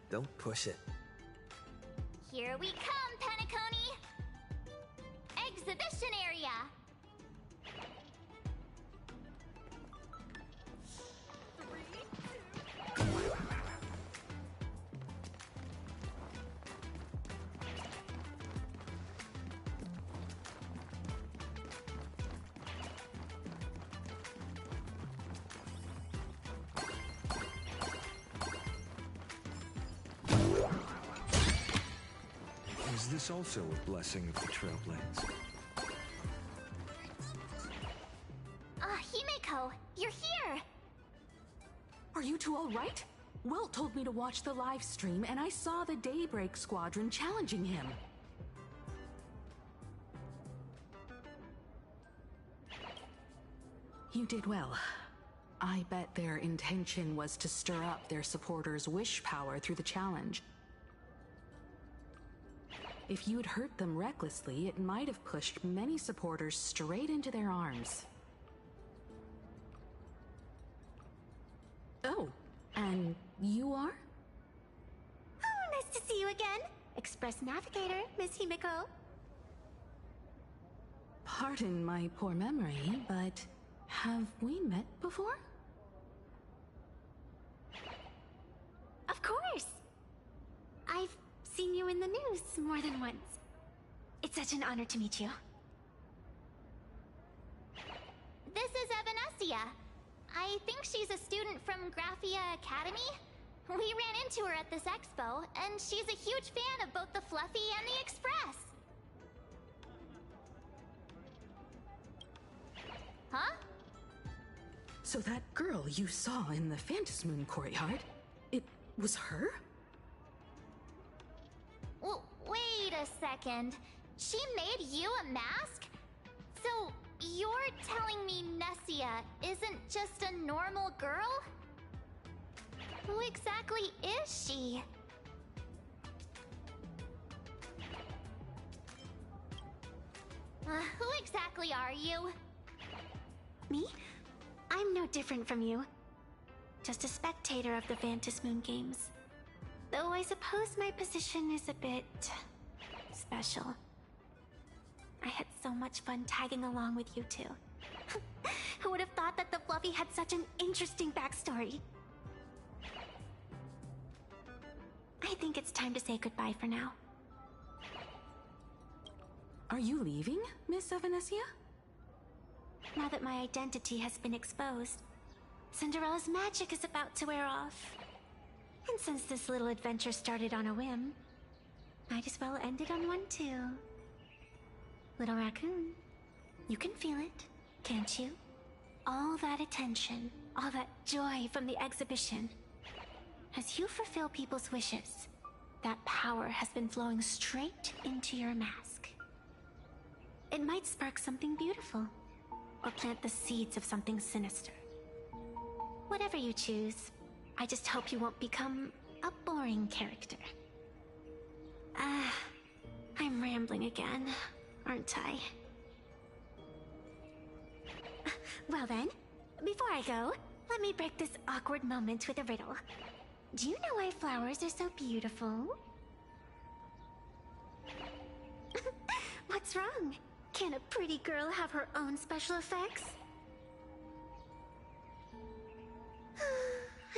Don't push it. Here we come, Penacony! Exhibition area! Is this also a blessing of the Trailblades? Himeko, you're here! Are you two all right? Welt told me to watch the live stream, and I saw the Daybreak Squadron challenging him. You did well. I bet their intention was to stir up their supporters' wish power through the challenge. If you'd hurt them recklessly, it might have pushed many supporters straight into their arms. Oh, and you are? Oh, nice to see you again. Express Navigator, Miss Himeko. Pardon my poor memory, but have we met before? Of course! I've seen you in the news more than once. It's such an honor to meet you. This is Evanescia. I think she's a student from Graphia Academy. We ran into her at this expo, and she's a huge fan of both the Fluffy and the Express. Huh? So that girl you saw in the Phantom Moon courtyard, it was her? Well, wait a second. She made you a mask? So, you're telling me Nessia isn't just a normal girl? Who exactly is she? Who exactly are you? Me? I'm no different from you. Just a spectator of the Phantom Moon games. Though I suppose my position is a bit special. I had so much fun tagging along with you two. Who would have thought that the Fluffy had such an interesting backstory? I think it's time to say goodbye for now. Are you leaving, Miss Evanescia? Now that my identity has been exposed, Cinderella's magic is about to wear off. And since this little adventure started on a whim, might as well end it on one too. Little Raccoon, you can feel it, can't you? All that attention, all that joy from the exhibition. As you fulfill people's wishes, that power has been flowing straight into your mask. It might spark something beautiful, or plant the seeds of something sinister. Whatever you choose, I just hope you won't become a boring character. I'm rambling again, aren't I? Well then, before I go, let me break this awkward moment with a riddle. Do you know why flowers are so beautiful? What's wrong? Can a pretty girl have her own special effects?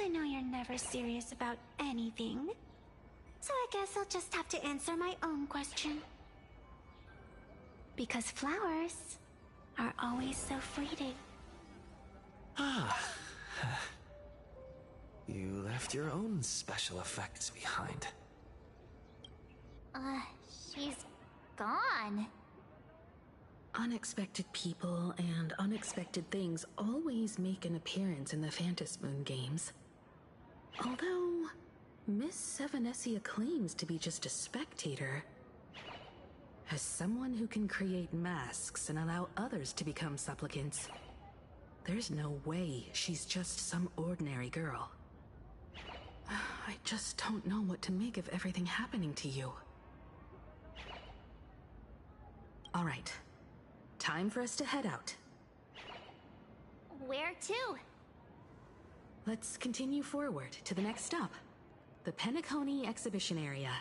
I know you're never serious about anything, so I guess I'll just have to answer my own question. Because flowers are always so fleeting. You left your own special effects behind. She's gone. Unexpected people and unexpected things always make an appearance in the Phantom Moon games. Although, Miss Evanescia claims to be just a spectator. As someone who can create masks and allow others to become supplicants, there's no way she's just some ordinary girl. I just don't know what to make of everything happening to you. All right. Time for us to head out. Where to? Let's continue forward to the next stop. The Penacony exhibition area.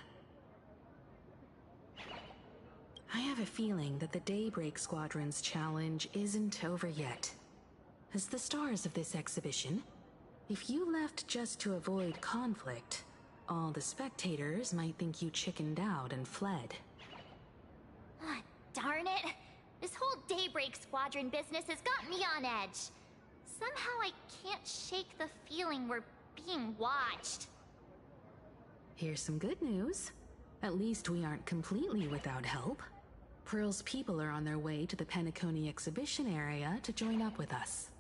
I have a feeling that the Daybreak Squadron's challenge isn't over yet. As the stars of this exhibition, if you left just to avoid conflict, all the spectators might think you chickened out and fled. Darn it! This whole Daybreak Squadron business has got me on edge. Somehow I can't shake the feeling we're being watched. Here's some good news. At least we aren't completely without help. Pearl's people are on their way to the Penacony exhibition area to join up with us.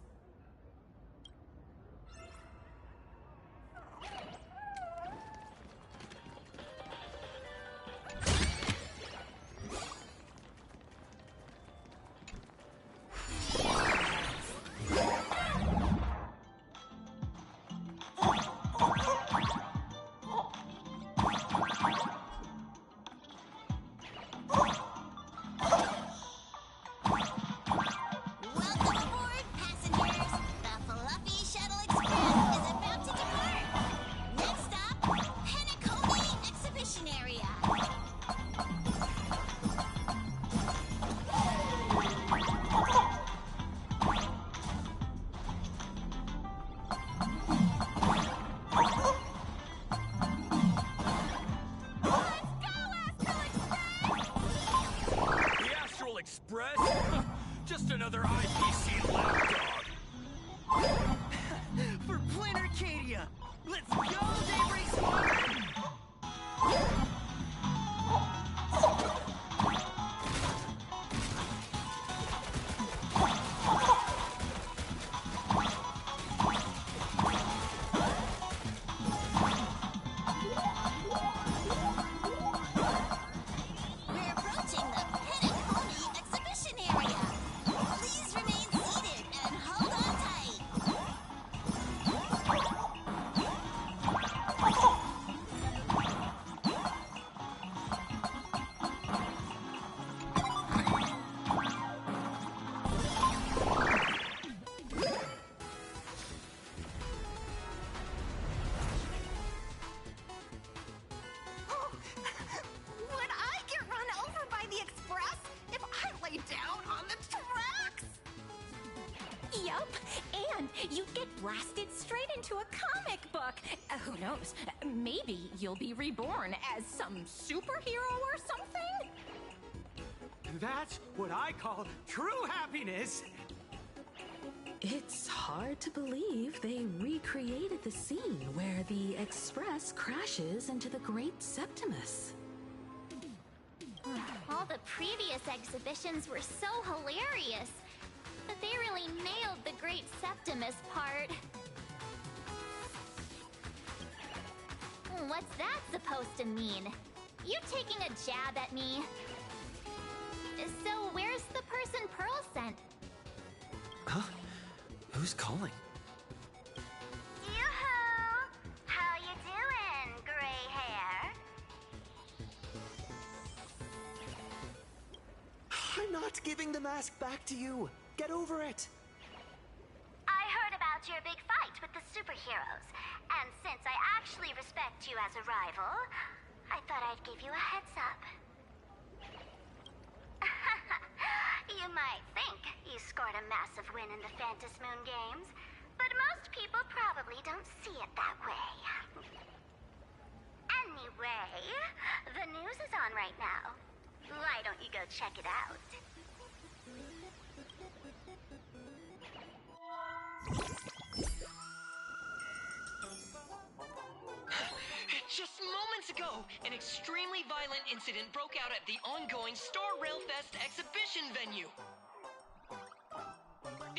Just another IPC lapdog. For Planet Arcadia! Let's go, Daybreak Squadron! you'd get blasted straight into a comic book. Who knows? Maybe you'll be reborn as some superhero or something? That's what I call true happiness! It's hard to believe they recreated the scene where the Express crashes into the Great Septimus. All the previous exhibitions were so hilarious, but they really nailed the Great Septimus part. What's that supposed to mean? You taking a jab at me? So where's the person Pearl sent? Huh? Who's calling? Yoo-hoo! How you doing, gray hair? I'm not giving the mask back to you. Get over it. I heard about your big fight with the superheroes, and since I actually respect you as a rival, I thought I'd give you a heads up. You might think you scored a massive win in the Phantom Moon Games, but most people probably don't see it that way. Anyway, the news is on right now. Why don't you go check it out? Just moments ago, an extremely violent incident broke out at the ongoing Starrail Fest exhibition venue.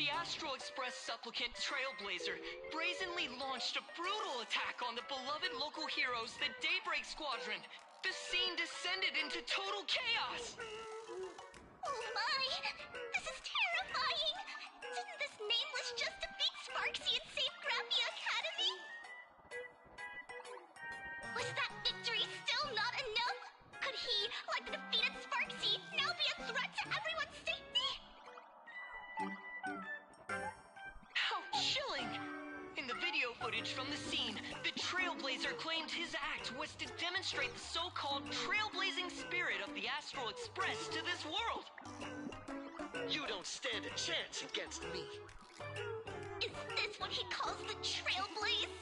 The Astral Express supplicant Trailblazer brazenly launched a brutal attack on the beloved local heroes, the Daybreak Squadron. The scene descended into total chaos. Oh my! This is terrifying! Didn't this nameless just defeat Sparksy and save Graphia Academy? Was that victory still not enough? Could he, like the defeated Sparksy, now be a threat to everyone's safety? How chilling! In the video footage from the scene, the Trailblazer claimed his act was to demonstrate the so-called trailblazing spirit of the Astral Express to this world. You don't stand a chance against me. Is this what he calls the Trailblaze?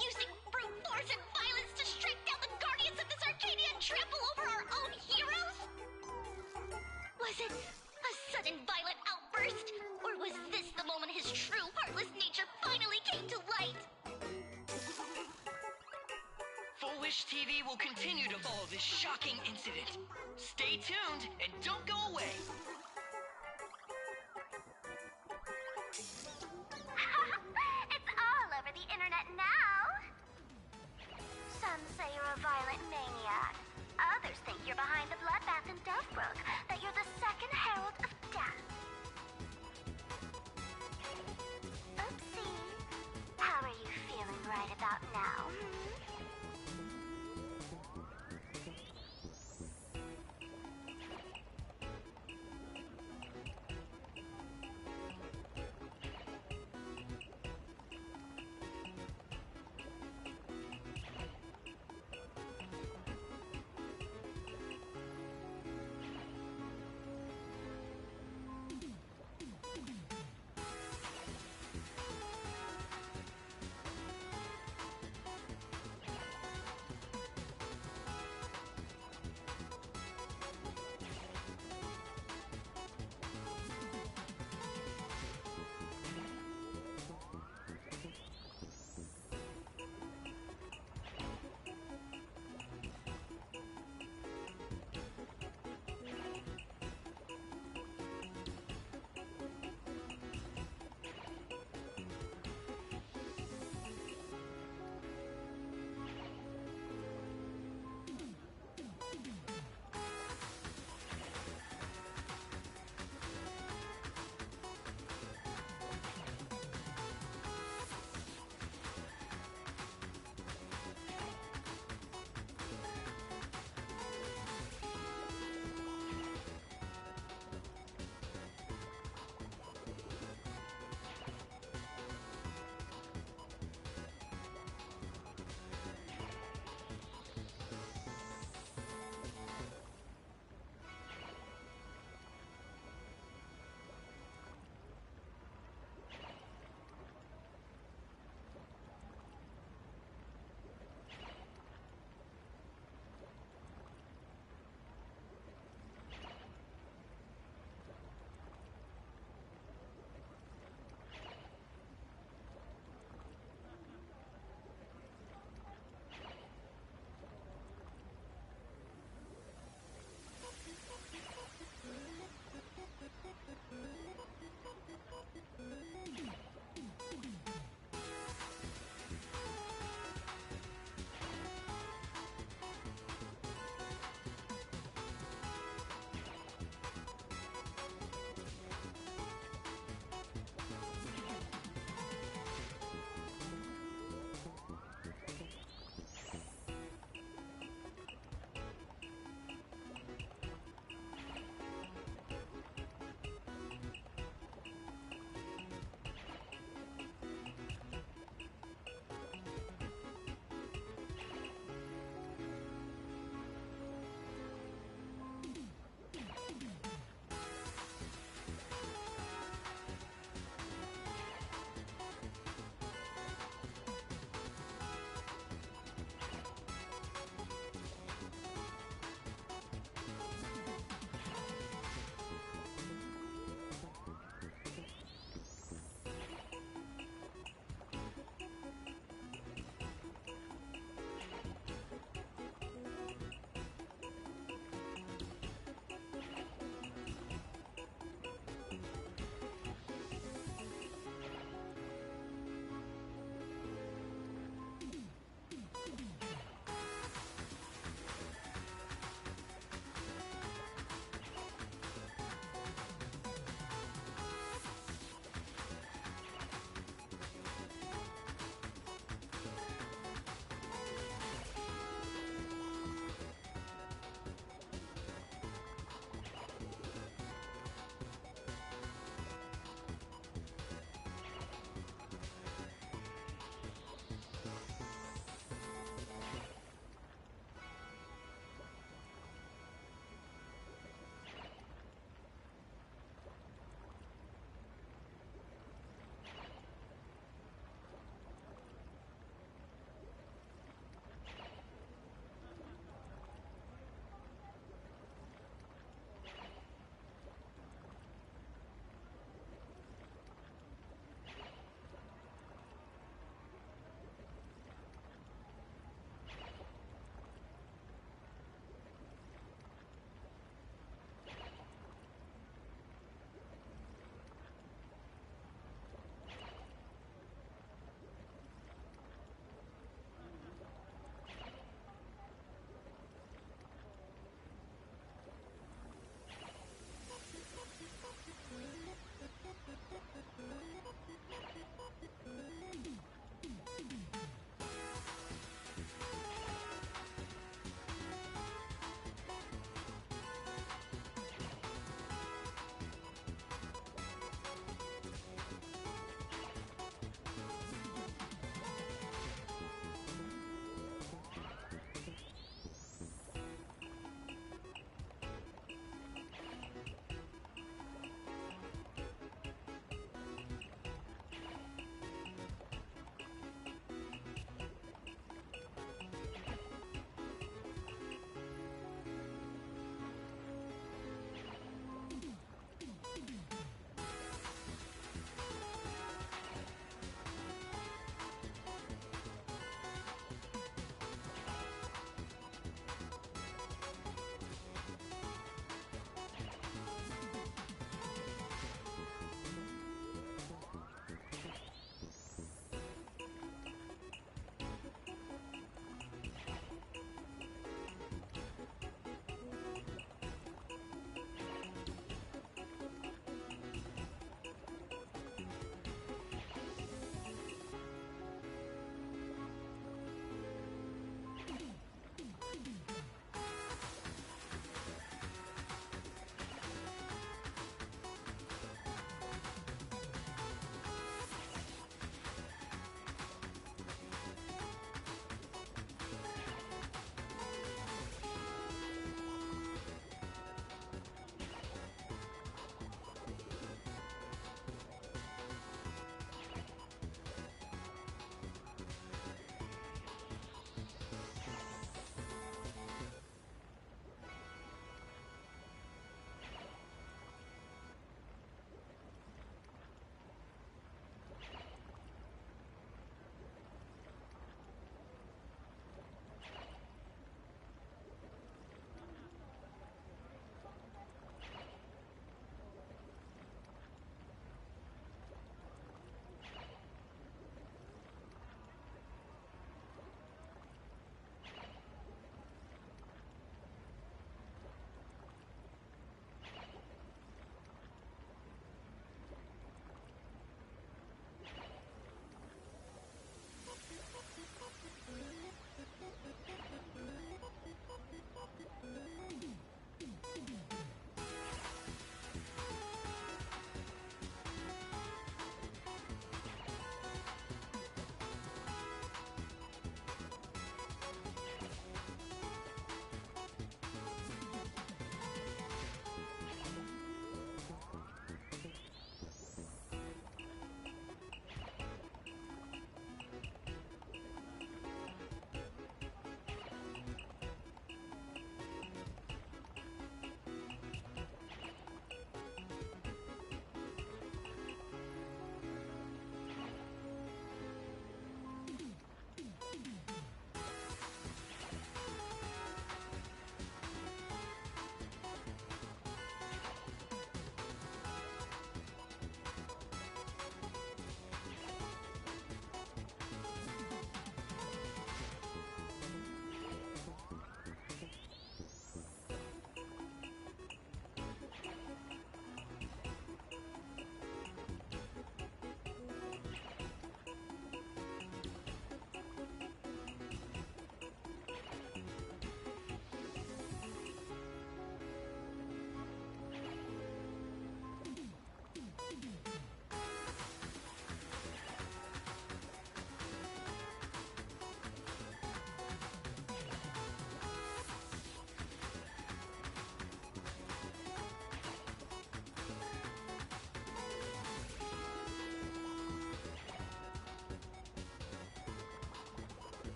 Using brute force and violence to strike down the guardians of this Arcadia and trample over our own heroes? Was it a sudden violent outburst? Or was this the moment his true heartless nature finally came to light? Full Wish TV will continue to follow this shocking incident. Stay tuned and don't go away. It's all over the internet now. Some say you're a violent maniac. Others think you're behind the bloodbath in Deathbrook, that you're the second herald of death. Oopsie. How are you feeling right about now?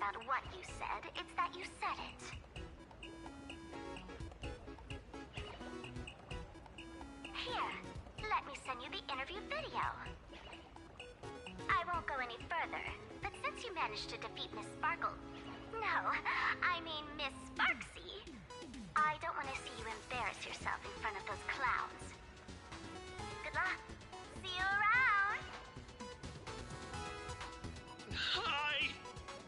about what you said, it's that you said it. Here, let me send you the interview video. I won't go any further, but since you managed to defeat Miss Sparkle... No, I mean Miss Sparksy. I don't want to see you embarrass yourself in front of those clowns. Good luck. See you around. Hi!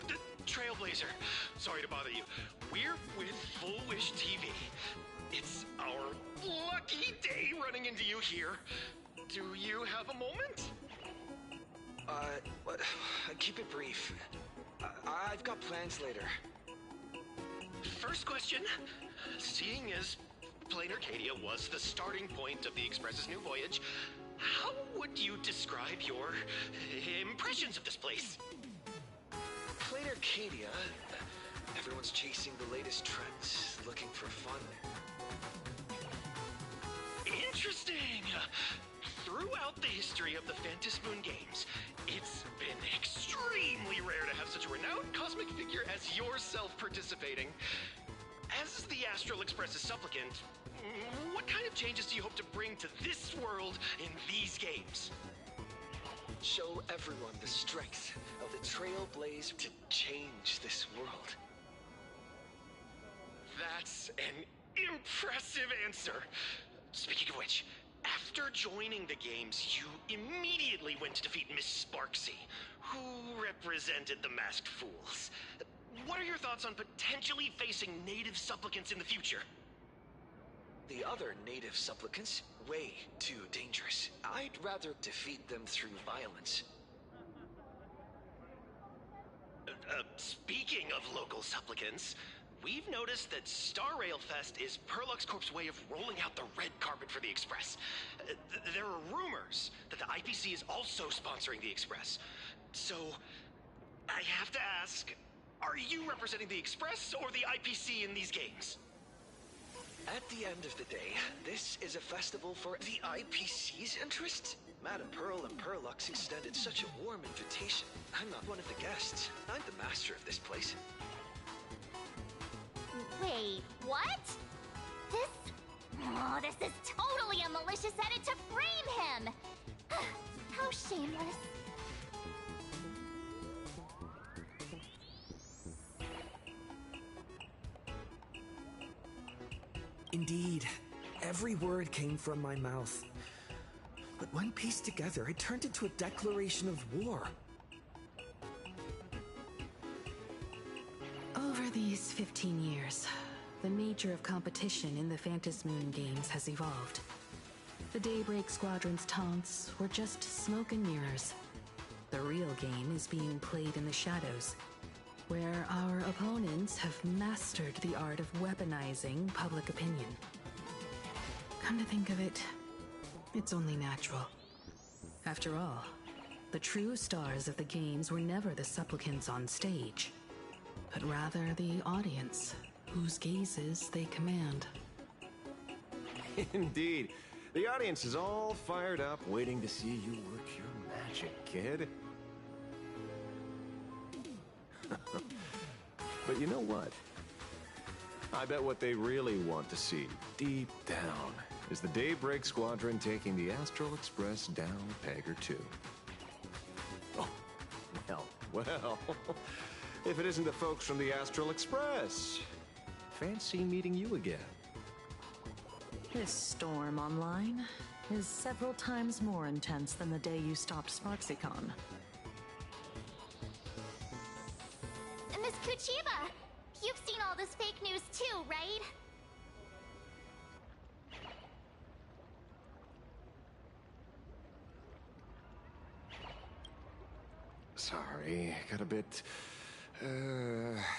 The Trailblazer. Sorry to bother you. We're with Full Wish TV. It's our lucky day running into you here. Do you have a moment? Keep it brief. I've got plans later. First question. Seeing as Plain Arcadia was the starting point of the Express's new voyage, how would you describe your impressions of this place? Plain Arcadia. Everyone's chasing the latest trends, looking for fun. Interesting! Throughout the history of the Phantom Moon games, it's been extremely rare to have such a renowned cosmic figure as yourself participating. As the Astral Express's supplicant, what kind of changes do you hope to bring to this world in these games? Show everyone the strength of the Trailblazer to change this world. That's an impressive answer. Speaking of which, after joining the games, you immediately went to defeat Miss Sparksy, who represented the Masked Fools. What are your thoughts on potentially facing native supplicants in the future? The other native supplicants, way too dangerous. I'd rather defeat them through violence. Speaking of local supplicants, we've noticed that Starrail Fest is Perlux Corp's way of rolling out the red carpet for the Express. There are rumors that the IPC is also sponsoring the Express. So, I have to ask, are you representing the Express or the IPC in these games? At the end of the day, this is a festival for the IPC's interests. Madame Pearl and Perlux extended such a warm invitation. I'm not one of the guests. I'm the master of this place. Wait, what? This is totally a malicious edit to frame him! How shameless. Indeed, every word came from my mouth. But when pieced together, it turned into a declaration of war. Over these 15 years, the nature of competition in the Phantom Moon games has evolved. The Daybreak Squadron's taunts were just smoke and mirrors. The real game is being played in the shadows, where our opponents have mastered the art of weaponizing public opinion. Come to think of it, it's only natural. After all, the true stars of the games were never the supplicants on stage, but rather the audience, whose gazes they command. Indeed. The audience is all fired up, waiting to see you work your magic, kid. But you know what? I bet what they really want to see, deep down, is the Daybreak Squadron taking the Astral Express down a peg or two. Oh, well, if it isn't the folks from the Astral Express. Fancy meeting you again. This storm online is several times more intense than the day you stopped SparksyCon. Miss Kuchiba, you've seen all this fake news too, right? Sorry, got a bit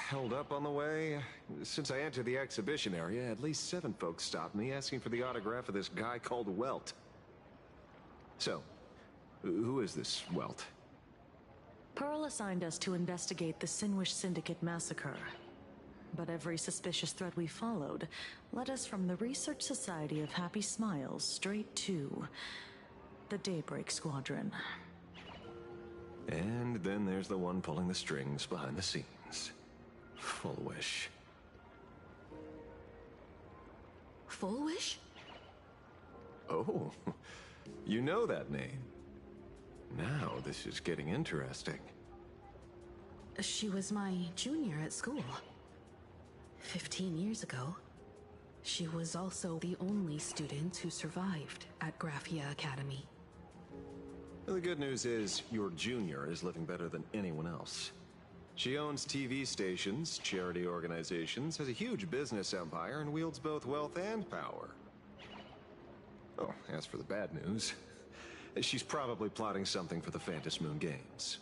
held up on the way. Since I entered the exhibition area, at least 7 folks stopped me asking for the autograph of this guy called Welt. So, who is this Welt? Pearl assigned us to investigate the Sinwish Syndicate massacre. But every suspicious thread we followed led us from the Research Society of Happy Smiles straight to the Daybreak Squadron. And then there's the one pulling the strings behind the scenes. things. Full Wish. Full Wish? Oh, you know that name. Now this is getting interesting. She was my junior at school. 15 years ago. She was also the only student who survived at Graphia Academy. The good news is, your junior is living better than anyone else. She owns TV stations, charity organizations, has a huge business empire, and wields both wealth and power. Oh, as for the bad news, she's probably plotting something for the Phantom Moon Games.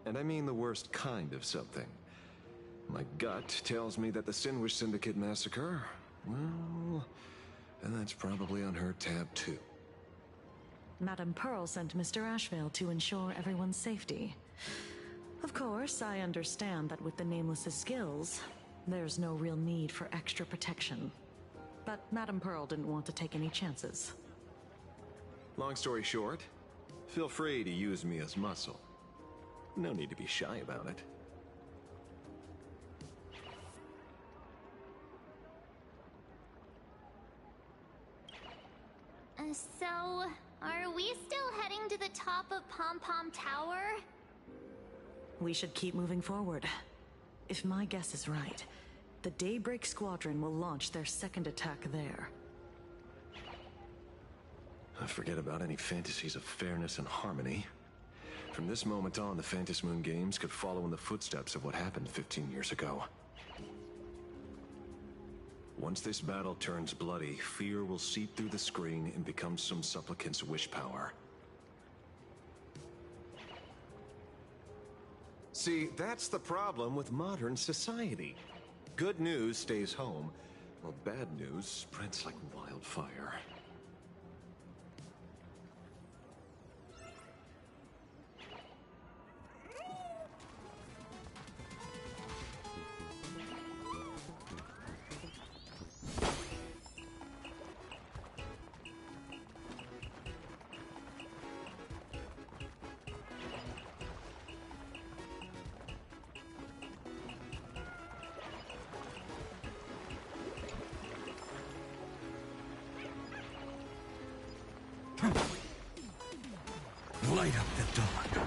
And I mean the worst kind of something. My gut tells me that the Sinwish Syndicate massacre, well, and that's probably on her tab too. Madame Pearl sent Mr. Ashvale to ensure everyone's safety. Of course, I understand that with the Nameless's skills, there's no real need for extra protection. But Madame Pearl didn't want to take any chances. Long story short, feel free to use me as muscle. No need to be shy about it. So, are we still heading to the top of Pom Pom Tower? We should keep moving forward. If my guess is right, the Daybreak Squadron will launch their second attack there. Forget about any fantasies of fairness and harmony. From this moment on, the Phantom Moon Games could follow in the footsteps of what happened 15 years ago. Once this battle turns bloody, fear will seep through the screen and become some supplicant's wish power. See, that's the problem with modern society. Good news stays home, while bad news spreads like wildfire. Light up the dawn.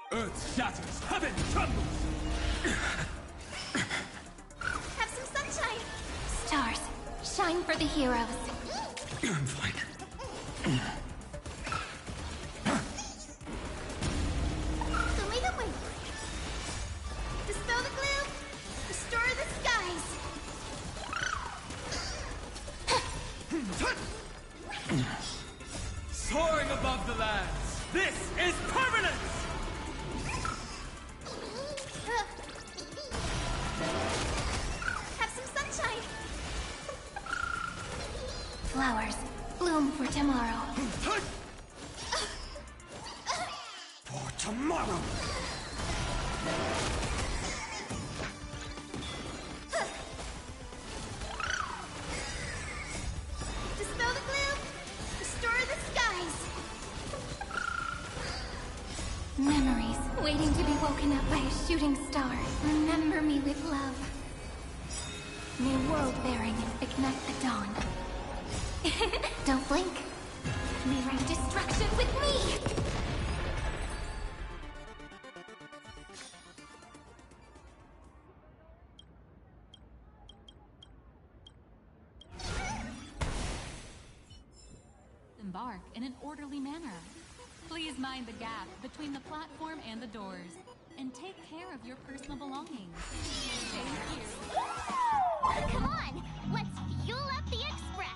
Earth shatters, heaven trembles! Have some sunshine! Stars, shine for the heroes. I'm fine. So make a way. Dispel the gloom, restore the skies. Soaring above the lands, this is permanence! Have some sunshine. Flowers, bloom for tomorrow. For tomorrow! waiting to be woken up by a shooting star. Remember me with love. May world bearing ignite the dawn. Don't blink. Mirroring destruction with me! Embark in an orderly manner. Please mind the gap between the platform and the doors, and take care of your personal belongings. Thank you. Come on, let's fuel up the express.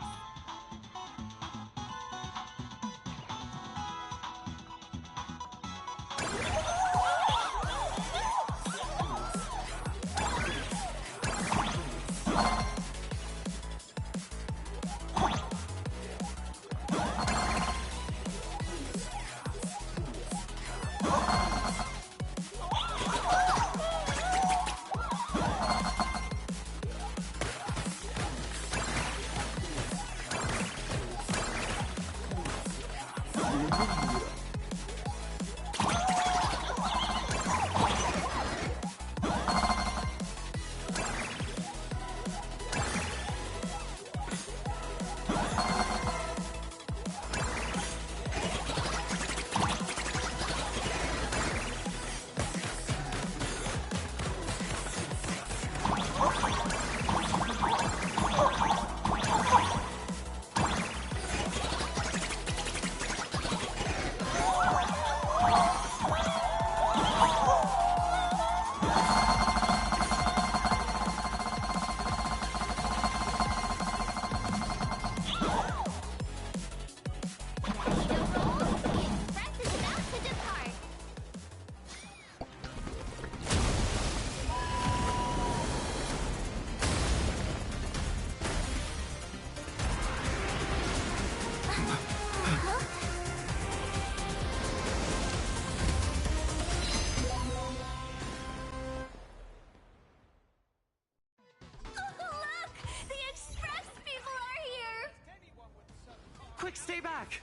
Quick, stay back!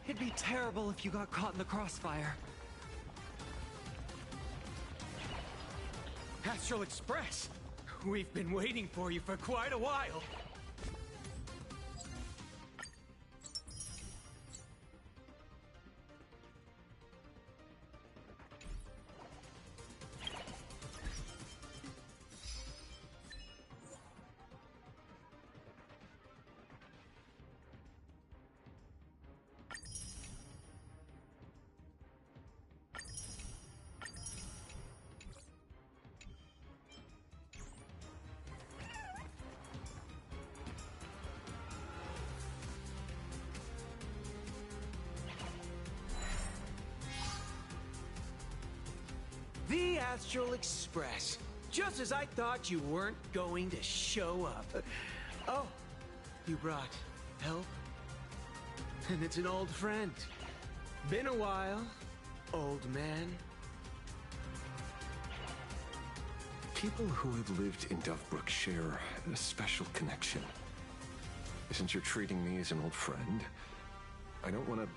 It'd be terrible if you got caught in the crossfire. Astral Express! We've been waiting for you for quite a while. The Astral Express. Just as I thought you weren't going to show up. Oh, you brought help? And it's an old friend. Been a while, old man. People who have lived in Dovebrook share a special connection. Since you're treating me as an old friend, I don't want to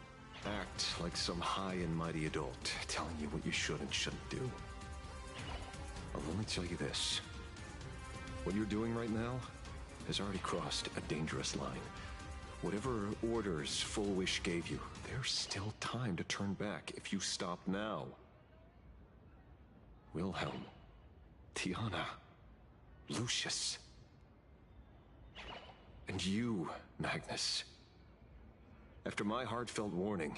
act like some high and mighty adult telling you what you should and shouldn't do. I'll only tell you this. What you're doing right now has already crossed a dangerous line. Whatever orders Full Wish gave you, there's still time to turn back if you stop now. Wilhelm, Tiana, Lucius, and you, Magnus. After my heartfelt warning,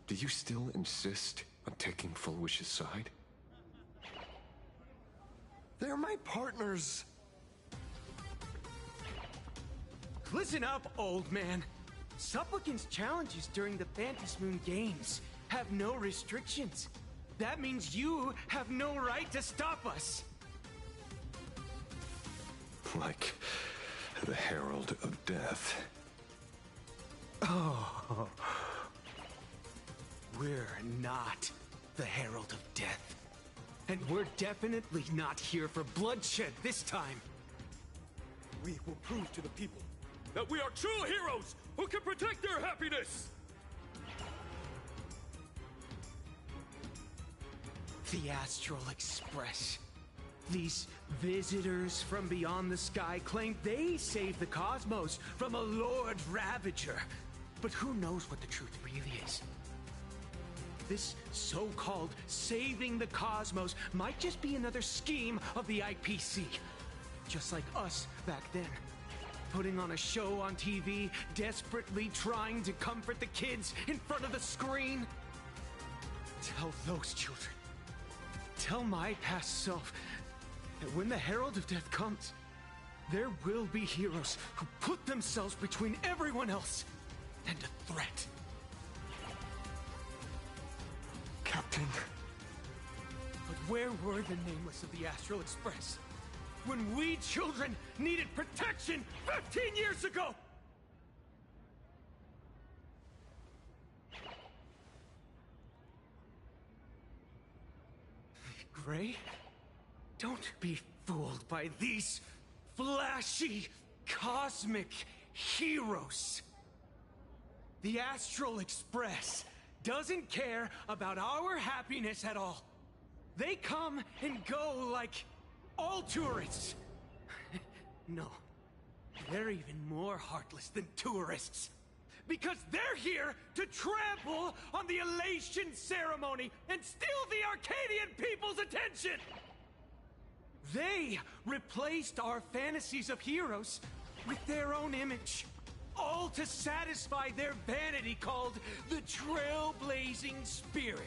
do you still insist on taking Full Wish's side? They're my partners. Listen up, old man. Supplicants' challenges during the Phantasmoon Games have no restrictions. That means you have no right to stop us. Like the Herald of Death. Oh. We're not the Herald of Death. And we're definitely not here for bloodshed this time. We will prove to the people that we are true heroes who can protect their happiness! The Astral Express. These visitors from beyond the sky claim they saved the cosmos from a Lord Ravager. But who knows what the truth really is? This so-called saving the cosmos might just be another scheme of the IPC. Just like us back then. Putting on a show on TV, desperately trying to comfort the kids in front of the screen. Tell those children. Tell my past self that when the Herald of Death comes, there will be heroes who put themselves between everyone else and a threat. Captain. But where were the nameless of the Astral Express when we children needed protection 15 years ago? Gray? Don't be fooled by these flashy, cosmic heroes. The Astral Express doesn't care about our happiness at all. They come and go like all tourists. No, they're even more heartless than tourists. Because they're here to trample on the elation ceremony and steal the Arcadian people's attention! They replaced our fantasies of heroes with their own image. All to satisfy their vanity called the Trailblazing Spirit.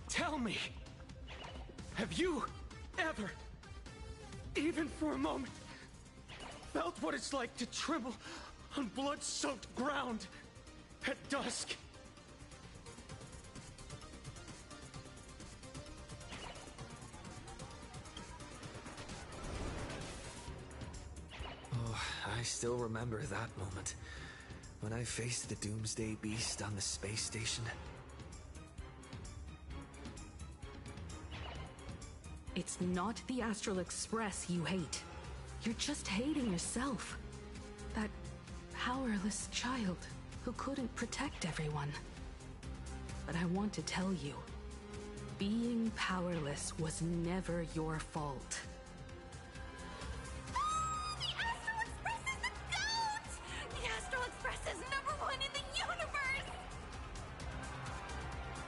Tell me, have you ever, even for a moment, felt what it's like to tremble on blood-soaked ground at dusk? Oh, I still remember that moment, when I faced the Doomsday Beast on the space station. It's not the Astral Express you hate. You're just hating yourself. That powerless child who couldn't protect everyone. But I want to tell you, being powerless was never your fault. The Astral Express is the GOAT! The Astral Express is #1 in the universe!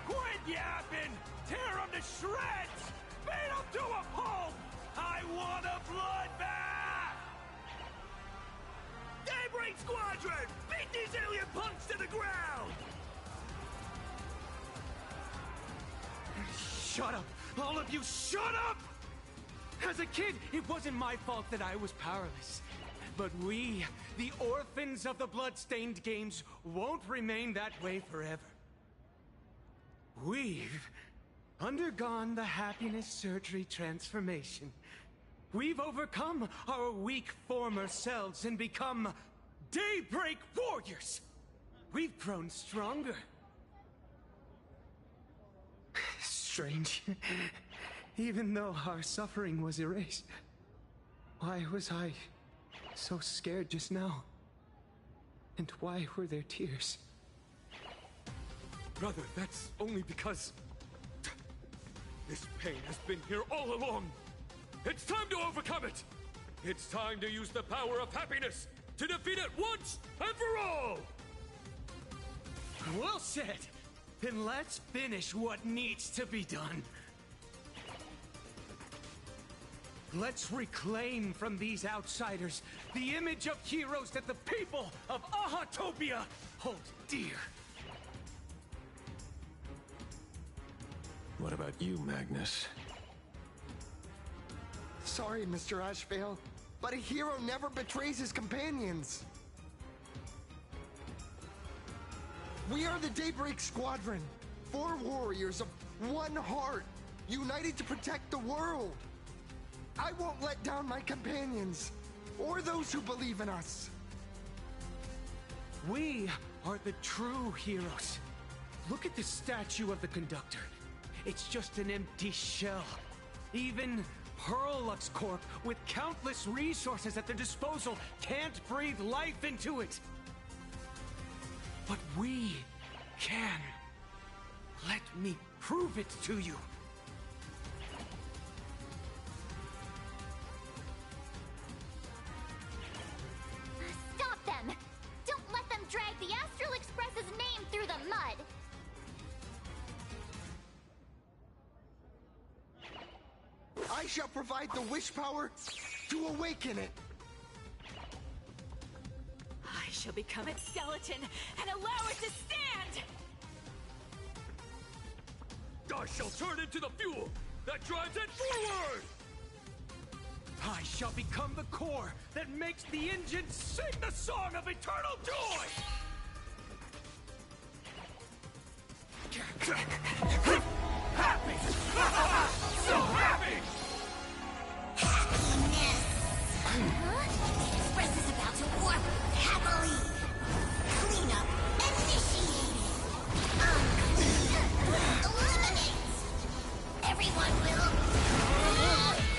Quit yapping! Tear them to shreds! Beat them to a pulp! I want a bloodbath! Daybreak Squadron! Beat these alien punks to the ground! Shut up! All of you, shut up! As a kid, it wasn't my fault that I was powerless. But we, the orphans of the bloodstained games, won't remain that way forever. We've undergone the happiness surgery transformation. We've overcome our weak former selves and become Daybreak Warriors. We've grown stronger. Strange. Even though our suffering was erased, why was I so scared just now? And why were there tears? Brother, that's only because this pain has been here all along. It's time to overcome it. It's time to use the power of happiness to defeat it once and for all. Well said. Then let's finish what needs to be done. Let's reclaim from these outsiders the image of heroes that the people of Ahatopia hold dear. What about you, Magnus? Sorry, Mr. Ashvale, but a hero never betrays his companions. We are the Daybreak Squadron, 4 warriors of one heart, united to protect the world. I won't let down my companions, or those who believe in us. We are the true heroes. Look at the statue of the conductor. It's just an empty shell. Even Pearlux Corp, with countless resources at their disposal, can't breathe life into it. But we can. Let me prove it to you. Stop them! Don't let them drag the Astral Express's name through the mud! I shall provide the wish power to awaken it. I shall become its skeleton and allow it to stand! I shall turn into the fuel that drives it forward! I shall become the core that makes the engine sing the song of eternal joy! Happy! So happy! Express is about to warp happily. Cleanup initiated. Unclean eliminates. Everyone will be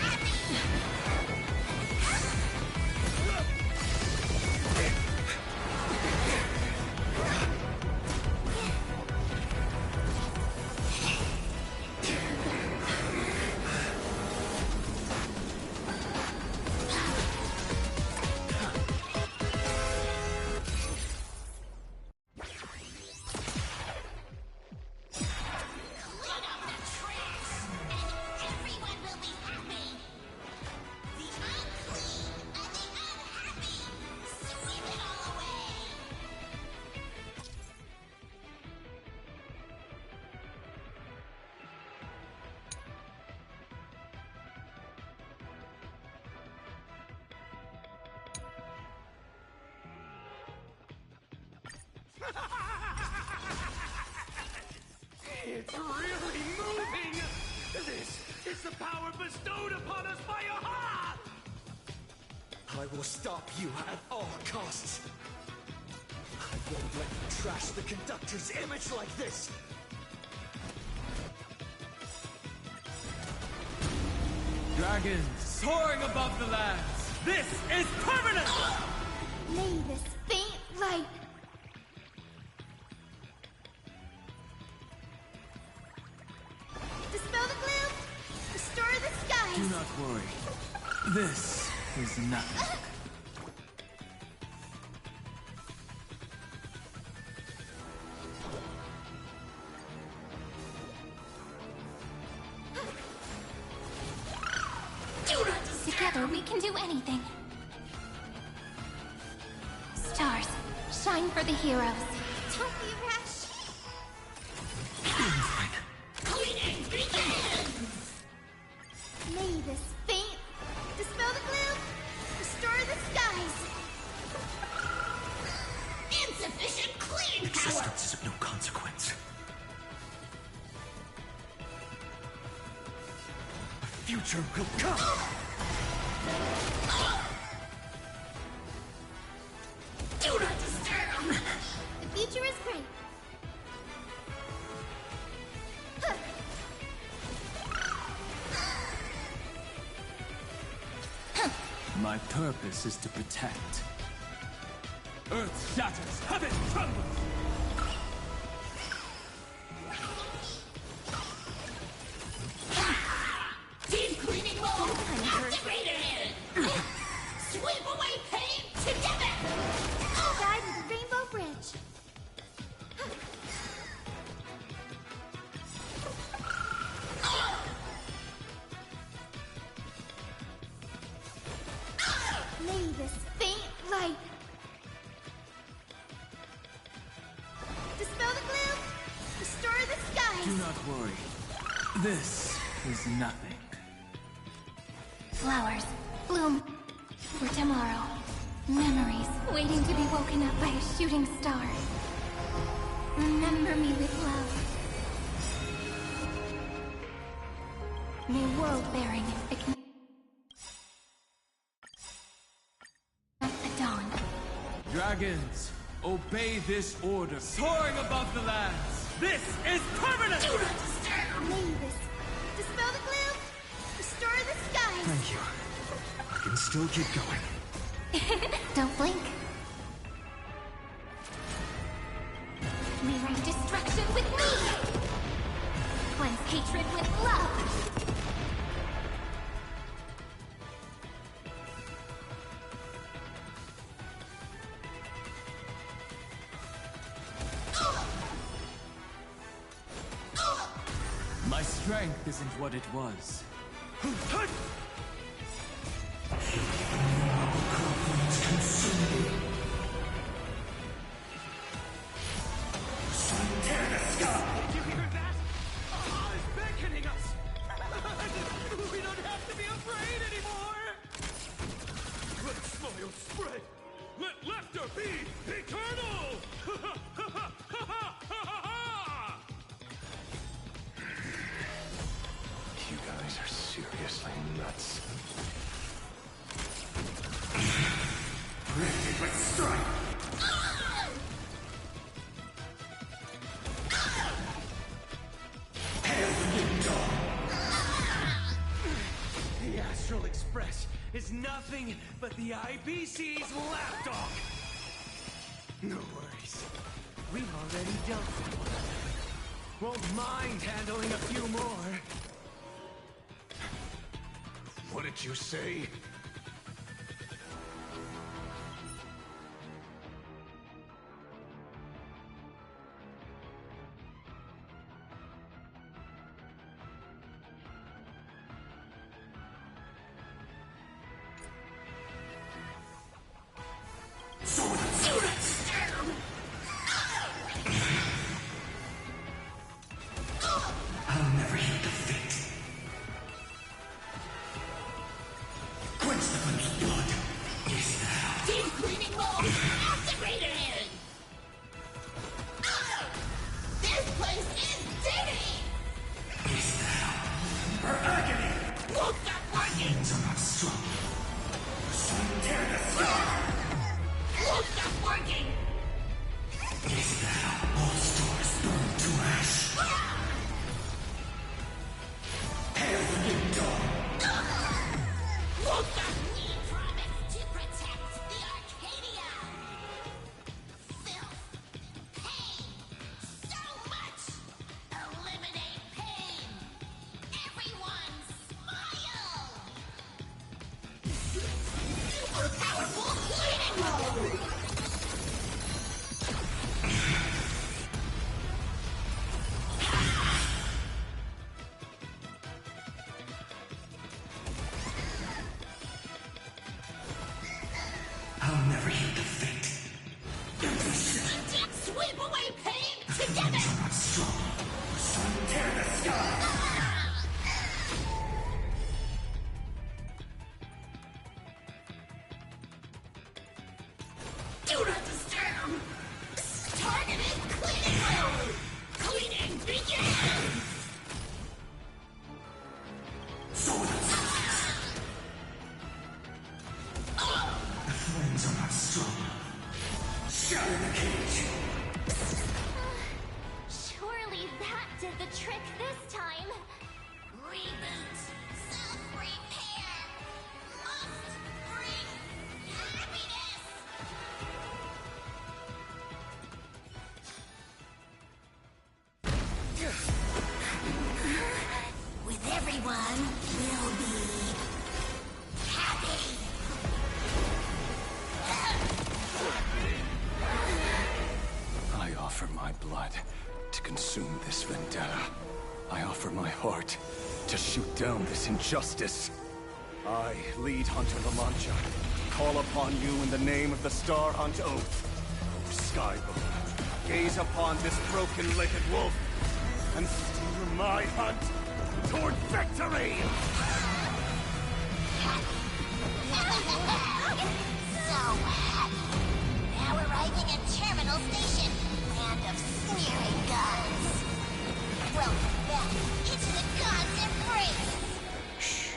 happy. It's really moving! This is the power bestowed upon us by Aha! I will stop you at all costs. I won't let you trash the conductor's image like this. Dragons soaring above the lands. This is permanent! May this faint light dispel the gloom, restore the skies. Do not worry. This is nothing. Together we can do anything. Stars, shine for the heroes. Don't be rash. Cleaning begins! May this faint dispel the gloom, restore the skies. Insufficient clean power! Existence is of no consequence. A future will come! Do not disturb! The future is great. My purpose is to protect. Earth shatters, heaven trembles! Deep cleaning mode activated! Sweep away pain together! Guide with the Rainbow Bridge. May this faint light dispel the gloom, restore the skies. Do not worry. This is nothing. Flowers, bloom for tomorrow. Memories waiting to be woken up by a shooting star. Remember me with love. May world-bearing ignite the dawn. Dragons, obey this order. Soaring above the lands. This is permanent! May this dispel the gloom, restore the skies. Thank you. I can still keep going. Don't blink. Rewrite destruction with me! hatred with love! My strength isn't what it was. Tear the sky! Did you hear that? It's beckoning us! We don't have to be afraid anymore! Let smile spread! Let laughter be eternal! You guys are seriously nuts. Lifted with strike! The Astral Express is nothing but the IPC's lapdog! No worries. We've already dealt with one. Won't mind handling a few more. What did you say? I'll never heed the fate. Quench the glimpse of blood. Is now. Deep cleaning ball activated! This place is digging! Is now. Her agony! Won't stop working! Things are not strong. Tear the sky! Won't stop working! Is now. All stars burn to ash. Hail the new dawn! Won't stop! We promise to protect the Arcadia! Filth! Pain! So much! Eliminate pain! Everyone smile! Super powerful cleaning mode! I'll never heed the fate. Sweep away pain together! Things are not strong. Tear the sky! Do not disturb! Targeted cleaning mode! Cleaning begins! The flames are not strong. Shatter the cage! Surely that did the trick this time. Reboot! Self-repair! Must bring happiness! With everyone, we'll be happy! I offer my blood to consume this vendetta. I offer my heart to shoot down this injustice. I, lead Hunter La Mancha, call upon you in the name of the Star Hunt Oath. O Skybow, gaze upon this broken-legged wolf and steer my hunt toward victory! So happy! Now arriving at Terminal Station, land of sneering guns. Welcome back into the gods' embrace! Shh.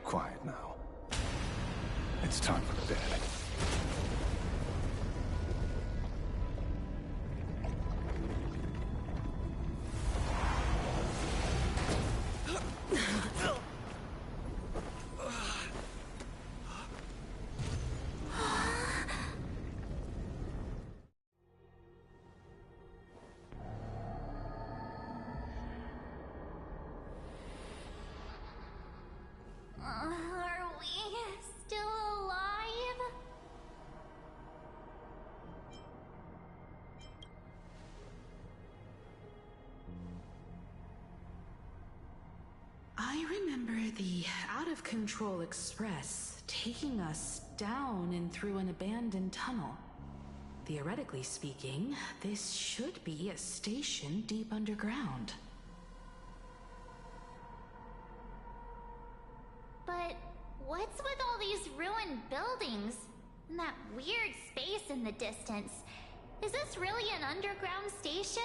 Quiet now. It's time for bed. I remember the out-of-control express taking us down and through an abandoned tunnel. Theoretically speaking, this should be a station deep underground. But what's with all these ruined buildings? And that weird space in the distance? Is this really an underground station?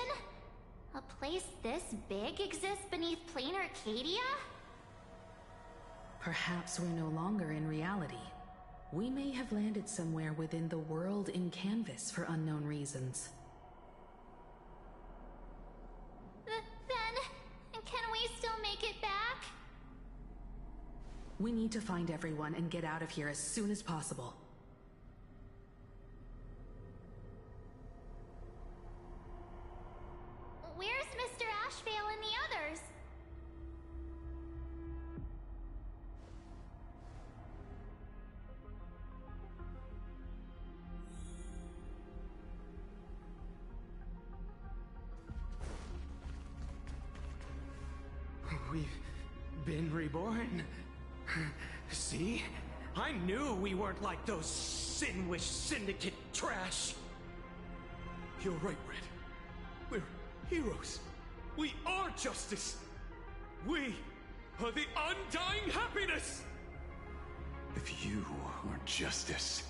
A place this big exists beneath plain Arcadia? Perhaps we're no longer in reality. We may have landed somewhere within the world in canvas for unknown reasons. Then, can we still make it back? We need to find everyone and get out of here as soon as possible. Where's Mr. Ashvale and the others? We've been reborn. See? I knew we weren't like those Sinwish Syndicate trash. You're right, Red. We're heroes. We are justice. We are the undying happiness. If you are justice,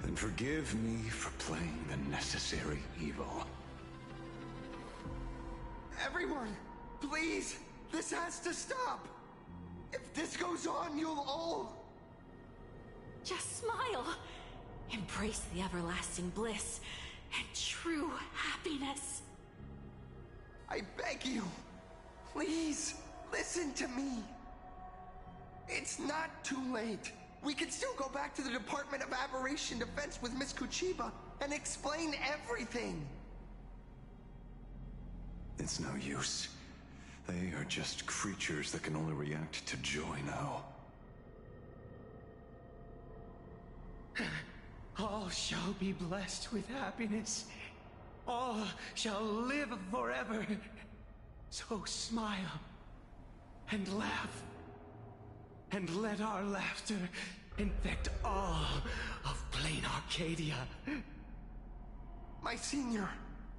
then forgive me for playing the necessary evil. Everyone, please! This has to stop! If this goes on, you'll all... Just smile. Embrace the everlasting bliss and true happiness. I beg you, please, listen to me. It's not too late. We can still go back to the Department of Aberration Defense with Miss Kuchiba and explain everything. It's no use. They are just creatures that can only react to joy now. All shall be blessed with happiness. All shall live forever. So smile and laugh. And let our laughter infect all of plain Arcadia. My senior,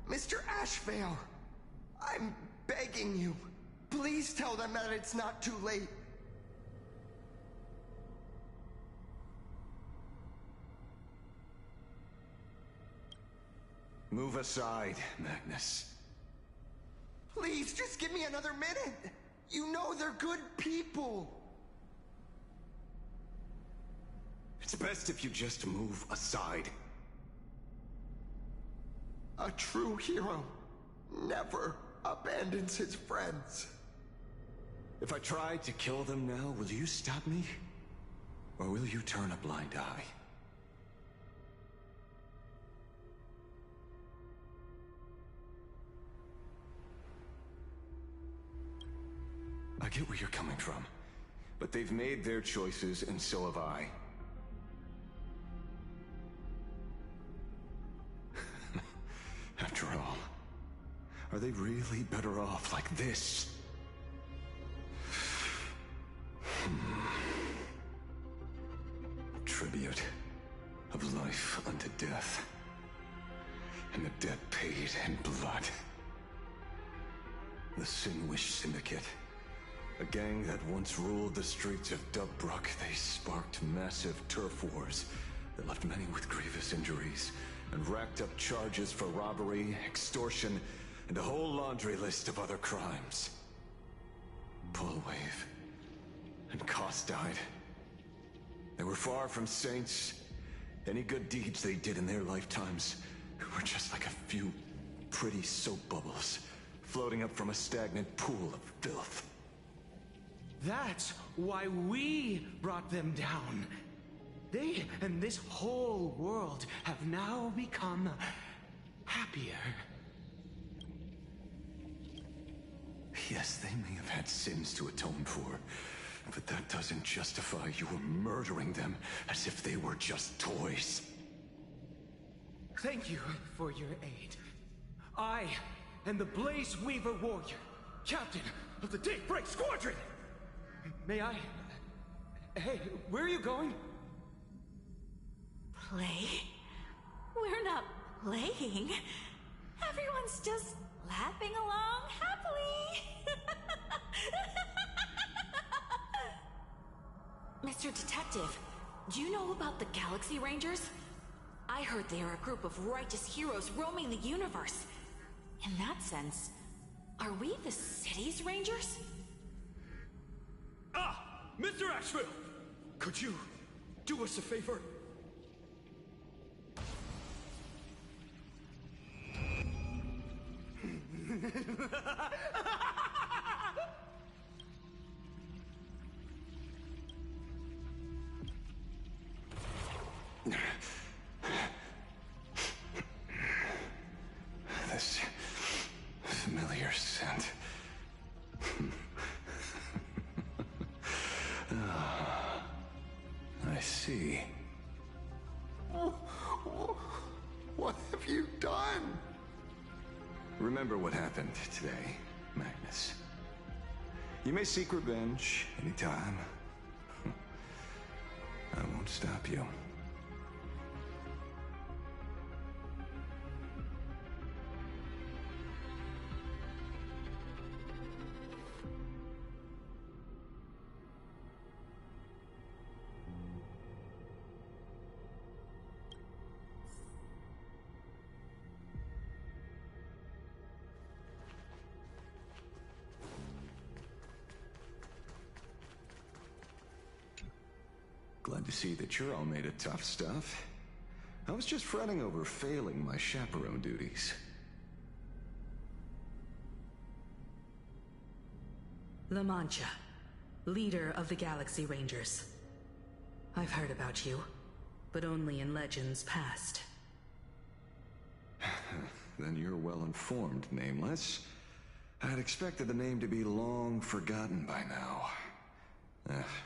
Mr. Ashvale, I'm begging you. Please tell them that it's not too late. Move aside, Magnus. Please, just give me another minute. You know they're good people. It's best if you just move aside. A true hero never abandons his friends. If I try to kill them now, will you stop me? Or will you turn a blind eye? I get where you're coming from, but they've made their choices, and so have I. After all, are they really better off like this? Tribute of life unto death, and the debt paid in blood. The Sinwish Syndicate, a gang that once ruled the streets of Dubbrook. They sparked massive turf wars that left many with grievous injuries, and racked up charges for robbery, extortion, and a whole laundry list of other crimes. Pullwave and Koss died. They were far from saints. Any good deeds they did in their lifetimes were just like a few pretty soap bubbles floating up from a stagnant pool of filth. That's why we brought them down. They and this whole world have now become happier. Yes, they may have had sins to atone for, but that doesn't justify you murdering them as if they were just toys. Thank you for your aid. I am the Blaze Weaver Warrior, captain of the Daybreak Squadron! May I? Hey, where are you going? Play? We're not playing. Everyone's just laughing along happily. Mr. Detective, do you know about the Galaxy Rangers? I heard they are a group of righteous heroes roaming the universe. In that sense, are we the city's Rangers? Ah! Mr. Asheville! Could you do us a favor? This familiar scent. Ah, I see. What have you done? Remember what happened today, Magnus. You may seek revenge anytime. I won't stop you. Glad to see that you're all made of tough stuff. I was just fretting over failing my chaperone duties. La Mancha, leader of the Galaxy Rangers. I've heard about you, but only in legends past. Then you're well informed, Nameless. I'd expected the name to be long forgotten by now.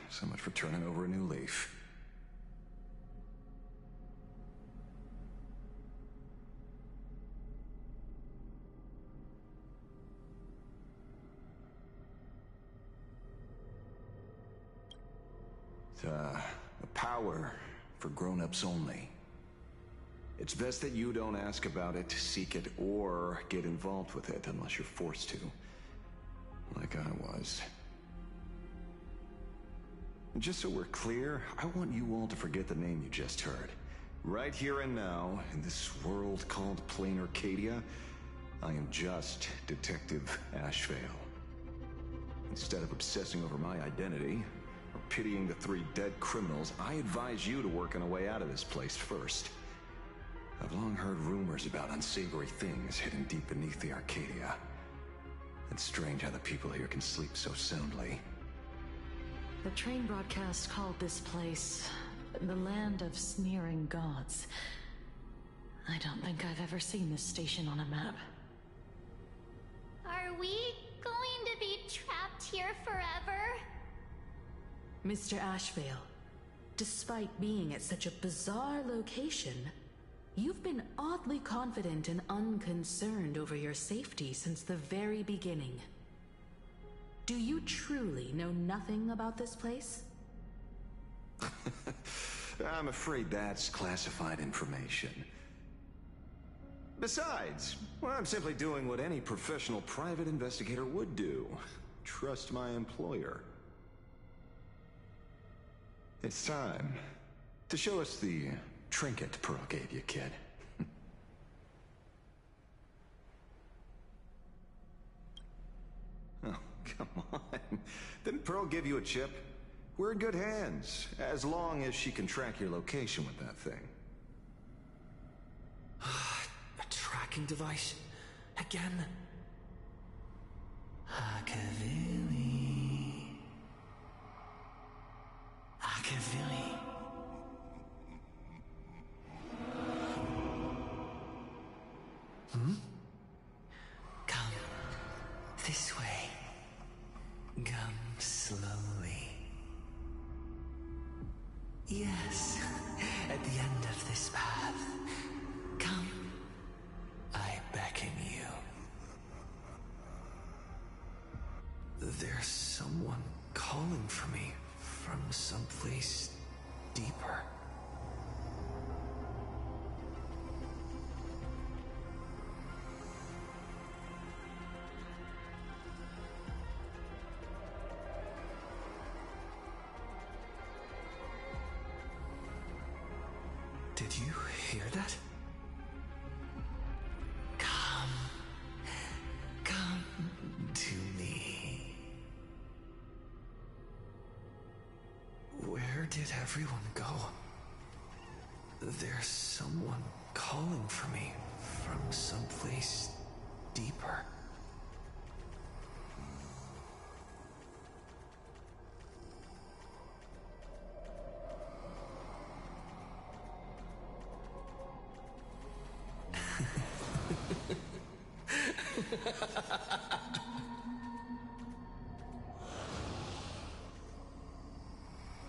So much for turning over a new leaf. A power for grown-ups only. It's best that you don't ask about it, seek it, or get involved with it unless you're forced to. Like I was. Just so we're clear, I want you all to forget the name you just heard. Right here and now, in this world called Plain Arcadia, I am just Detective Ashevale. Instead of obsessing over my identity, or pitying the 3 dead criminals, I advise you to work on a way out of this place first. I've long heard rumors about unsavory things hidden deep beneath the Arcadia. It's strange how the people here can sleep so soundly. The train broadcast called this place the land of sneering gods. I don't think I've ever seen this station on a map. Are we going to be trapped here forever? Mr. Ashevale, despite being at such a bizarre location, you've been oddly confident and unconcerned over your safety since the very beginning. Do you truly know nothing about this place? I'm afraid that's classified information. Besides, well, I'm simply doing what any professional private investigator would do. Trust my employer. It's time to show us the trinket Pearl gave you, kid. Oh, come on. Didn't Pearl give you a chip? We're in good hands, as long as she can track your location with that thing. A tracking device? Again? Akavili. Akavili. Come this way. Come slowly. Yes, at the end of this path. Come. I beckon you. There's someone calling for me from someplace deeper. Did you hear that? Come to me. Where did everyone go? There's someone calling for me from someplace deeper.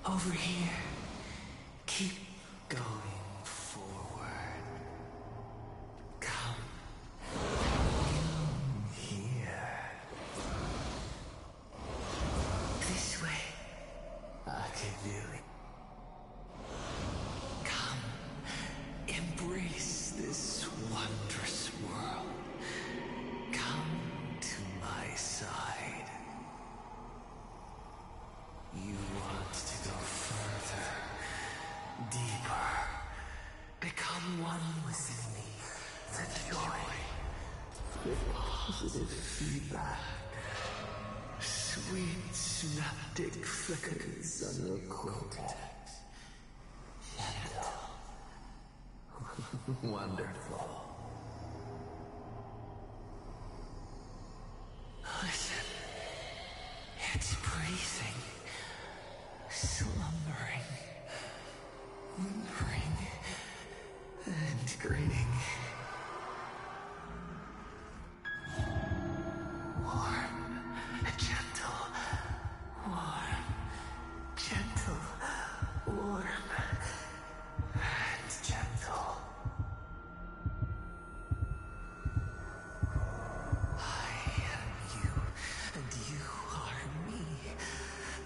Over here. Keep going forward. Come here. This way. I can do it. Come. Embrace this wondrous world. Come to my side. You want to go further, deeper, become one with me. The joy, the positive feedback, sweet synaptic flickers on your cortex. Gentle. Wonderful. Listen, it's breathing. Slumbering, whimpering, and grinning. Warm, gentle, warm, gentle, warm, and gentle. I am you, and you are me.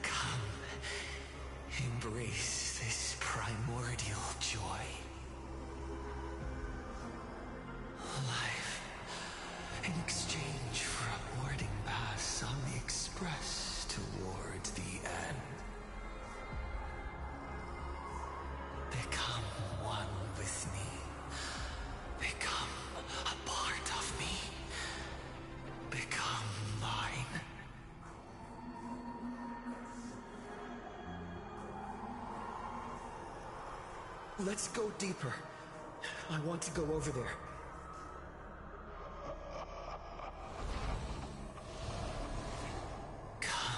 Come. Embrace this primordial joy. Life, in exchange for a boarding pass on the express toward the end. Become one with me. Become a part of me. Become mine. Let's go deeper. I want to go over there. Come.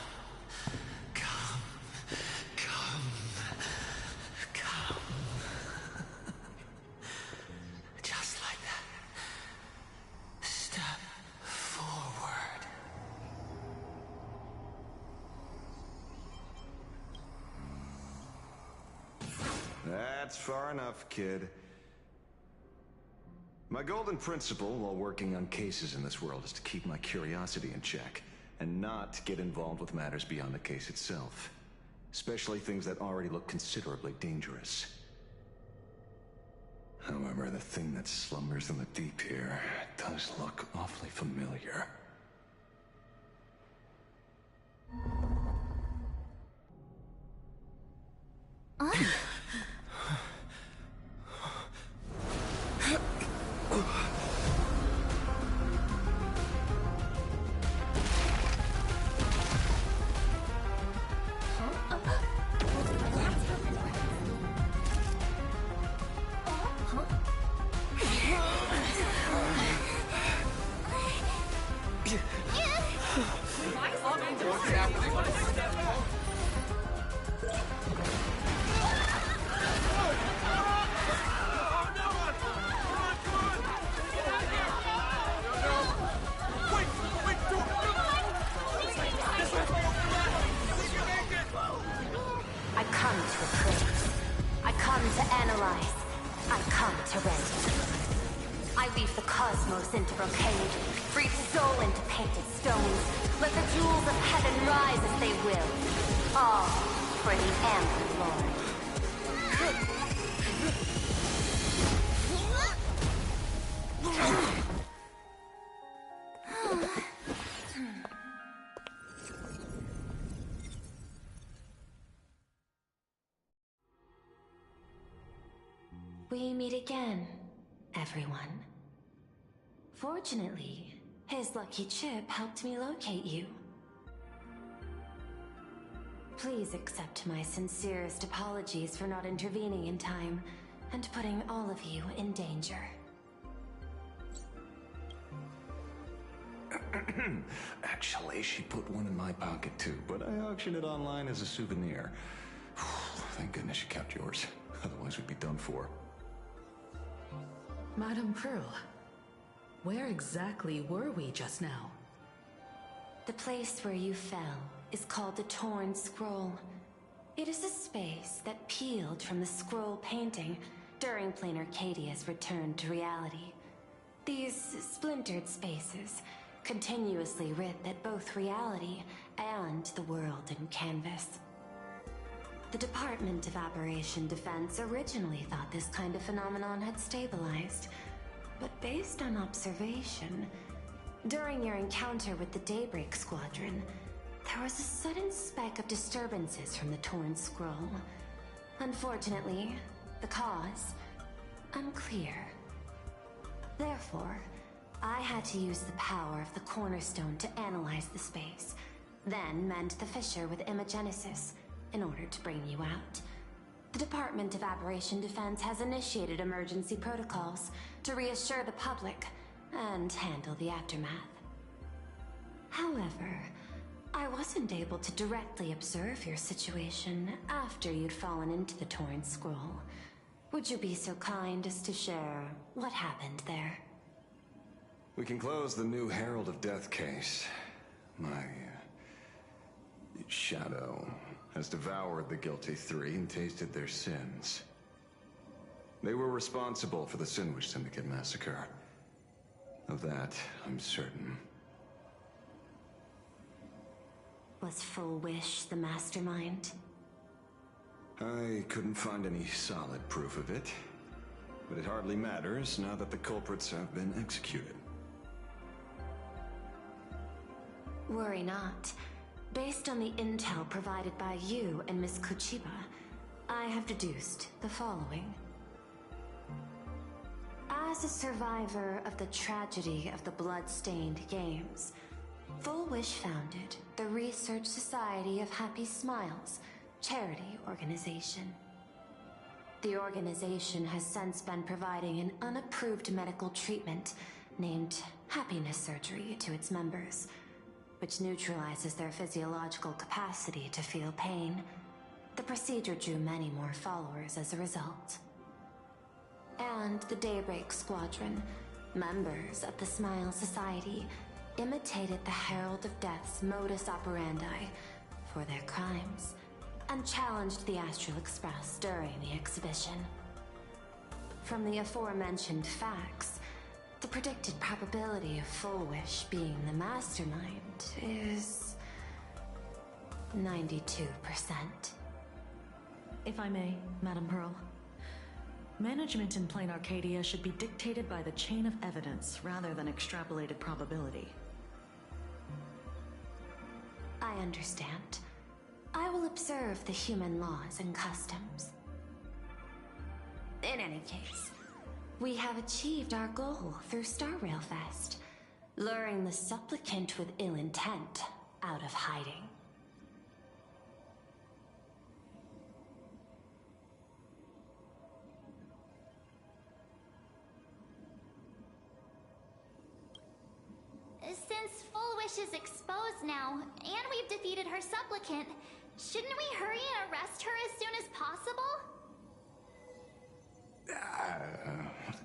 Just like that. Step forward. That's far enough, kid. My golden principle while working on cases in this world is to keep my curiosity in check, and not get involved with matters beyond the case itself. Especially things that already look considerably dangerous. However, the thing that slumbers in the deep here does look awfully familiar. Cosmos into brocade, breathe soul into painted stones. Let the jewels of heaven rise as they will. All for the Anthem Lord. We meet again, everyone. Fortunately, his lucky chip helped me locate you. Please accept my sincerest apologies for not intervening in time and putting all of you in danger. Actually, she put one in my pocket too, but I auctioned it online as a souvenir. Thank goodness you kept yours. Otherwise we'd be done for. Madame Pearl, where exactly were we just now? The place where you fell is called the Torn Scroll. It is a space that peeled from the scroll painting during Plain Arcadia's return to reality. These splintered spaces continuously rip at both reality and the world in canvas. The Department of Aberration Defense originally thought this kind of phenomenon had stabilized, but based on observation, during your encounter with the Daybreak Squadron, there was a sudden speck of disturbances from the Torn Scroll. Unfortunately, the cause, unclear. Therefore, I had to use the power of the Cornerstone to analyze the space, then mend the fissure with Imagenesis in order to bring you out. The Department of Aberration Defense has initiated emergency protocols to reassure the public and handle the aftermath. However, I wasn't able to directly observe your situation after you'd fallen into the Torn Scroll. Would you be so kind as to share what happened there? We can close the new Herald of Death case. My shadow has devoured the guilty three and tasted their sins. They were responsible for the Sinwish Syndicate massacre. Of that, I'm certain. Was Full Wish the mastermind? I couldn't find any solid proof of it, but it hardly matters now that the culprits have been executed. Worry not. Based on the intel provided by you and Miss Kuchiba, I have deduced the following. As a survivor of the tragedy of the Blood-Stained Games, Full Wish founded the Research Society of Happy Smiles, charity organization. The organization has since been providing an unapproved medical treatment named happiness surgery to its members, which neutralizes their physiological capacity to feel pain. The procedure drew many more followers as a result. And the Daybreak Squadron, members of the Smile Society, imitated the Herald of Death's modus operandi for their crimes, and challenged the Astral Express during the exhibition. From the aforementioned facts, the predicted probability of Full Wish being the mastermind is 92%. If I may, Madame Pearl. Management in Plain Arcadia should be dictated by the chain of evidence rather than extrapolated probability. I understand. I will observe the human laws and customs. In any case, we have achieved our goal through Starrail Fest, luring the supplicant with ill intent out of hiding. Since Full Wish is exposed now, and we've defeated her supplicant, shouldn't we hurry and arrest her as soon as possible?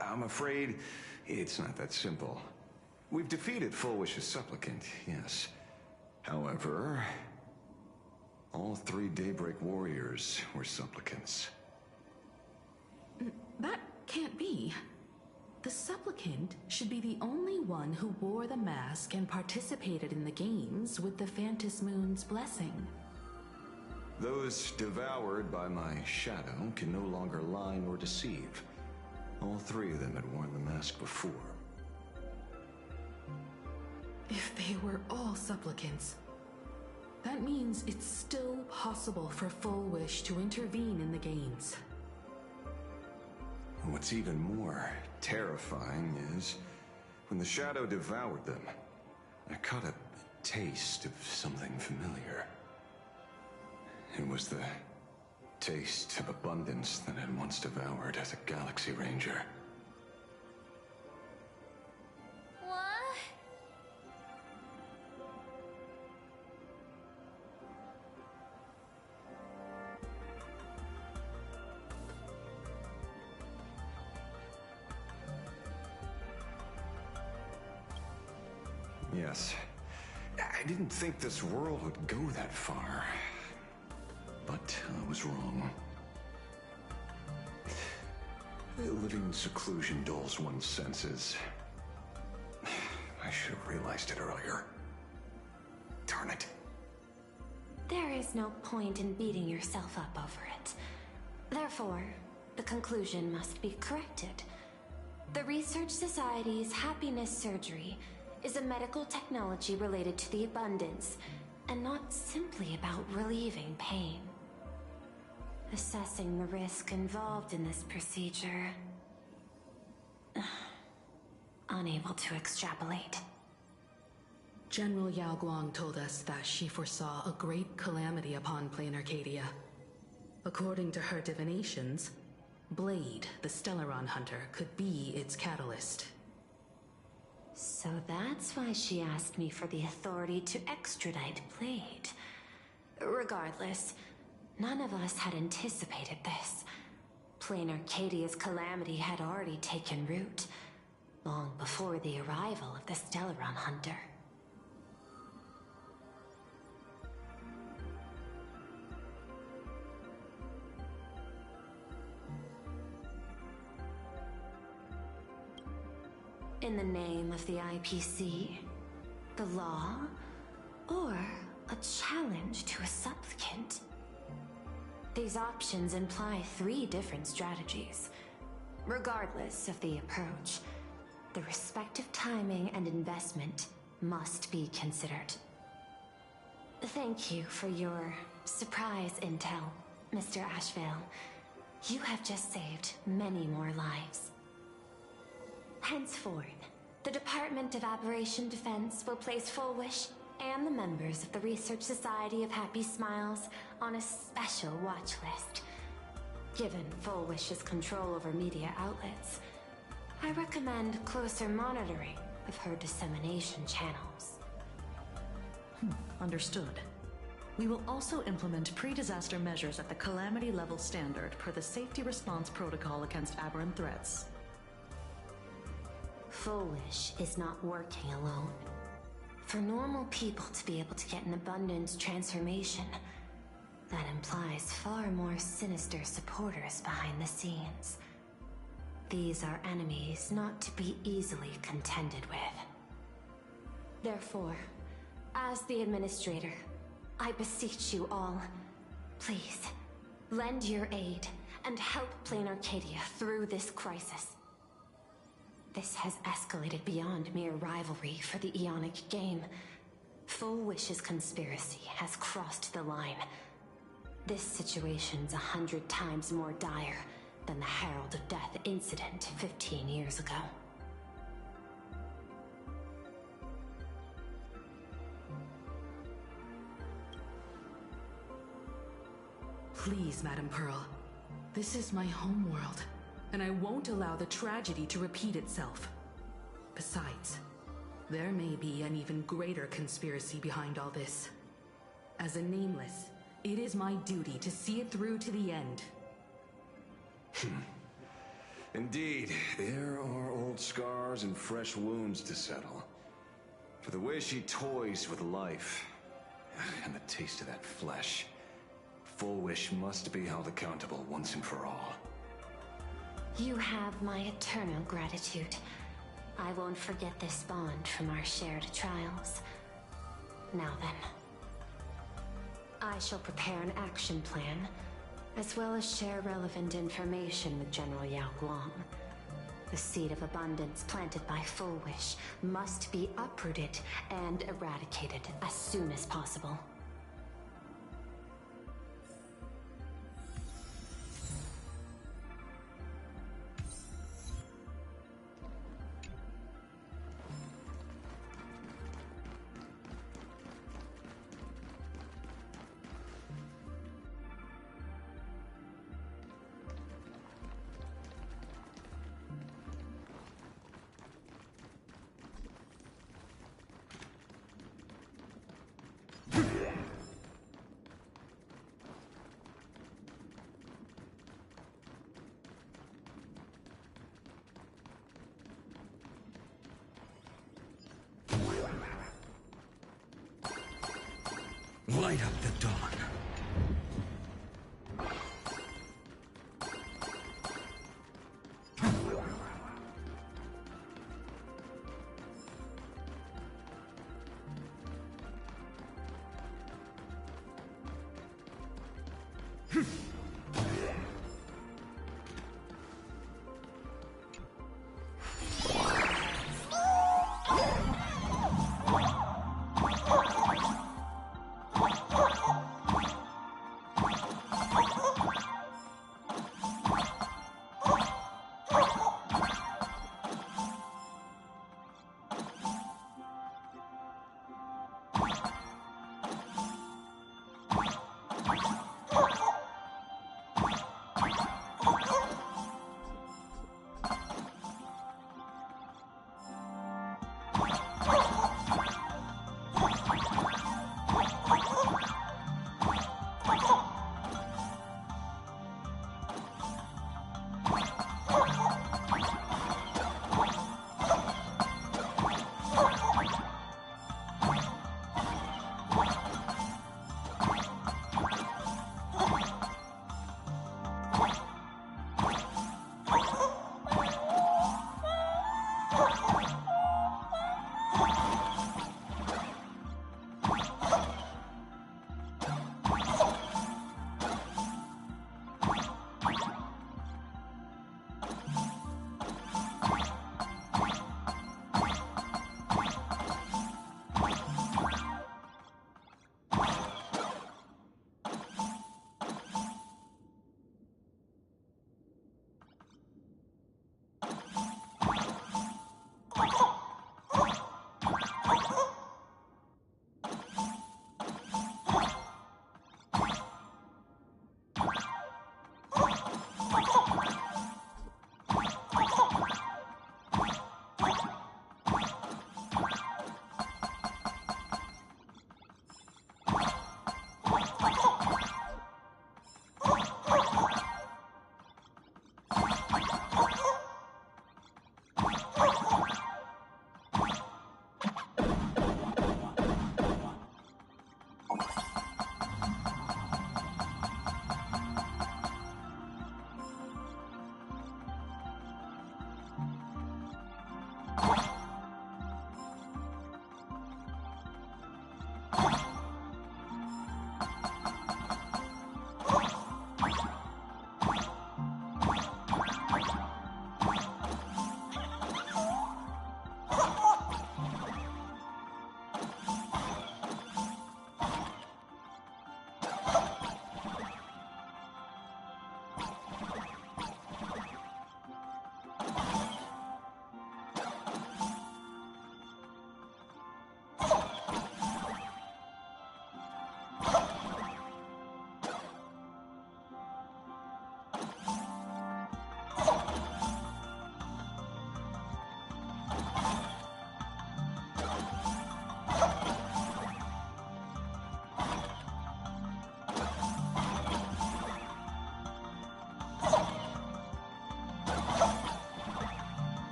I'm afraid it's not that simple. We've defeated Full Wish's supplicant, yes. However, all three Daybreak warriors were supplicants. That can't be. The supplicant should be the only one who wore the mask and participated in the games with the Phantasmoon's blessing. Those devoured by my shadow can no longer lie nor deceive. All three of them had worn the mask before. If they were all supplicants, that means it's still possible for Full Wish to intervene in the games. What's even more terrifying is, when the shadow devoured them, I caught a taste of something familiar. It was the taste of abundance that had once devoured as a Galaxy Ranger. What? Yes. I didn't think this world would go that far. But I was wrong. Living in seclusion dulls one's senses. I should have realized it earlier. Darn it. There is no point in beating yourself up over it. Therefore, the conclusion must be corrected. The Research Society's happiness surgery is a medical technology related to the abundance, and not simply about relieving pain. Assessing the risk involved in this procedure... unable to extrapolate. General Yao Guang told us that she foresaw a great calamity upon Plain Arcadia. According to her divinations, Blade, the Stellaron hunter, could be its catalyst. So that's why she asked me for the authority to extradite Blade. Regardless, none of us had anticipated this. Plain Arcadia's calamity had already taken root, long before the arrival of the Stellaron hunter. In the name of the IPC, the law, or a challenge to a supplicant? These options imply 3 different strategies. Regardless of the approach, the respective timing and investment must be considered. Thank you for your surprise intel, Mr. Ashvale. You have just saved many more lives. Henceforth, the Department of Aberration Defense will place Full Wish and the members of the Research Society of Happy Smiles on a special watch list. Given Full Wish's control over media outlets, I recommend closer monitoring of her dissemination channels. Understood. We will also implement pre-disaster measures at the calamity level standard per the Safety Response Protocol against aberrant threats. Full Wish is not working alone. For normal people to be able to get an abundance transformation, that implies far more sinister supporters behind the scenes. These are enemies not to be easily contended with. Therefore, as the administrator, I beseech you all, please, lend your aid and help Plain Arcadia through this crisis. This has escalated beyond mere rivalry for the Ionic game. Full Wish's conspiracy has crossed the line. This situation's 100 times more dire than the Herald of Death incident 15 years ago. Please, Madam Pearl. This is my homeworld, and I won't allow the tragedy to repeat itself. Besides, there may be an even greater conspiracy behind all this. As a Nameless, it is my duty to see it through to the end. Indeed, there are old scars and fresh wounds to settle. For the way she toys with life, and the taste of that flesh, Full Wish must be held accountable once and for all. You have my eternal gratitude. I won't forget this bond from our shared trials. Now then. I shall prepare an action plan, as well as share relevant information with General Yao Guang. The seed of abundance planted by Full Wish must be uprooted and eradicated as soon as possible. Light up the dawn.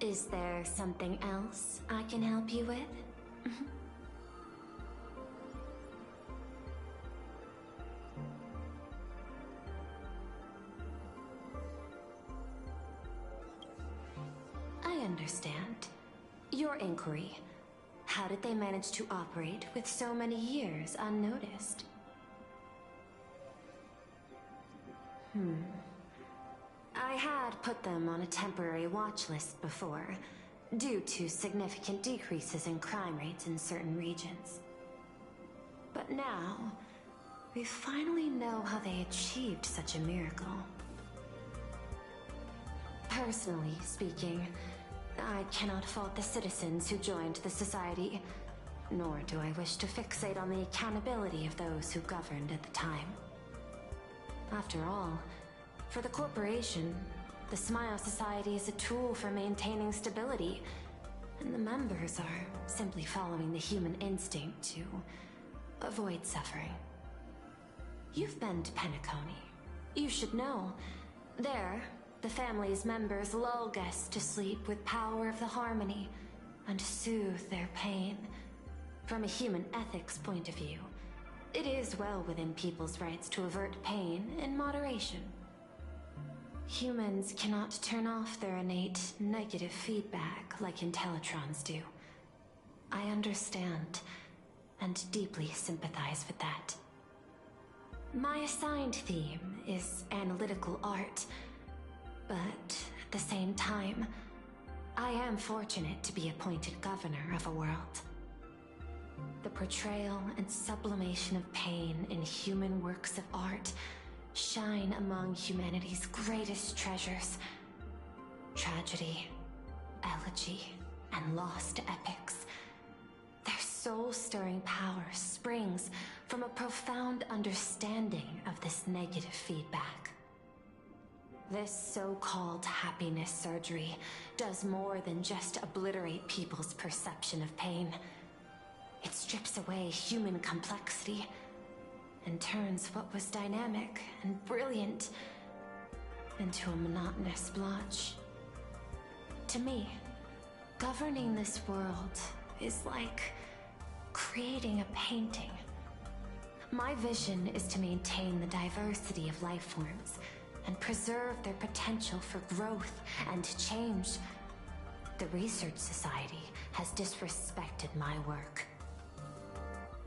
Is there something else I can help you with? I understand. Your inquiry. How did they manage to operate with so many years unnoticed? I had put them on a temporary watch list before, due to significant decreases in crime rates in certain regions. But now, we finally know how they achieved such a miracle. Personally speaking, I cannot fault the citizens who joined the Society, nor do I wish to fixate on the accountability of those who governed at the time. After all, for the corporation, the Smile Society is a tool for maintaining stability, and the members are simply following the human instinct to avoid suffering. You've been to Penacony. You should know. There, the family's members lull guests to sleep with power of the harmony and soothe their pain. From a human ethics point of view, it is well within people's rights to avert pain in moderation. Humans cannot turn off their innate negative feedback like Intellitrons do. I understand and deeply sympathize with that. My assigned theme is analytical art, but at the same time, I am fortunate to be appointed governor of a world. The portrayal and sublimation of pain in human works of art shine among humanity's greatest treasures. Tragedy, elegy, and lost epics. Their soul-stirring power springs from a profound understanding of this negative feedback. This so-called happiness surgery does more than just obliterate people's perception of pain. It strips away human complexity and turns what was dynamic and brilliant into a monotonous blotch. To me, governing this world is like creating a painting. My vision is to maintain the diversity of life forms and preserve their potential for growth and change. The Research Society has disrespected my work.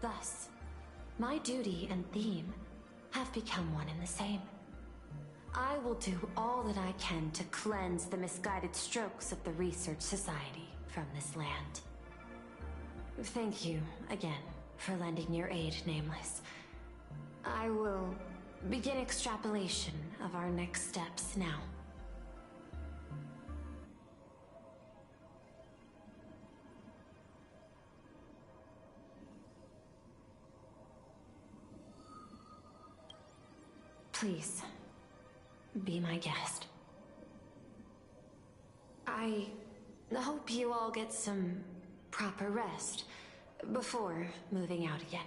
Thus, my duty and theme have become one and the same. I will do all that I can to cleanse the misguided strokes of the Research Society from this land. Thank you again for lending your aid, Nameless. I will begin extrapolation of our next steps now. Please, be my guest. I hope you all get some proper rest before moving out again.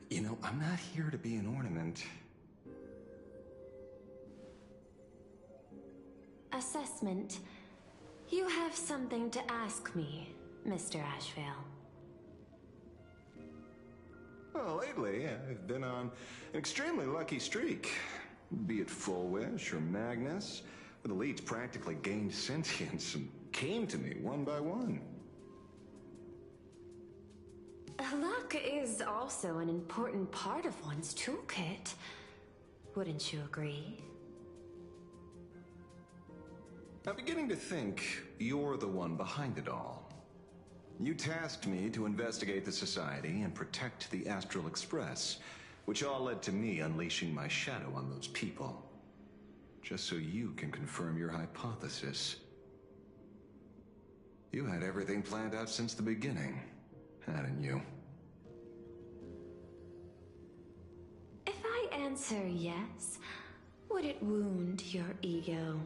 You know, I'm not here to be an ornament. Assessment. You have something to ask me, Mr. Ashvale. Well, lately, I've been on an extremely lucky streak. Be it Full Wish or Magnus, the leads practically gained sentience and came to me one by one. Luck is also an important part of one's toolkit. Wouldn't you agree? I'm beginning to think you're the one behind it all. You tasked me to investigate the Society and protect the Astral Express, which all led to me unleashing my shadow on those people. Just so you can confirm your hypothesis. You had everything planned out since the beginning, hadn't you? answer yes? Would it wound your ego?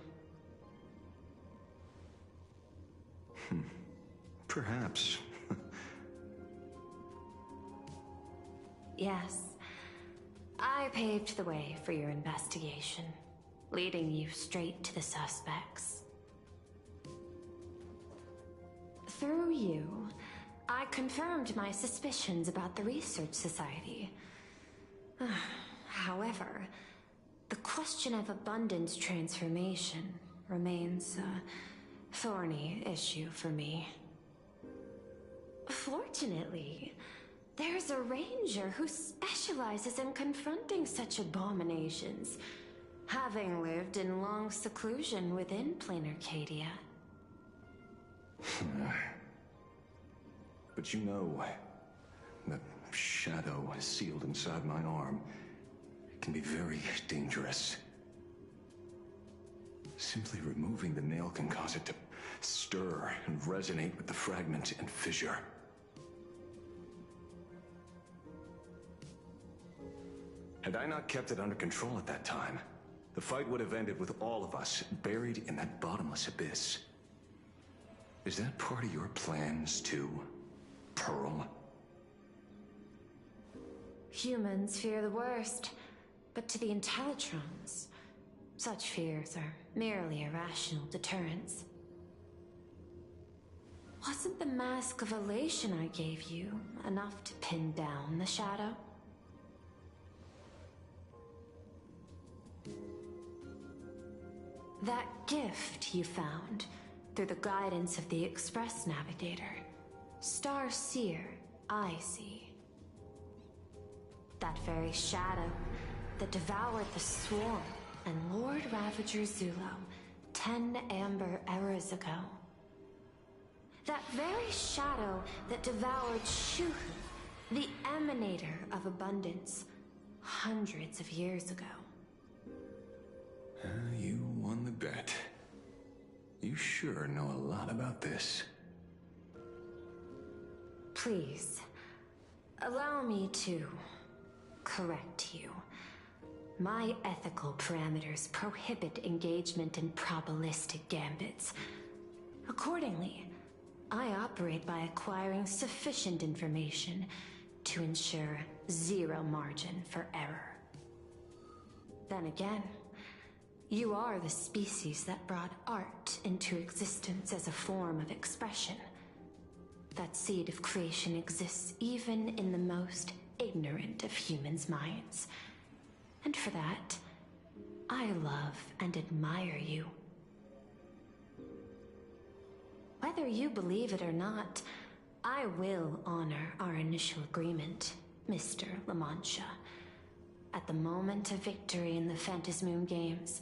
Perhaps. Yes. I paved the way for your investigation, leading you straight to the suspects. Through you, I confirmed my suspicions about the Research Society. However, the question of abundance transformation remains a thorny issue for me. Fortunately, there's a ranger who specializes in confronting such abominations, having lived in long seclusion within plain Arcadia. But you know, the shadow sealed inside my arm can be very dangerous. Simply removing the nail can cause it to stir and resonate with the fragment and fissure. Had I not kept it under control at that time, the fight would have ended with all of us buried in that bottomless abyss. Is that part of your plans too, Pearl? Humans fear the worst, but to the Intellitrons, such fears are merely irrational deterrents. Wasn't the mask of elation I gave you enough to pin down the shadow? That gift you found through the guidance of the Express Navigator, Star Seer, I see. That very shadow that devoured the Swarm and Lord Ravager Zulo 10 amber eras ago. That very shadow that devoured Shuhu, the Emanator of Abundance, hundreds of years ago. You won the bet. You sure know a lot about this. Please, allow me to correct you. My ethical parameters prohibit engagement in probabilistic gambits. Accordingly, I operate by acquiring sufficient information to ensure zero margin for error. Then again, you are the species that brought art into existence as a form of expression. That seed of creation exists even in the most ignorant of humans' minds. And for that, I love and admire you. Whether you believe it or not, I will honor our initial agreement, Mr. La Mancha. At the moment of victory in the Phantasmoon Games,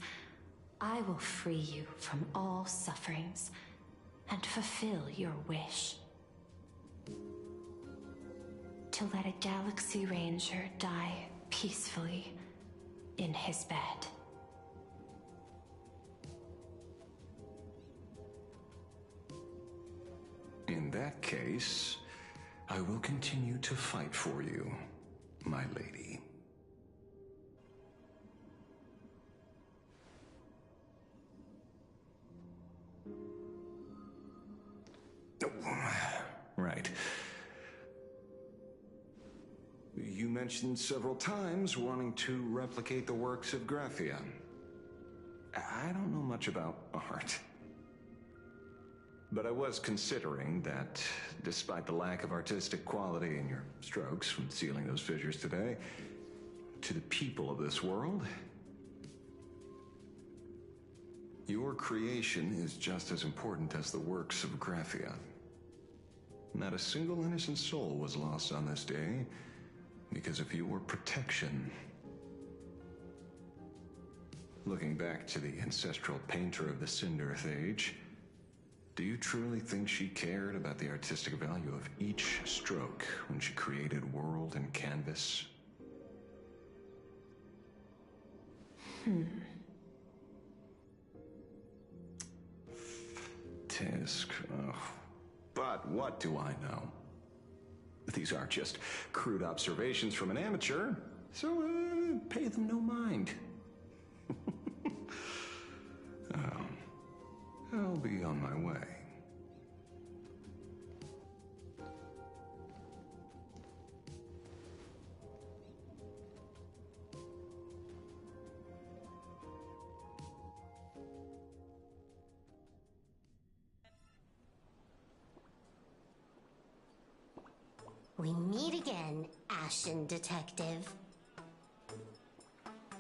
I will free you from all sufferings and fulfill your wish. To let a Galaxy Ranger die peacefully in his bed. In that case, I will continue to fight for you, my lady. Right. You mentioned several times wanting to replicate the works of Graphia. I don't know much about art. But I was considering that, despite the lack of artistic quality in your strokes when sealing those fissures today, to the people of this world, your creation is just as important as the works of Graphia. Not a single innocent soul was lost on this day because of your protection. Looking back to the ancestral painter of the Cinderth Age, do you truly think she cared about the artistic value of each stroke when she created world and canvas? Tisk, but what do I know? These aren't just crude observations from an amateur, so pay them no mind. I'll be on my way. We meet again, Ashen Detective.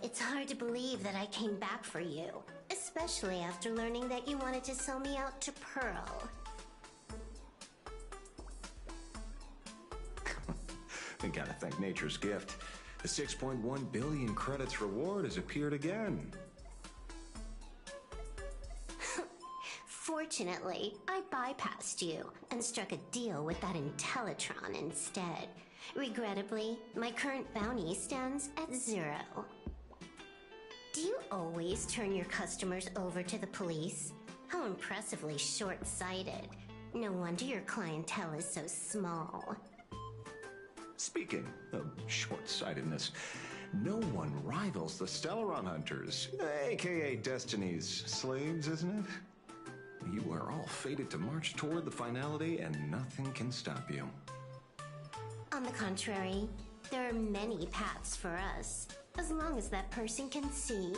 It's hard to believe that I came back for you, especially after learning that you wanted to sell me out to Pearl. We gotta thank nature's gift. The 6.1 billion credits reward has appeared again. Fortunately, I bypassed you and struck a deal with that Intellitron instead. Regrettably, my current bounty stands at 0. Do you always turn your customers over to the police? How impressively short-sighted. No wonder your clientele is so small. Speaking of short-sightedness, no one rivals the Stellaron Hunters, aka Destiny's slaves, isn't it? You are all fated to march toward the finality, and nothing can stop you. On the contrary, there are many paths for us, as long as that person can see.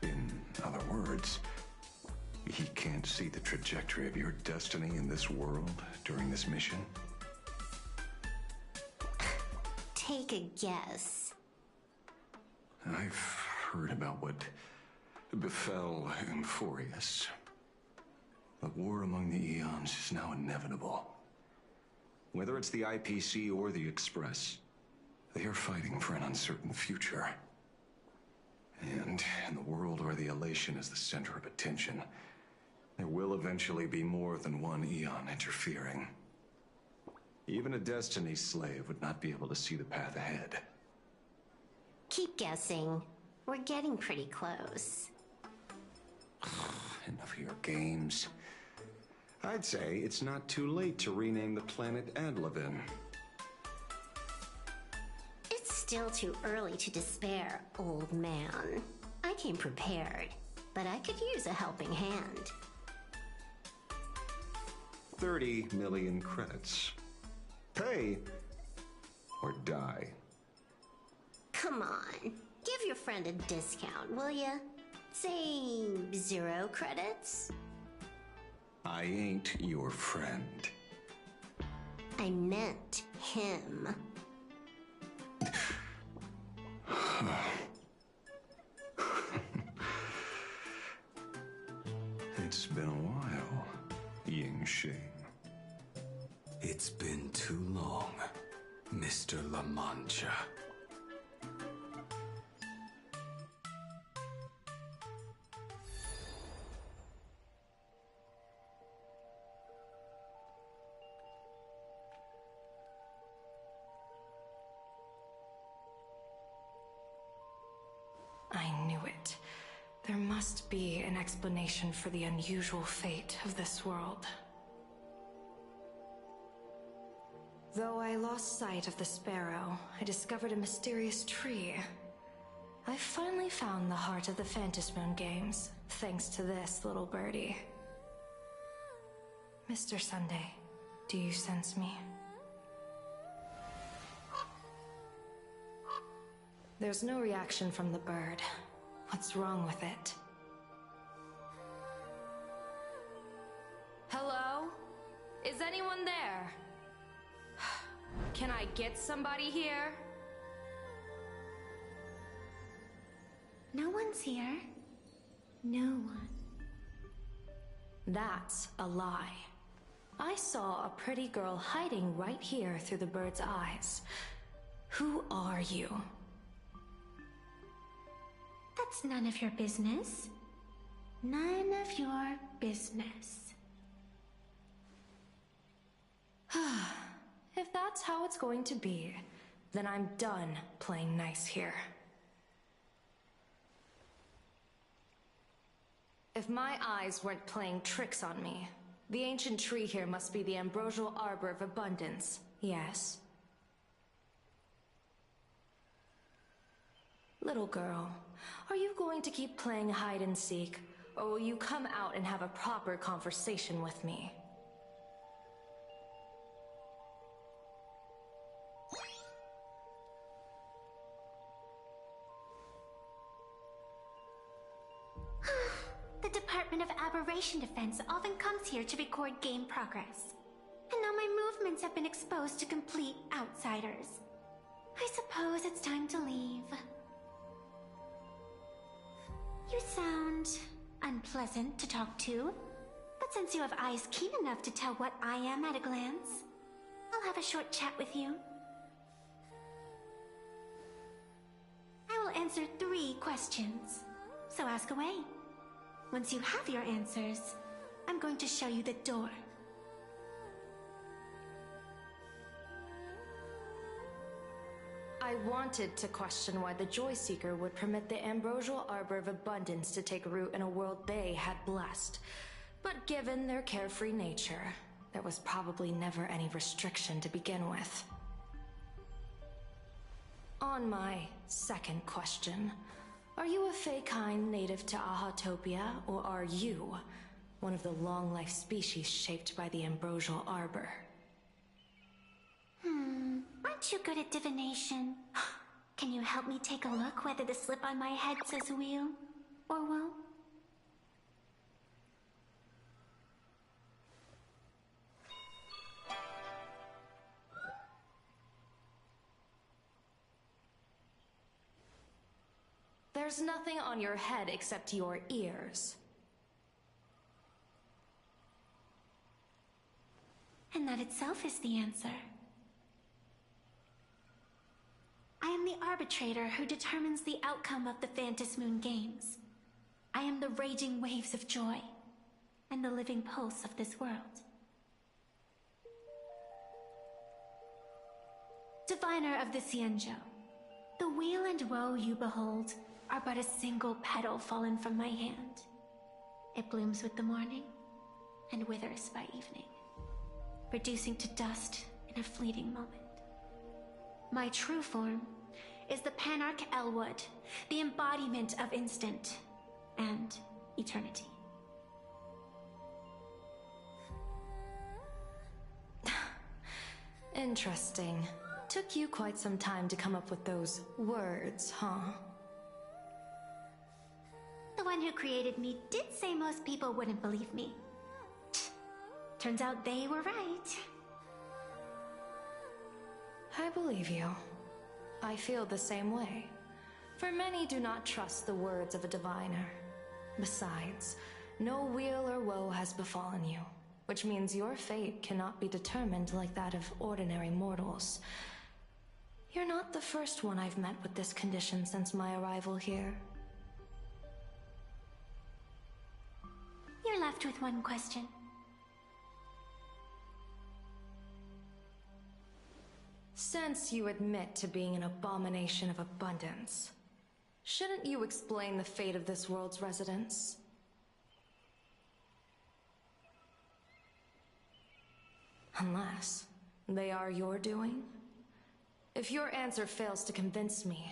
In other words, he can't see the trajectory of your destiny in this world during this mission? Take a guess. I've heard about what befell Euphorius. The war among the Eons is now inevitable. Whether it's the IPC or the Express, they are fighting for an uncertain future. And in the world where the elation is the center of attention, there will eventually be more than one Eon interfering. Even a Destiny slave would not be able to see the path ahead. Keep guessing. We're getting pretty close. Enough of your games. I'd say it's not too late to rename the planet Adlevin. It's still too early to despair, old man. I came prepared, but I could use a helping hand. 30 million credits. Pay or die. Come on, give your friend a discount, will ya? Say 0 credits? I ain't your friend. I meant him. It's been a while, Ying Shing. It's been too long, Mr. La Mancha. I knew it. There must be an explanation for the unusual fate of this world. Though I lost sight of the sparrow, I discovered a mysterious tree. I finally found the heart of the Phantasmoon games, thanks to this little birdie. Mr. Sunday, do you sense me? There's no reaction from the bird. What's wrong with it? Hello? Is anyone there? Can I get somebody here? No one's here. No one. That's a lie. I saw a pretty girl hiding right here through the bird's eyes. Who are you? That's none of your business. None of your business. If that's how it's going to be, then I'm done playing nice here. If my eyes weren't playing tricks on me, the ancient tree here must be the ambrosial arbor of abundance, yes? Little girl, are you going to keep playing hide and seek, or will you come out and have a proper conversation with me? The Department of Aberration Defense often comes here to record game progress. And now my movements have been exposed to complete outsiders. I suppose it's time to leave. You sound unpleasant to talk to, but since you have eyes keen enough to tell what I am at a glance, I'll have a short chat with you. I will answer 3 questions, so ask away. Once you have your answers, I'm going to show you the door. I wanted to question why the Joyseeker would permit the Ambrosial Arbor of Abundance to take root in a world they had blessed. But given their carefree nature, there was probably never any restriction to begin with. On my second question, are you a Fey-kind native to Ahatopia, or are you one of the long-life species shaped by the Ambrosial Arbor? Aren't you good at divination? Can you help me take a look whether the slip on my head says wheel or woe? There's nothing on your head except your ears. And that itself is the answer. I am the arbitrator who determines the outcome of the Phantasmoon Games. I am the raging waves of joy, and the living pulse of this world. Diviner of the Xianzhou, the weal and woe you behold are but a single petal fallen from my hand. It blooms with the morning, and withers by evening, reducing to dust in a fleeting moment. My true form is the Panarch Elwood, the embodiment of instant and eternity. Interesting. Took you quite some time to come up with those words, huh? The one who created me did say most people wouldn't believe me. Turns out they were right. I believe you. I feel the same way. For many do not trust the words of a diviner. Besides, no weal or woe has befallen you, which means your fate cannot be determined like that of ordinary mortals. You're not the first one I've met with this condition since my arrival here. You're left with one question. Since you admit to being an abomination of abundance, shouldn't you explain the fate of this world's residents? Unless they are your doing? If your answer fails to convince me,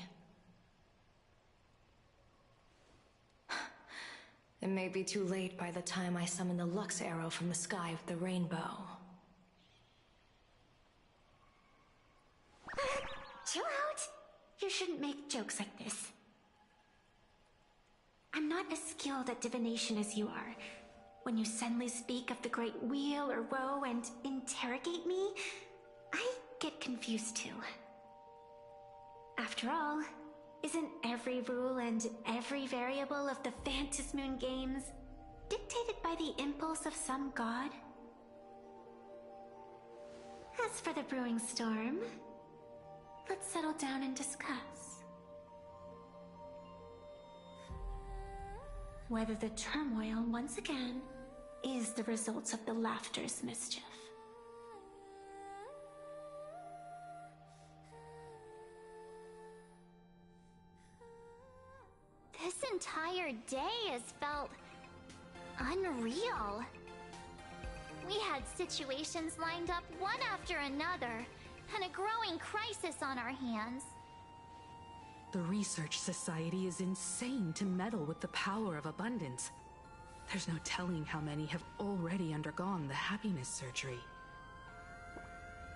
it may be too late by the time I summon the Lux Arrow from the sky with the rainbow. Chill out! You shouldn't make jokes like this. I'm not as skilled at divination as you are. When you suddenly speak of the great wheel or woe and interrogate me, I get confused too. After all, isn't every rule and every variable of the Phantasmoon Games dictated by the impulse of some god? As for the brewing storm, let's settle down and discuss. Whether the turmoil, once again, is the result of the laughter's mischief. This entire day has felt unreal. We had situations lined up one after another, and a growing crisis on our hands. The Research Society is insane to meddle with the power of abundance. There's no telling how many have already undergone the happiness surgery.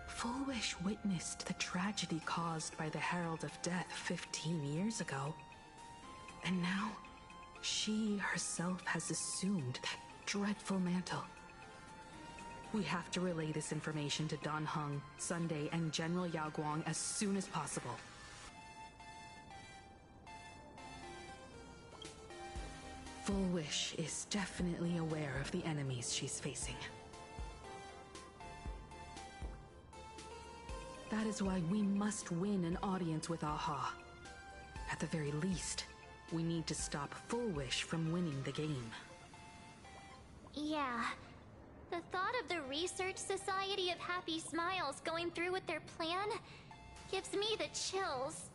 Full Wish witnessed the tragedy caused by the Herald of Death 15 years ago. And now, she herself has assumed that dreadful mantle. We have to relay this information to Dan Heng, Sunday, and General Yao Guang as soon as possible. Full Wish is definitely aware of the enemies she's facing. That is why we must win an audience with Aha. At the very least, we need to stop Full Wish from winning the game. Yeah. The thought of the Research Society of Happy Smiles going through with their plan gives me the chills.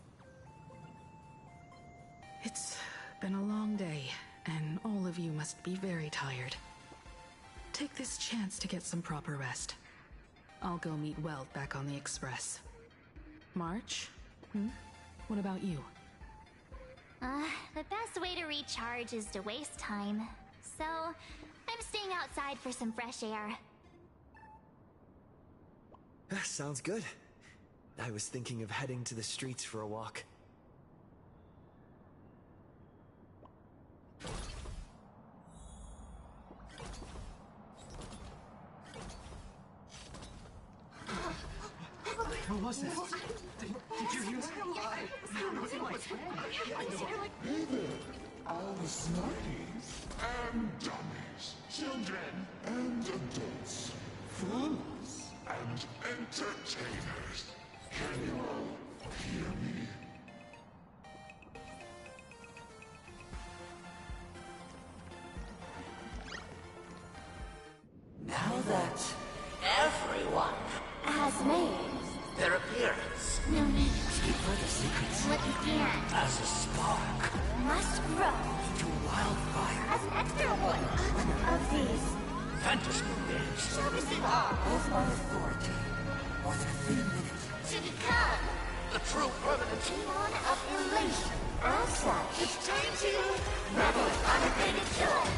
It's been a long day, and all of you must be very tired. Take this chance to get some proper rest. I'll go meet Weld back on the Express. March? What about you? The best way to recharge is to waste time. So, I'm staying outside for some fresh air. Sounds good. I was thinking of heading to the streets for a walk. What was that? Did you hear that? Hey there, all the smarties and dummies, children and adults, fools and entertainers. Can you all hear me? Now that everyone Has made their appearance, no need keep further secrets what you can. as a spark Must grow to wildfire. as an extra one of these. Fantasy games Shall receive all of my authority was a thing to become the true permanent demon of elation. As such, it's time to revel in unabated joy.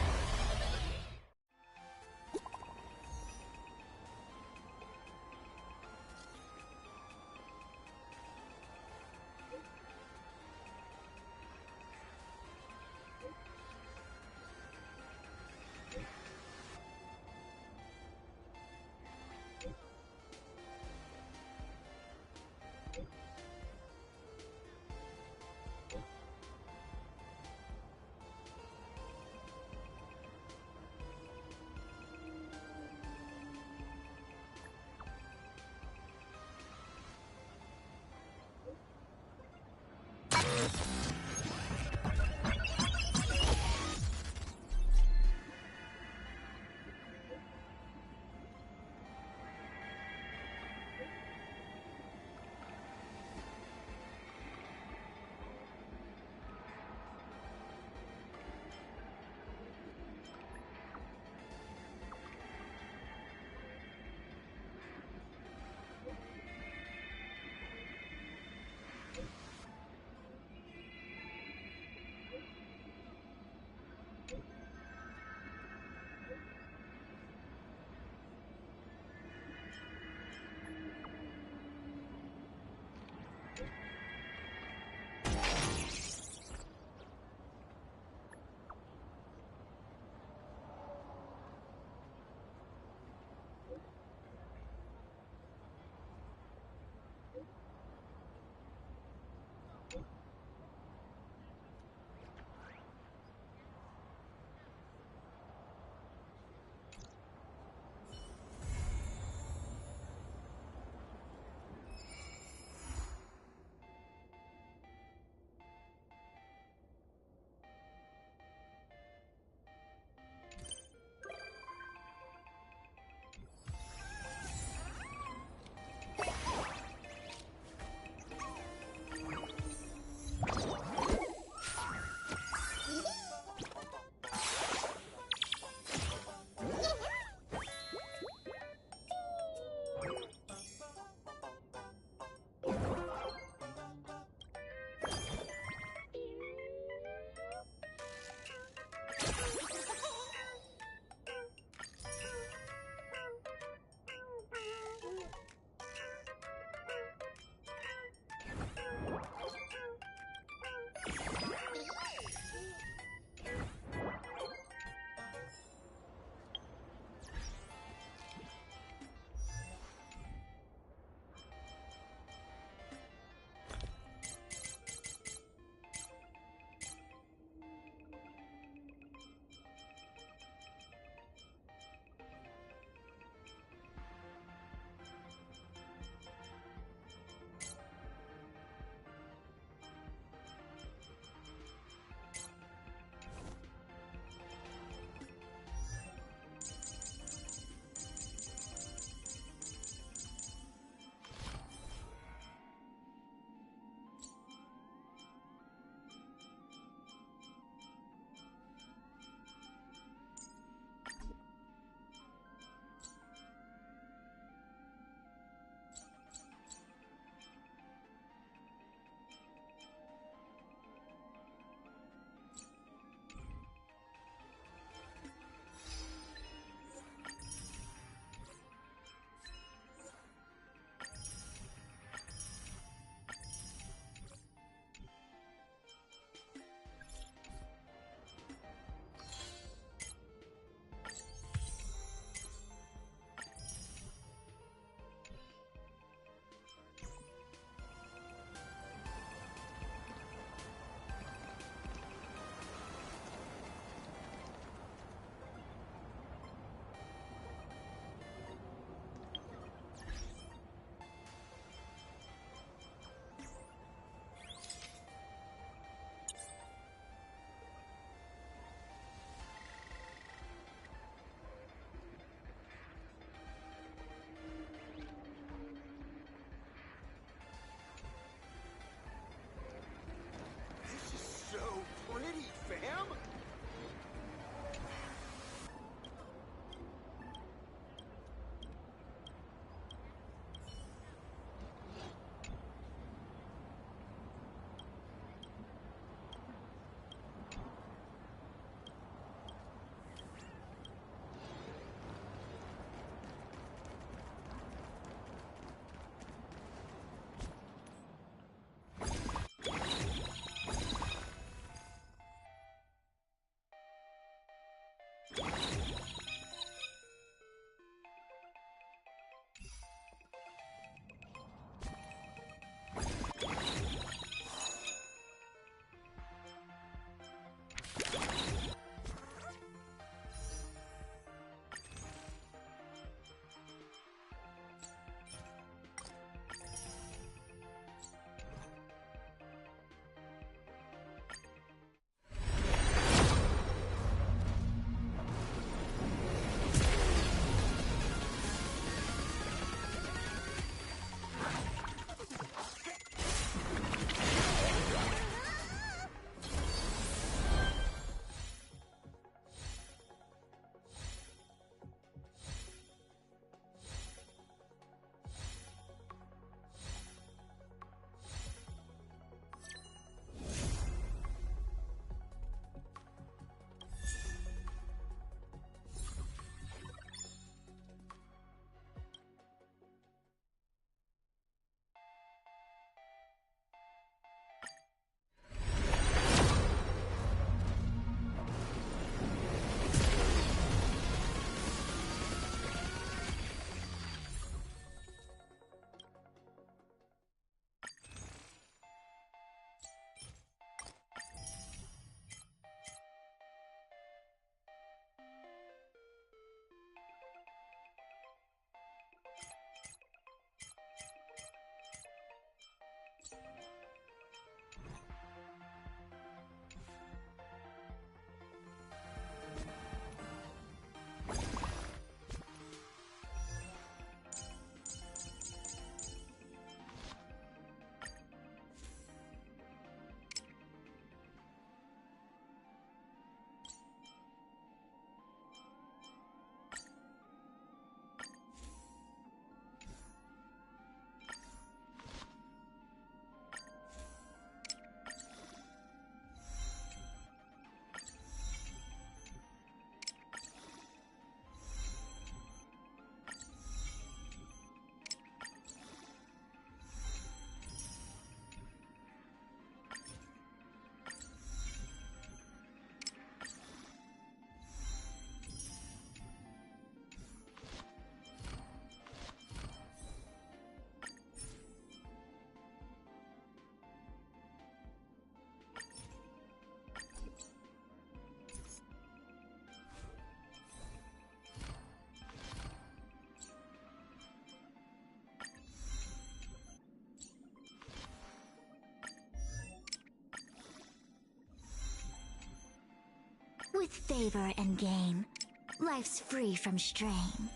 with favor and gain. Life's free from strain.